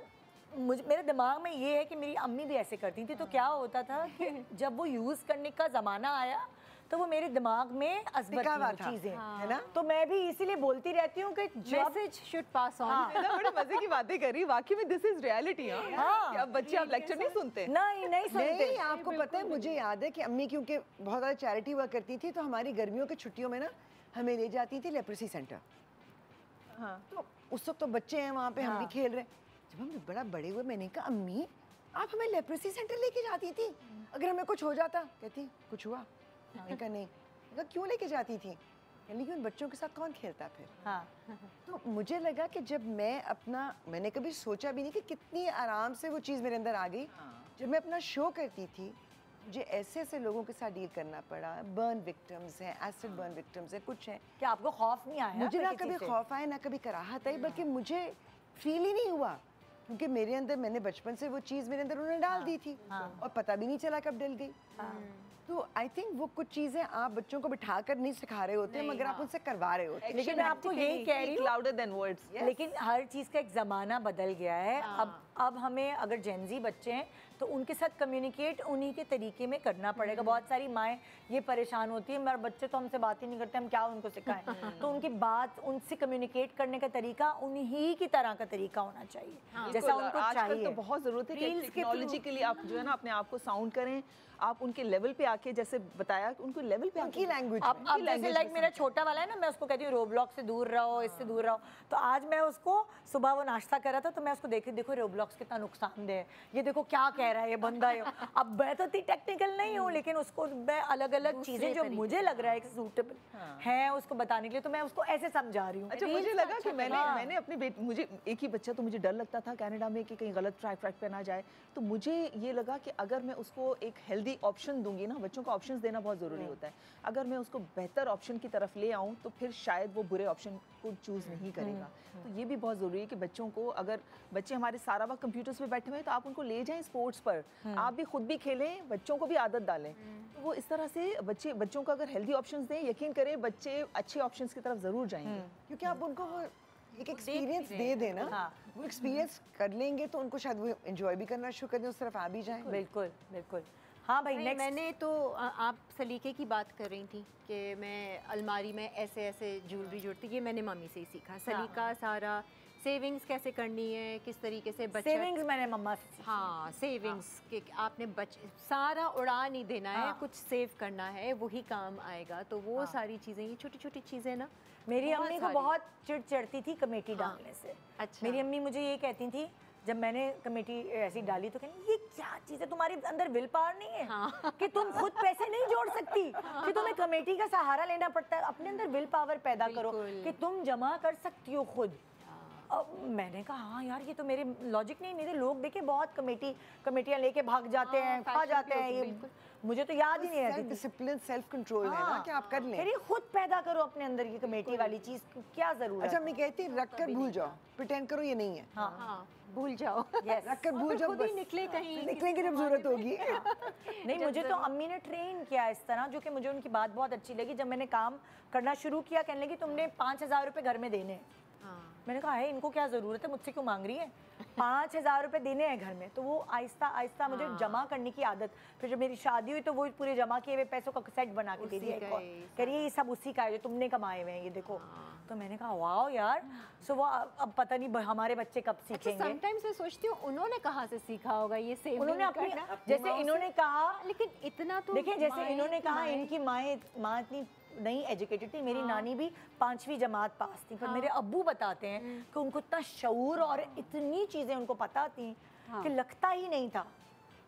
मेरे दिमाग में ये है कि मेरी अम्मी भी ऐसे करती थी, तो क्या होता था कि जब वो यूज़ करने का ज़माना आया तो वो मेरे दिमाग में असबर थी चीज़ें, है ना। तो मैं भी इसीलिए बोलती रहती हूँ कि मैसेज शुड पास ऑन। बड़े मजे की बातें कर रही, वाकई में दिस इज रियलिटी। अब बच्चे आप लेक्चर नहीं सुनते? नहीं सुनते। नहीं, आपको पता है, मुझे याद है कि अम्मी क्योंकि बहुत ज़्यादा चैरिटी वर्क करती थी, तो हमारी गर्मियों की छुट्टियों में ना हमें ले जाती थी लेप्रेसी सेंटर। हाँ, तो उस वक्त तो बच्चे हैं वहाँ पे, हम भी खेल रहे हैं। जब हम बड़ा बड़े हुए, मैंने कहा अम्मी आप हमें लेप्रेसी सेंटर लेके जाती थी, अगर हमें कुछ हो जाता। कहती कुछ हुआ? मैंने कहा नहीं। मतलब क्यों लेके जाती थी? यानी कि उन बच्चों के साथ कौन खेलता फिर। हाँ। तो मुझे लगा कि जब मैंने कभी सोचा भी नहीं कि कितनी आराम से वो चीज़ मेरे अंदर आ गई। जब मैं अपना शो करती थी, मुझे ऐसे ऐसे लोगों के साथ डील करना पड़ा। बर्न विक्टिम्स हैं, एसिड बर्न विक्टिम्स हैं, कुछ हैं। क्या आपको खौफ नहीं आया? मुझे ना कभी खौफ आया, ना कभी कराहत आई, बल्कि मुझे फील ही नहीं हुआ, क्योंकि मेरे अंदर, मैंने बचपन से वो चीज़ मेरे अंदर उन्होंने डाल दी थी और पता भी नहीं चला कब डल गई। तो आई थिंक वो कुछ चीज़ें आप बच्चों को बिठाकर नहीं सिखा रहे होते, मगर आप उनसे करवा रहे होते। लेकिन मैं आपको यही कह रही हूँ, लाउडर देन वर्ड्स। लेकिन हर चीज़ का एक ज़माना बदल गया है। अब हमें अगर जेनजी बच्चे हैं तो उनके साथ कम्युनिकेट उन्हीं के तरीके में करना पड़ेगा। बहुत सारी माएँ ये परेशान होती हैं, मेरे बच्चे तो हमसे बात ही नहीं करते, हम क्या उनको सिखाएं। तो उनकी बात, उनसे कम्युनिकेट करने का तरीका उन्हीं की तरह का तरीका होना चाहिए, जैसा उनको चाहिए। तो बहुत ज़रूरत है कि टेक्नोलॉजी के लिए आप जो है ना अपने आप को साउंड करें, आप उनके लेवल पे आके, जैसे बताया उनको लेवल पे उनकी लैंग्वेज। अब जैसे लाइक मेरा छोटा वाला है ना, मैं उसको कहती हूँ रोब्लॉक्स से दूर रहो, इससे दूर रहो। तो आज मैं उसको सुबह वो नाश्ता कर रहा था तो मैं उसको देखो रोब्लॉक्स कितना नुकसानदेह है, ये देखो क्या कह रहा है ये बंदा है। अब मैं तो इतनी टेक्निकल नहीं हूँ, लेकिन उसको मैं अलग अलग चीजें जो मुझे लग रहा है कि सूटेबल है उसको बताने के लिए, तो मैं उसको ऐसे समझा रही हूँ। अच्छा, मुझे लगा कि मैंने अपनी बेटी, मुझे एक ही बच्चा, तो मुझे डर लगता था कनाडा में कि कहीं गलत ट्रैक पे ना जाए। तो मुझे ये लगा कि अगर मैं उसको एक हेल्दी ऑप्शन दूंगी ना, बच्चों को ऑप्शंस देना बहुत ज़रूरी होता है। अगर मैं उसको बेहतर ऑप्शन की तरफ ले आऊँ तो फिर शायद वो बुरे ऑप्शन को चूज़ नहीं करेगा। तो ये भी बहुत ज़रूरी है कि बच्चों को, अगर बच्चे हमारे सारा वक्त कंप्यूटर्स पे बैठे हुए हैं तो आप उनको ले जाएं स्पोर्ट्स पर, आप भी खुद भी खेलें, बच्चों को भी आदत डालें। तो वो इस तरह से बच्चों को अगर हेल्दी ऑप्शंस दें, यकीन करें बच्चे अच्छे ऑप्शंस की तरफ ज़रूर जाएंगे, क्योंकि आप उनको वो एक एक्सपीरियंस दे देना। वो एक्सपीरियंस कर लेंगे तो उनको शायद वो एंजॉय भी करना शुरू कर दें, उस तरफ आ भी जाएं। बिल्कुल बिल्कुल। हाँ भाई, मैंने तो आप सलीके की बात कर रही थी कि मैं अलमारी में ऐसे ऐसे ज्वेलरी जोड़ती, ये मैंने मम्मी से ही सीखा। सलीका सारा सेविंग्स कैसे करनी है, किस तरीके से बचत। सेविंग्स मैंने मम्मा से सीखी। हाँ, सेविंग्स के आपने सारा उड़ा नहीं देना है, हाँ। कुछ सेव करना है, वही काम आएगा। तो वो सारी चीज़ें, ये छोटी छोटी चीज़ें ना, मेरी बहुत अम्मी को सारी। बहुत चिढ़ चढ़ती थी कमेटी हाँ। डालने से। अच्छा। मेरी अम्मी मुझे ये कहती थी, जब मैंने कमेटी ऐसी डाली तो कहती ये क्या चीज़ है, तुम्हारे अंदर विल पावर नहीं है हाँ। कि तुम खुद पैसे नहीं जोड़ सकती, कि तुम्हें कमेटी का सहारा लेना पड़ता है। अपने अंदर विल पावर पैदा करो बिल्कुल। कि तुम जमा कर सकती हो खुद। अब मैंने कहा हाँ यार, ये तो मेरे लॉजिक नहीं, मेरे लोग देखे बहुत कमेटियाँ लेके भाग जाते हाँ, हैं, खा fashion जाते के हैं। लोग, ये बिल्कुल। मुझे तो याद ही नहीं रहती सेल्फ थी। डिसिप्लिन, सेल्फ कंट्रोल है ना कि आप कर लें। अरे खुद पैदा करो अपने अंदर ये कमेटी वाली चीज़, क्या ज़रूरत अच्छा, है। मैं कहती रख कर भूल जाओ, प्रिटेंड करो ये नहीं है, हाँ, भूल जाओ। Yes. रख कर भूल जाओ, खुद ही बस निकले कहीं, निकलेंगे जब जरूरत होगी। नहीं, मुझे तो अम्मी ने ट्रेन किया इस तरह, जो कि मुझे उनकी बात बहुत अच्छी लगी। जब मैंने काम करना शुरू किया, कहने लगी तुमने 5,000 रुपये घर में देने हैं। हाँ। मैंने कहा है इनको क्या ज़रूरत है, मुझसे क्यों मांग रही है। 5,000 रुपये देने हैं घर में, तो वो आहिस्ता आहिस्ता मुझे जमा करने की आदत। फिर जब मेरी शादी हुई तो वो पूरे जमा किए हुए पैसों का सेट बना के दे दिया। उसी का ही कह रही है ये सब उसी का है जो तुमने कमाए हुए हैं, ये देखो। तो मैंने कहा वाह यार। सो वो अब पता नहीं हमारे बच्चे कब अच्छा, सीखेंगे। समटाइम्स मैं सोचती हूँ उन्होंने कहाँ से सीखा होगा ये सेविंग उन्होंने अपनी, करना। जैसे इन्होंने कहा, लेकिन इतना तो देखिए जैसे माएँ इन्होंने की कहा माएँ- इनकी माँ इतनी नहीं एजुकेटेड थी, मेरी नानी भी 5वीं जमात पास थी, पर मेरे अब्बू बताते हैं कि उनको इतना शऊर और इतनी चीजें उनको पता थी कि लगता ही नहीं था।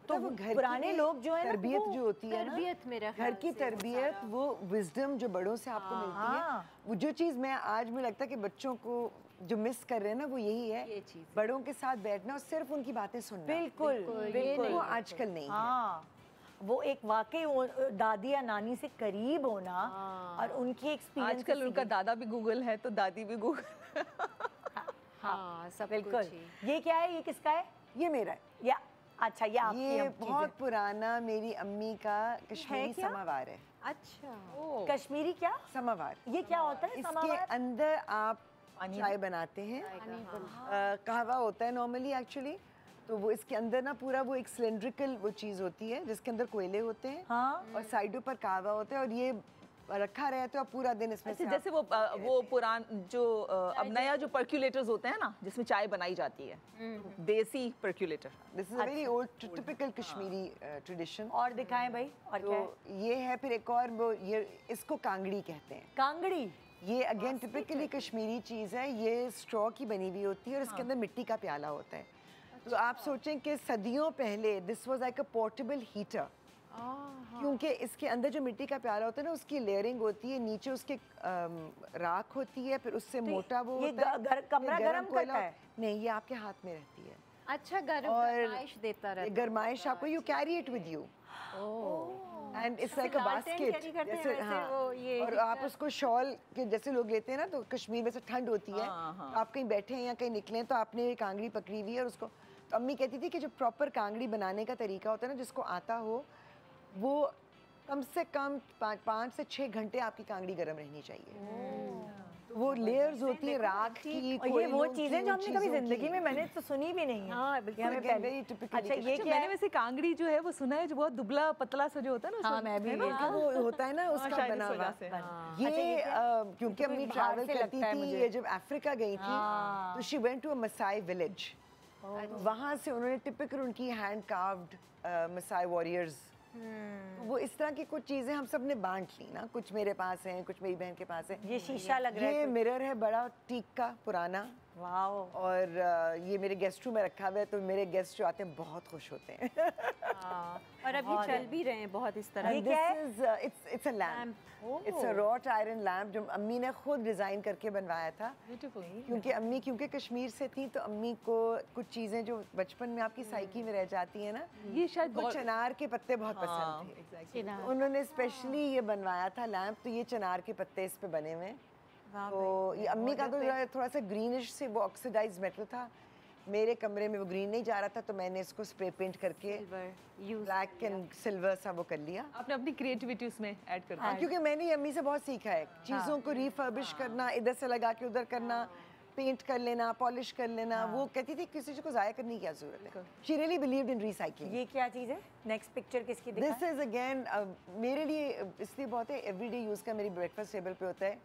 तो वो घर की पुराने लोग जो है ना, तरबियत वो जो होती है ना, तरबियत मेरा घर की तरबियत, वो विजडम जो बड़ों से आपको मिलती है, वो जो चीज़ मैं आज मुझे लगता है कि बच्चों को जो मिस कर रहे हैं ना, वो यही है, ये चीज़। बड़ों के साथ बैठना और सिर्फ उनकी बातें सुनना। बिल्कुल बिल्कुल वो आजकल नहीं है। हाँ, वो एक वाकई दादी या नानी से करीब होना और उनकी एक्सपीरियंस। आजकल उनका दादा भी गूगल है तो दादी भी गूगल। हाँ, सब बिल्कुल। कुछ ही। ये क्या है, ये किसका है? ये मेरा है। या अच्छा, ये आपकी ये हम चीज़ें। बहुत पुराना मेरी अम्मी का कश्मीरी क्या? समावार है। अच्छा। कश्मीरी क्या? समावार। ये क्या होता है इसके समावार? अंदर आप चाय बनाते हैं, कहवा होता है नॉर्मली एक्चुअली, तो वो इसके अंदर ना पूरा वो एक सिलेंड्रिकल वो चीज़ होती है जिसके अंदर कोयले होते हैं हाँ। और साइडों पर कहवा होता है और ये रखा रहता है और पूरा दिन इसमें अच्छा, से जैसे वो पुरान जो अब नया जो पर्क्यूलेटर्स होते हैं ना, जिसमें चाय बनाई जाती है, desi percolator. This is a very old typical Kashmiri tradition. और दिखाएं भाई, और क्या है? तो ये है, फिर एक और वो ये इसको कांगड़ी कहते हैं। कांगड़ी। ये अगेन टिपिकली कश्मीरी चीज़ है, ये स्ट्रॉ की बनी हुई होती है और इसके अंदर मिट्टी का प्याला होता है। तो आप सोचें कि सदियों पहले this was like a portable heater, क्योंकि इसके अंदर जो मिट्टी का प्याला होता है ना, उसकी लेयरिंग होती है, नीचे उसके राख होती है, फिर उससे मोटा वो ये होता है, कमरा फिर गरम कोयला करता है? नहीं, ये आपके हाथ में रहती है अच्छा, और गरमाइश देता ये रहता है। गरमाइश आपको, you carry it with you and it's like अ लालटेन बास्केट carry करते हैं जैसे। वैसे हाँ, वो ये और आप उसको शॉल के जैसे लोग लेते हैं ना, तो कश्मीर में से ठंड होती है, तो आप कहीं बैठे हैं या कहीं निकले तो आपने ये कांगड़ी पकड़ी हुई है और उसको, तो अम्मी कहती थी कि जो प्रॉपर कांगड़ी बनाने का तरीका होता है ना, जिसको आता हो, वो कम से कम 5 से 6 घंटे आपकी कांगड़ी गर्म रहनी चाहिए। तो वो लेयर्स होती है राख की, और ये वो कोयलों चीजें की, जो उन हमने कभी चीज़ों जिंदगी की। में मैंने तो सुनी भी नहीं है। हाँ, ये हमें again, पहले- very typical अच्छा, ये अच्छा, क्या मैंने है? वैसे कांगड़ी जो है वो सुना है, जो बहुत दुबला पतला सा जो होता है ना, हाँ, उसमें- मैं भी है ना? ये- वो होता है ना उसका शायद इस बना वजह हुआ। से, हाँ। ये अच्छा, ये क्या? क्योंकि ये तो अम्मी कोई बाहर ट्रैवल से करती लगता है थी, मुझे। ये जब अफ्रीका गई थी हाँ। तो she went to a Maasai village, वहाँ से उन्होंने टिपिकल उनकी हैंड कार्व्ड मसाई वॉरियर्स, वो इस तरह की कुछ चीज़ें हम सब ने बांट ली ना, कुछ मेरे पास हैं, कुछ मेरी बहन के पास है। ये शीशा लग रहा ये है। मिरर है बड़ा टीक का पुराना, वाओ। और ये मेरे गेस्ट रूम में रखा हुआ है, तो मेरे गेस्ट जो आते हैं बहुत खुश होते हैं। हाँ, और अभी चल भी रहे हैं बहुत इस तरह। ये क्या है? It's a lamp, it's a wrought iron lamp जो अम्मी ने खुद डिज़ाइन करके बनवाया था। क्योंकि कश्मीर से थी, तो अम्मी को कुछ चीज़ें जो बचपन में आपकी साइकी में रह जाती है ना, ये शायद वो चनार के पत्ते बहुत पसंद थे, तो उन्होंने स्पेशली ये बनवाया था लैम्प, तो ये चनार के पत्ते इस पे बने हुए। तो ये अम्मी का तो थोड़ा सा ग्रीनिश से वो ऑक्सीडाइज मेटल था, मेरे कमरे में वो ग्रीन नहीं जा रहा था, तो मैंने इसको स्प्रे पेंट करके ब्लैक एंड सिल्वर सा वो कर लिया। आपने अपनी क्रिएटिविटी उसमें ऐड कर दी। हाँ, क्योंकि मैंने ये अम्मी से बहुत सीखा है, चीज़ों को रिफर्बिश करना, इधर से लगा के उधर करना, पेंट कर लेना, पॉलिश कर लेना। वो कहती थी किसी चीज़ को ज़ाया करने की क्या ज़रूरत है। She really believed in recycling. ये क्या चीज़ है? नेक्स्ट पिक्चर किसकी दिखा? दिस इज अगेन मेरे लिए इसलिए बहुत है, एवरीडे यूज़ का मेरी ब्रेकफास्ट टेबल पे होता है।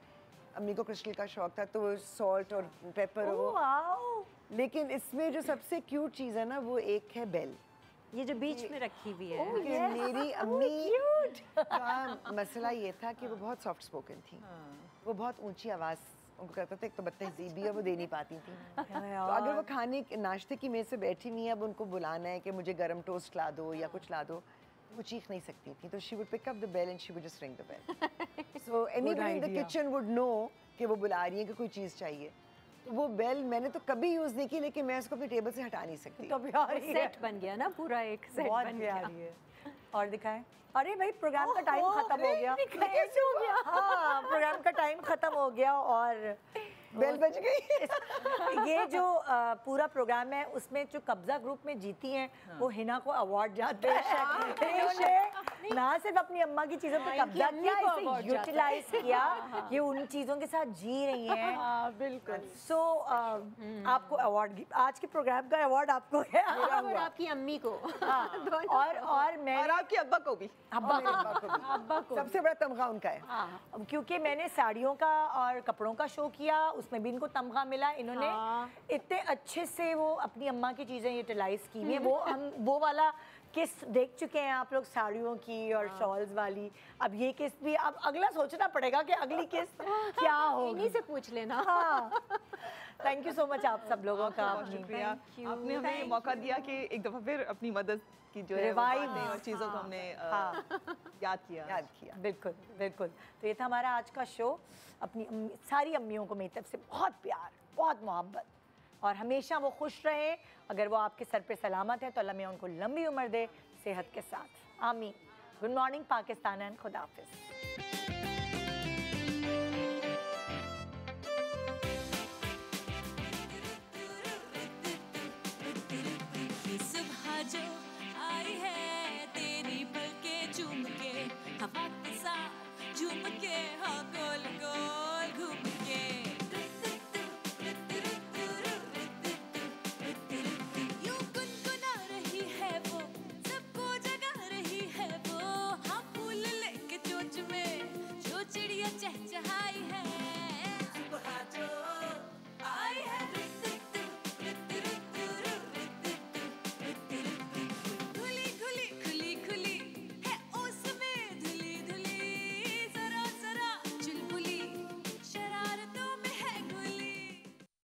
अम्मी को क्रिस्टल का शौक था, तो वो सॉल्ट और पेपर और वो। वाओ, लेकिन इसमें जो सबसे क्यूट चीज़ है ना, वो एक है बेल। ये जो बीच में रखी हुई है। कि मेरी अम्मी का मसला ये था कि वो बहुत सॉफ्ट स्पोकन थी। वो बहुत ऊंची आवाज़ उनको करता था, एक तो बदतहजीब भी है, वो दे नहीं पाती थी। तो अगर वो खाने नाश्ते की मेज़ पे बैठी हुई है, अब उनको बुलाना है कि मुझे गरम टोस्ट ला दो या कुछ ला दो, वो चीख नहीं सकती थी। तो she would pick up the bell and she would just ring the bell. So anybody in the kitchen would know कि वो बुला रही है कि कोई चीज़ चाहिए। तो वो बेल मैंने तो कभी यूज़ नहीं की, लेकिन मैं उसको अपने टेबल से हटा नहीं सकती। तो प्यारी है, सेट बन गया ना, पूरा एक सेट बहुत बन गया। प्यारी है। और दिखाएं। अरे भाई, प्रोग्राम का टाइम खत्म हो गया। कैसे हो गया? हाँ, प्रोग्राम का टाइम खत्म हो गया और बेल बज गई। ये जो पूरा प्रोग्राम है उसमें जो कब्जा ग्रुप में जीती हैं वो हिना को अवार्ड जाता है। इन्होंने ना सिर्फ अपनी अम्मा की चीजों पे कब्जा किया, इसे यूटिलाइज किया, ये उन चीजों के साथ जी रही हैं। हाँ बिल्कुल। सो आपको अवार्ड, आज के प्रोग्राम का अवार्ड आपको है और आपकी अम्मी को। हाँ, और मैं और आपके अब्बा को भी। अब्बा को सबसे बड़ा तमगा उनका है। हाँ, क्योंकि मैंने साड़ियों का और कपड़ों का शो किया, उसमें भी इनको तमगा मिला। इन्होंने इतने अच्छे से वो अपनी अम्मा की चीज़ें यूटिलाइज की हैं। वो हम वो वाला किस देख चुके हैं आप लोग, साड़ियों की और शॉल्स वाली। अब ये किस भी, अब अगला सोचना पड़ेगा कि अगली किस क्या हो। इन्हीं से पूछ लेना। हाँ, थैंक यू सो मच आप सब लोगों का। बहुत शुक्रिया, आपने हमें ये मौका दिया कि एक दफ़ा फिर अपनी मदद की जो है Revive, बातें और चीज़ों को हमने याद किया। बिल्कुल बिल्कुल। तो ये था हमारा आज का शो। अपनी सारी अम्मियों को मेरी तरफ से बहुत प्यार, बहुत मोहब्बत, और हमेशा वो खुश रहे। अगर वो आपके सर पे सलामत है तो अल्लाह मियां उनको लंबी उम्र दे सेहत के साथ। आमीन। गुड मॉर्निंग पाकिस्तान एंड खुदा हाफिज़। सुबह जो आई है तेरी पलके झूम के, हवा के साथ झूम के, हाँ